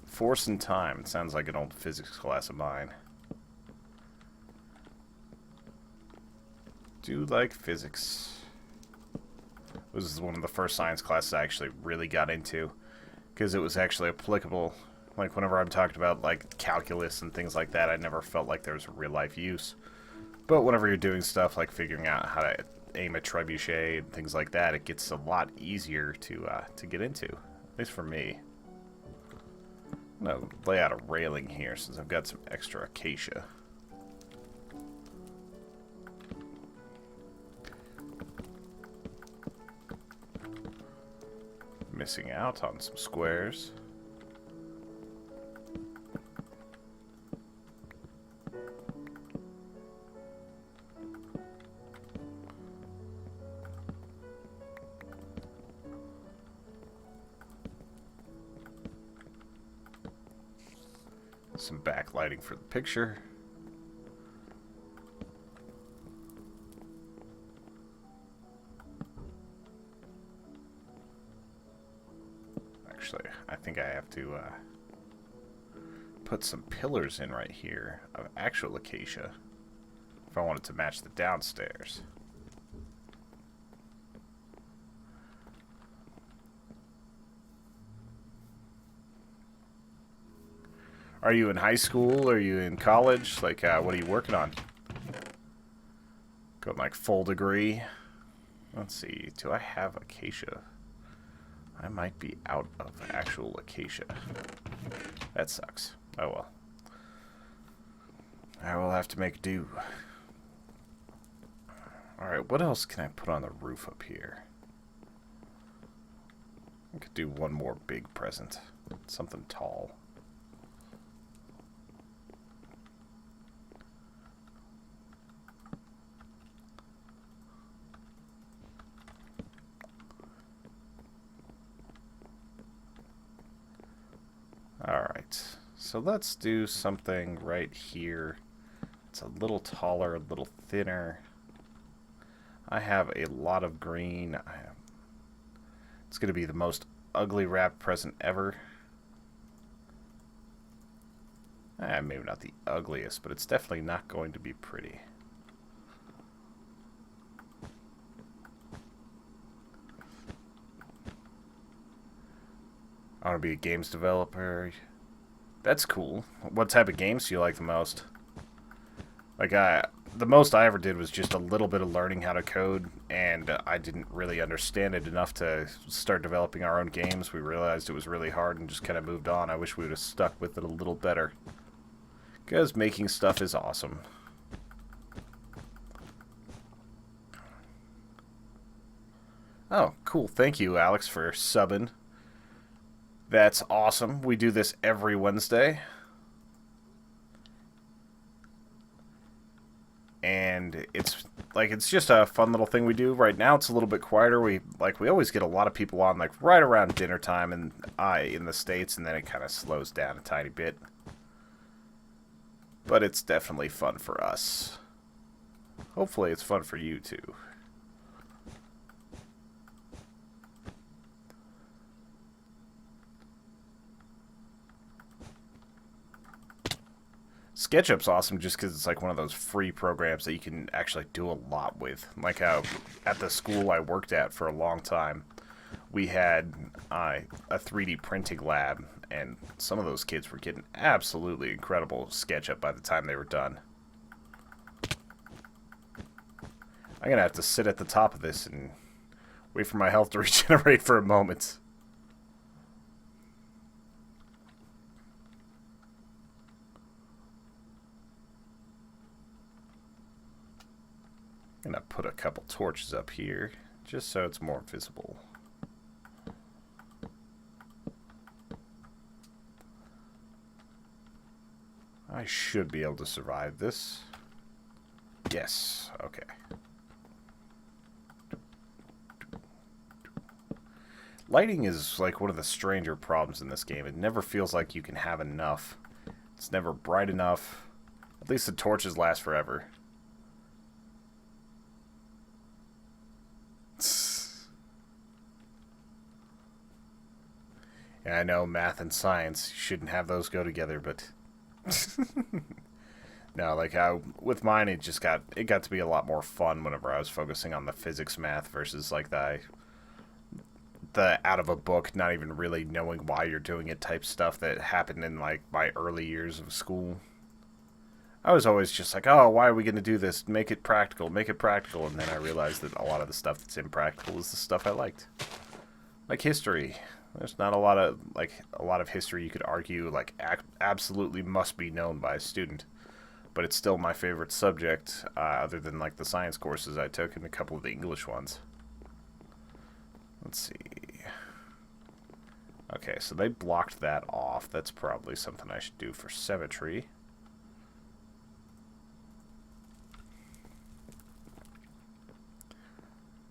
Force and time. It sounds like an old physics class of mine. Do like physics. This is one of the first science classes I actually really got into, because it was actually applicable. Like, whenever I'm talking about, like, calculus and things like that, I never felt like there was a real-life use. But whenever you're doing stuff like figuring out how to aim a trebuchet and things like that, it gets a lot easier to get into. At least for me. I'm going to lay out a railing here since I've got some extra acacia. Missing out on some squares. Some backlighting for the picture. Actually, I think I have to put some pillars in right here of actual acacia if I want it to match the downstairs. Are you in high school? Are you in college? Like, what are you working on? Going like full degree? Let's see. Do I have acacia? I might be out of actual acacia. That sucks. Oh well. I will have to make do. Alright, what else can I put on the roof up here? I could do one more big present. Something tall. Alright, so let's do something right here. It's a little taller, a little thinner. I have a lot of green. It's going to be the most ugly wrapped present ever. Maybe not the ugliest, but it's definitely not going to be pretty. I want to be a games developer. That's cool. What type of games do you like the most? Like, the most I ever did was just a little bit of learning how to code, and I didn't really understand it enough to start developing our own games. We realized it was really hard and just kind of moved on. I wish we would have stuck with it a little better, because making stuff is awesome. Oh, cool. Thank you, Alex, for subbing. That's awesome. We do this every Wednesday. And it's just a fun little thing we do. Right now it's a little bit quieter. We always get a lot of people on like right around dinner time and in the States, and then it kind of slows down a tiny bit. But it's definitely fun for us. Hopefully it's fun for you too. SketchUp's awesome just because it's like one of those free programs that you can actually do a lot with. Like how at the school I worked at for a long time, we had a 3D printing lab, and some of those kids were getting absolutely incredible SketchUp by the time they were done. I'm going to have to sit at the top of this and wait for my health to regenerate for a moment. I'm going to put a couple torches up here, just so it's more visible. I should be able to survive this. Yes, okay. Lighting is like one of the stranger problems in this game. It never feels like you can have enough. It's never bright enough. At least the torches last forever. Yeah, I know math and science, you shouldn't have those go together, but no, like with mine it got to be a lot more fun whenever I was focusing on the physics math versus like the out of a book, not even really knowing why you're doing it type stuff that happened in like my early years of school. I was always just like, oh, why are we going to do this? Make it practical, and then I realized that a lot of the stuff that's impractical is the stuff I liked. Like history. There's not a lot of history you could argue like absolutely must be known by a student, but it's still my favorite subject, other than like the science courses I took and a couple of the English ones. Let's see. Okay, so they blocked that off. That's probably something I should do for symmetry.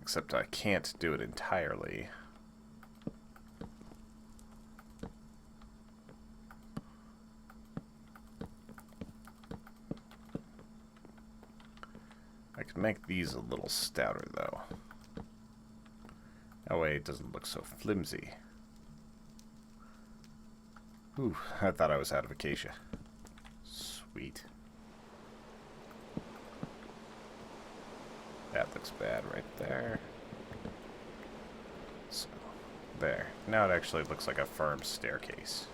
Except I can't do it entirely. I can make these a little stouter, though. That way it doesn't look so flimsy. Ooh, I thought I was out of acacia. Sweet. That looks bad right there. So, there. Now it actually looks like a firm staircase.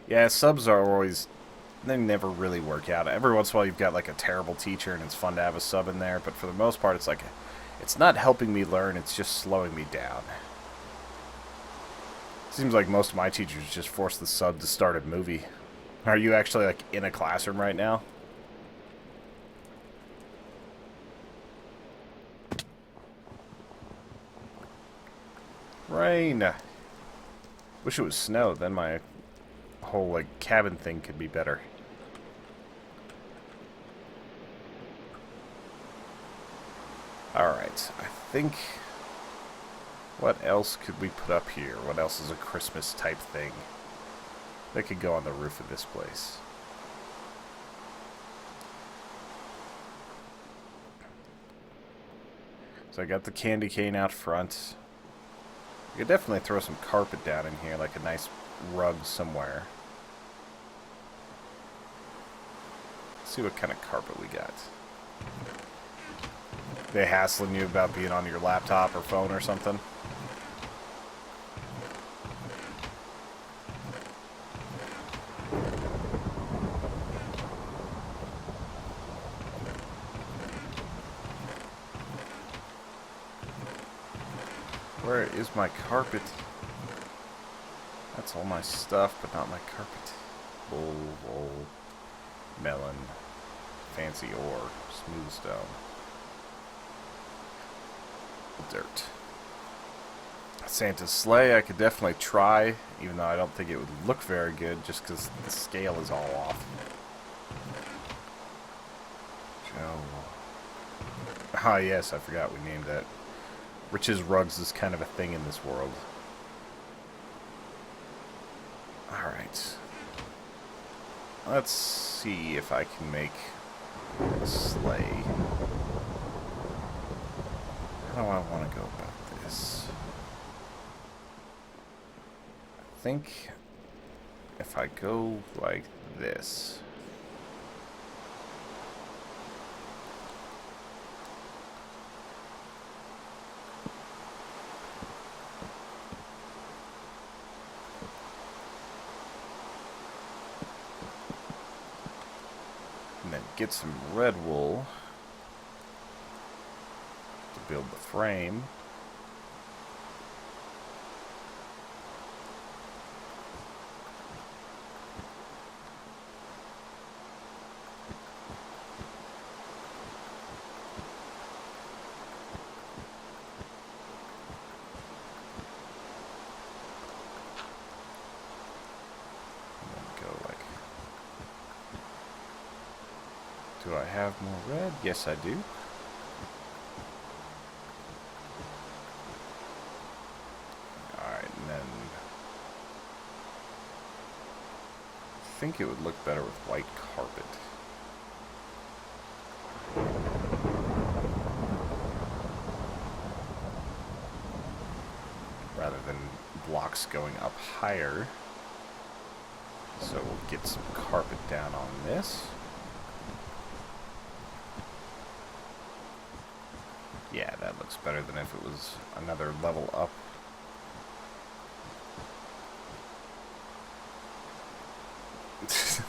Yeah, subs are always... they never really work out. Every once in a while you've got like a terrible teacher and it's fun to have a sub in there, but for the most part it's like... it's not helping me learn, it's just slowing me down. Seems like most of my teachers just force the sub to start a movie. Are you actually like in a classroom right now? Rain! Wish it was snow, then my whole like cabin thing could be better. Alright, I think... what else could we put up here? What else is a Christmas type thing that could go on the roof of this place? So I got the candy cane out front. You could definitely throw some carpet down in here, like a nice rug somewhere. Let's see what kind of carpet we got. They hassling you about being on your laptop or phone or something? Where is my carpet? That's all my stuff, but not my carpet. Bull, melon, fancy ore, smooth stone. Dirt. Santa's sleigh I could definitely try, even though I don't think it would look very good just because the scale is all off. Joe. Ah, yes, I forgot we named that. Rich's Rugs is kind of a thing in this world. Alright. Let's see if I can make a sleigh. How do I want to go about this? think if I go like this... and then get some red wool to build the frame. Do I have more red? Yes, I do. Alright, and then... I think it would look better with white carpet. Rather than blocks going up higher. So we'll get some carpet down on this. Yeah, that looks better than if it was another level up.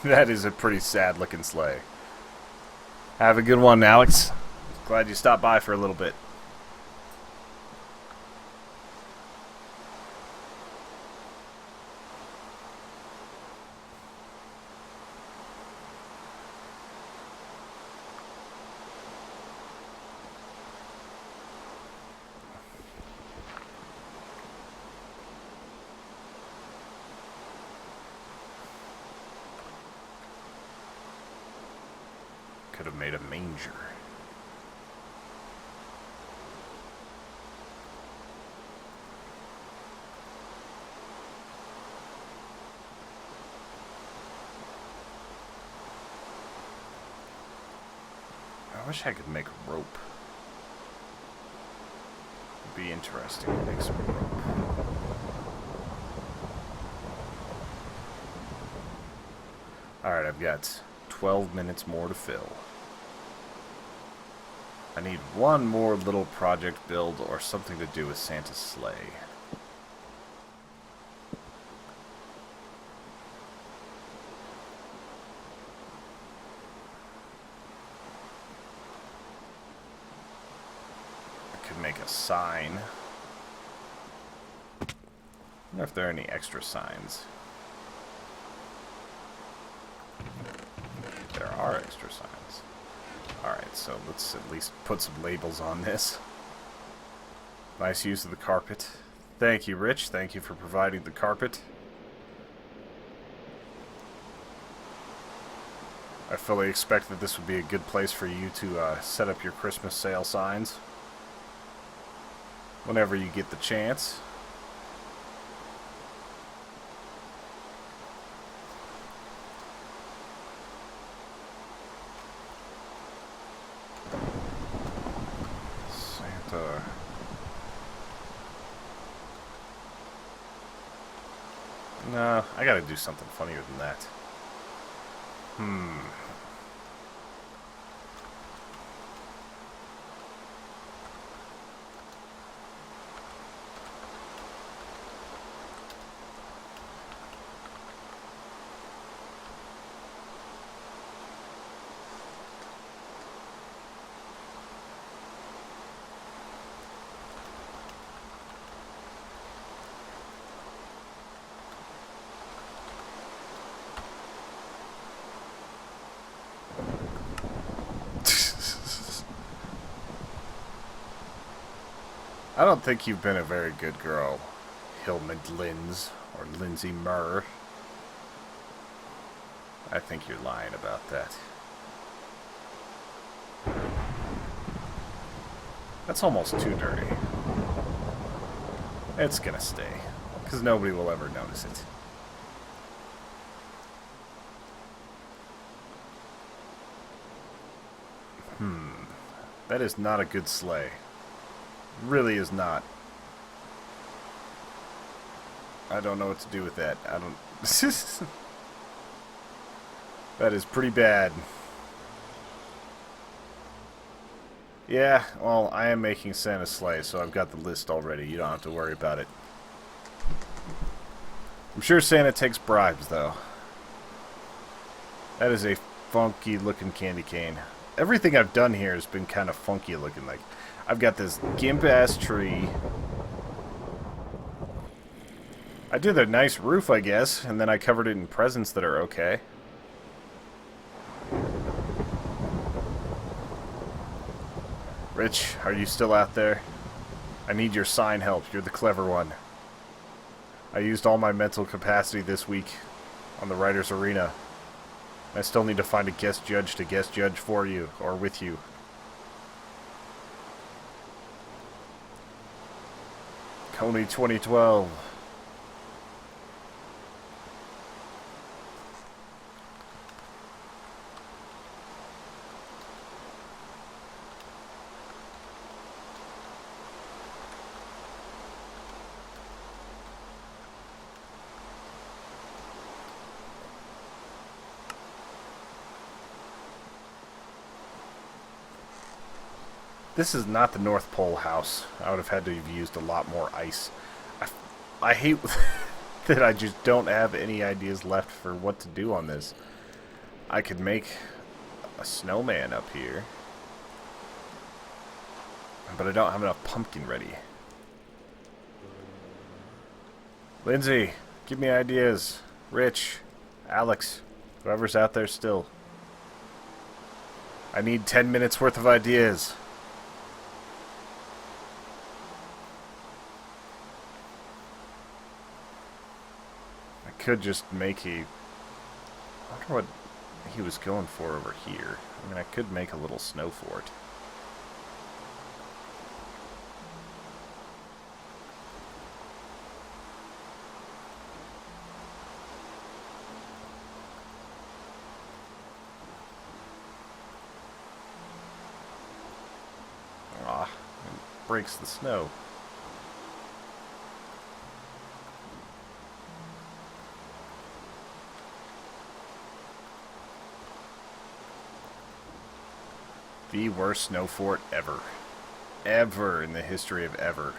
That is a pretty sad looking sleigh. Have a good one, Alex. Glad you stopped by for a little bit. Could have made a manger. I wish I could make rope. It'd be interesting to make some rope. Alright, I've got 12 minutes more to fill. I need one more little project build or something to do with Santa's sleigh. I could make a sign. I wonder if there are any extra signs. There are extra signs. Alright, so let's at least put some labels on this. Nice use of the carpet. Thank you, Rich. Thank you for providing the carpet. I fully expect that this would be a good place for you to set up your Christmas sale signs. Whenever you get the chance. No, I gotta do something funnier than that. I don't think you've been a very good girl, Hilmond Linz, or Lindsay Murr. I think you're lying about that. That's almost too dirty. It's gonna stay, because nobody will ever notice it. That is not a good sleigh. Really is not. I don't know what to do with that. I don't... That is pretty bad. Yeah, well, I am making Santa's sleigh, so I've got the list already. You don't have to worry about it. I'm sure Santa takes bribes, though. That is a funky-looking candy cane. Everything I've done here has been kind of funky-looking. Like, I've got this gimp-ass tree. I did a nice roof, I guess, and then I covered it in presents that are okay. Rich, are you still out there? I need your sign help. You're the clever one. I used all my mental capacity this week on the Writer's Arena. I still need to find a guest judge to guest judge for you, or with you. Coney 2012. This is not the North Pole house. I would have had to have used a lot more ice. I hate that I just don't have any ideas left for what to do on this. I could make a snowman up here. But I don't have enough pumpkin ready. Lindsay, give me ideas. Rich, Alex, whoever's out there still. I need 10 minutes worth of ideas. Could just make a... I wonder what he was going for over here. I mean, I could make a little snow fort. Ah, it breaks the snow. The worst snow fort ever. Ever in the history of ever.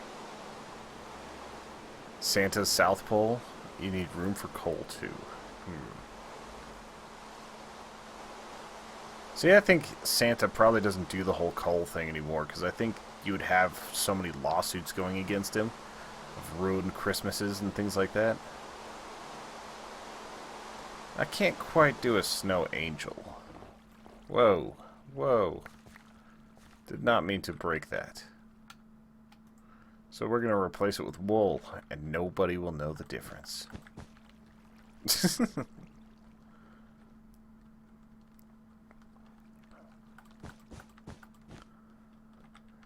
Santa's South Pole? You need room for coal, too. See, I think Santa probably doesn't do the whole coal thing anymore, because I think you would have so many lawsuits going against him of ruined Christmases and things like that. I can't quite do a snow angel. Whoa. Whoa. Did not mean to break that. So we're going to replace it with wool, and nobody will know the difference.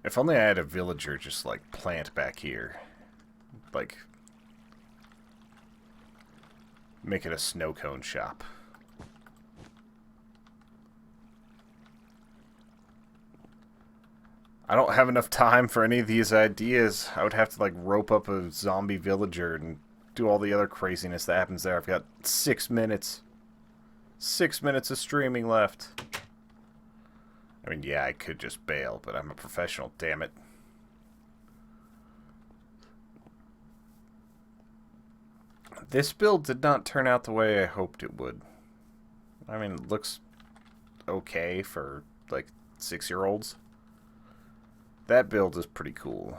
If only I had a villager just, like, plant back here. Like, make it a snow cone shop. I don't have enough time for any of these ideas. I would have to, like, rope up a zombie villager and do all the other craziness that happens there. I've got 6 minutes. 6 minutes of streaming left. I mean, yeah, I could just bail, but I'm a professional, damn it. This build did not turn out the way I hoped it would. I mean, it looks okay for, like, 6-year-olds. That build is pretty cool.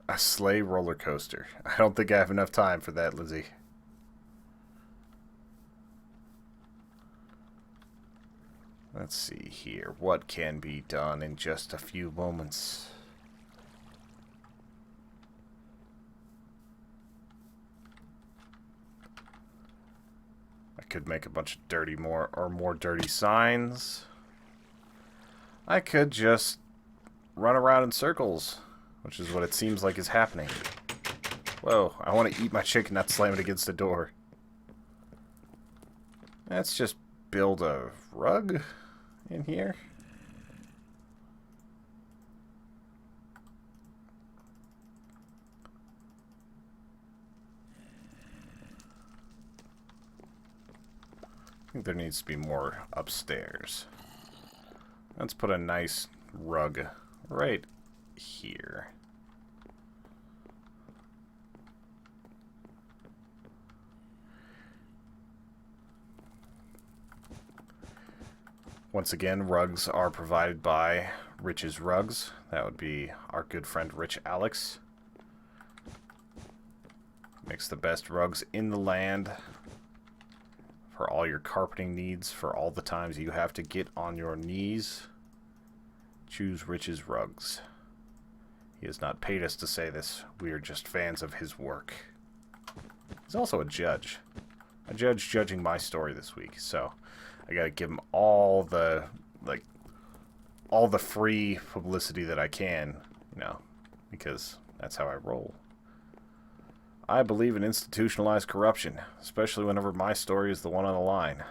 A sleigh roller coaster. I don't think I have enough time for that, Lizzie. Let's see here. What can be done in just a few moments? I could make a bunch of more dirty signs. I could just run around in circles, which is what it seems like is happening. Whoa, I want to eat my chicken, not slam it against the door. Let's just build a rug in here. think there needs to be more upstairs. Let's put a nice rug right here. Once again, rugs are provided by Rich's Rugs. That would be our good friend Rich Alex. Makes the best rugs in the land for all your carpeting needs, for all the times you have to get on your knees. Choose Rich's Rugs. He has not paid us to say this. We are just fans of his work. He's also a judge. A judge judging my story this week, so I gotta give him all the, all the free publicity that I can, you know, because that's how I roll. I believe in institutionalized corruption, especially whenever my story is the one on the line.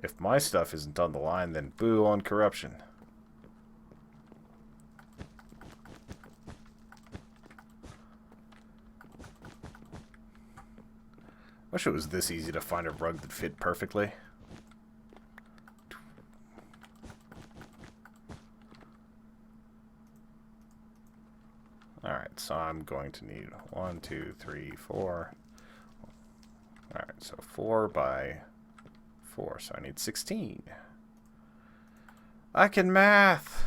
If my stuff isn't on the line, then boo on corruption. Wish it was this easy to find a rug that fit perfectly. Alright, so I'm going to need 1, 2, 3, 4. Alright, so 4 by 4, so I need 16. I can math!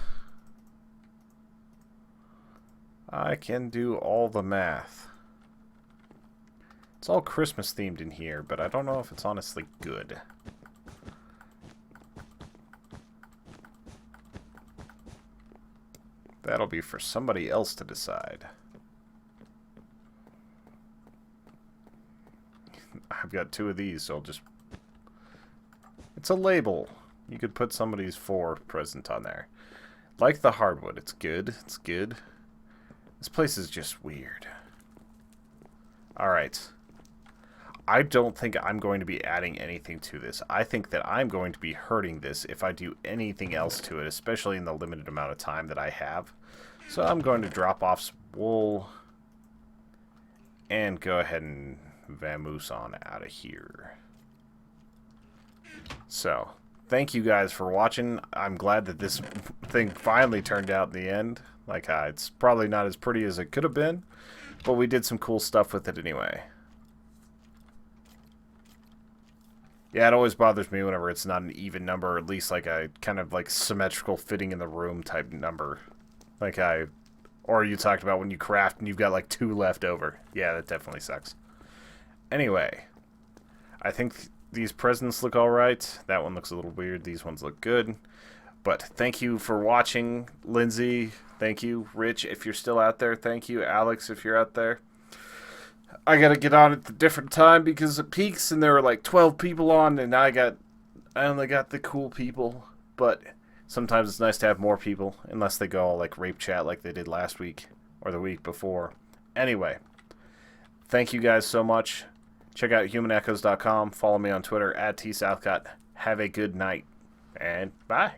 I can do all the math. It's all Christmas themed in here, but I don't know if it's honestly good. That'll be for somebody else to decide. I've got 2 of these, so I'll just... It's a label. You could put somebody's 4 present on there. Like the hardwood. It's good. It's good. This place is just weird. Alright. I don't think I'm going to be adding anything to this. I think that I'm going to be hurting this if I do anything else to it, especially in the limited amount of time that I have. So I'm going to drop off some wool and go ahead and vamoose on out of here. So, thank you guys for watching. I'm glad that this thing finally turned out in the end. Like, it's probably not as pretty as it could have been, but we did some cool stuff with it anyway. Yeah, it always bothers me whenever it's not an even number, or at least like a kind of like symmetrical fitting in the room type number. Or you talked about when you craft and you've got like 2 left over. Yeah, that definitely sucks. Anyway, I think these presents look alright. That one looks a little weird. These ones look good. But thank you for watching, Lindsay. Thank you, Rich, if you're still out there. Thank you, Alex, if you're out there. I gotta get on at a different time because it peaks and there were like 12 people on and I only got the cool people. But sometimes it's nice to have more people, unless they go all like rape chat like they did last week or the week before. Anyway, thank you guys so much. Check out humanechoes.com. Follow me on Twitter @tsouthcott. Have a good night and bye.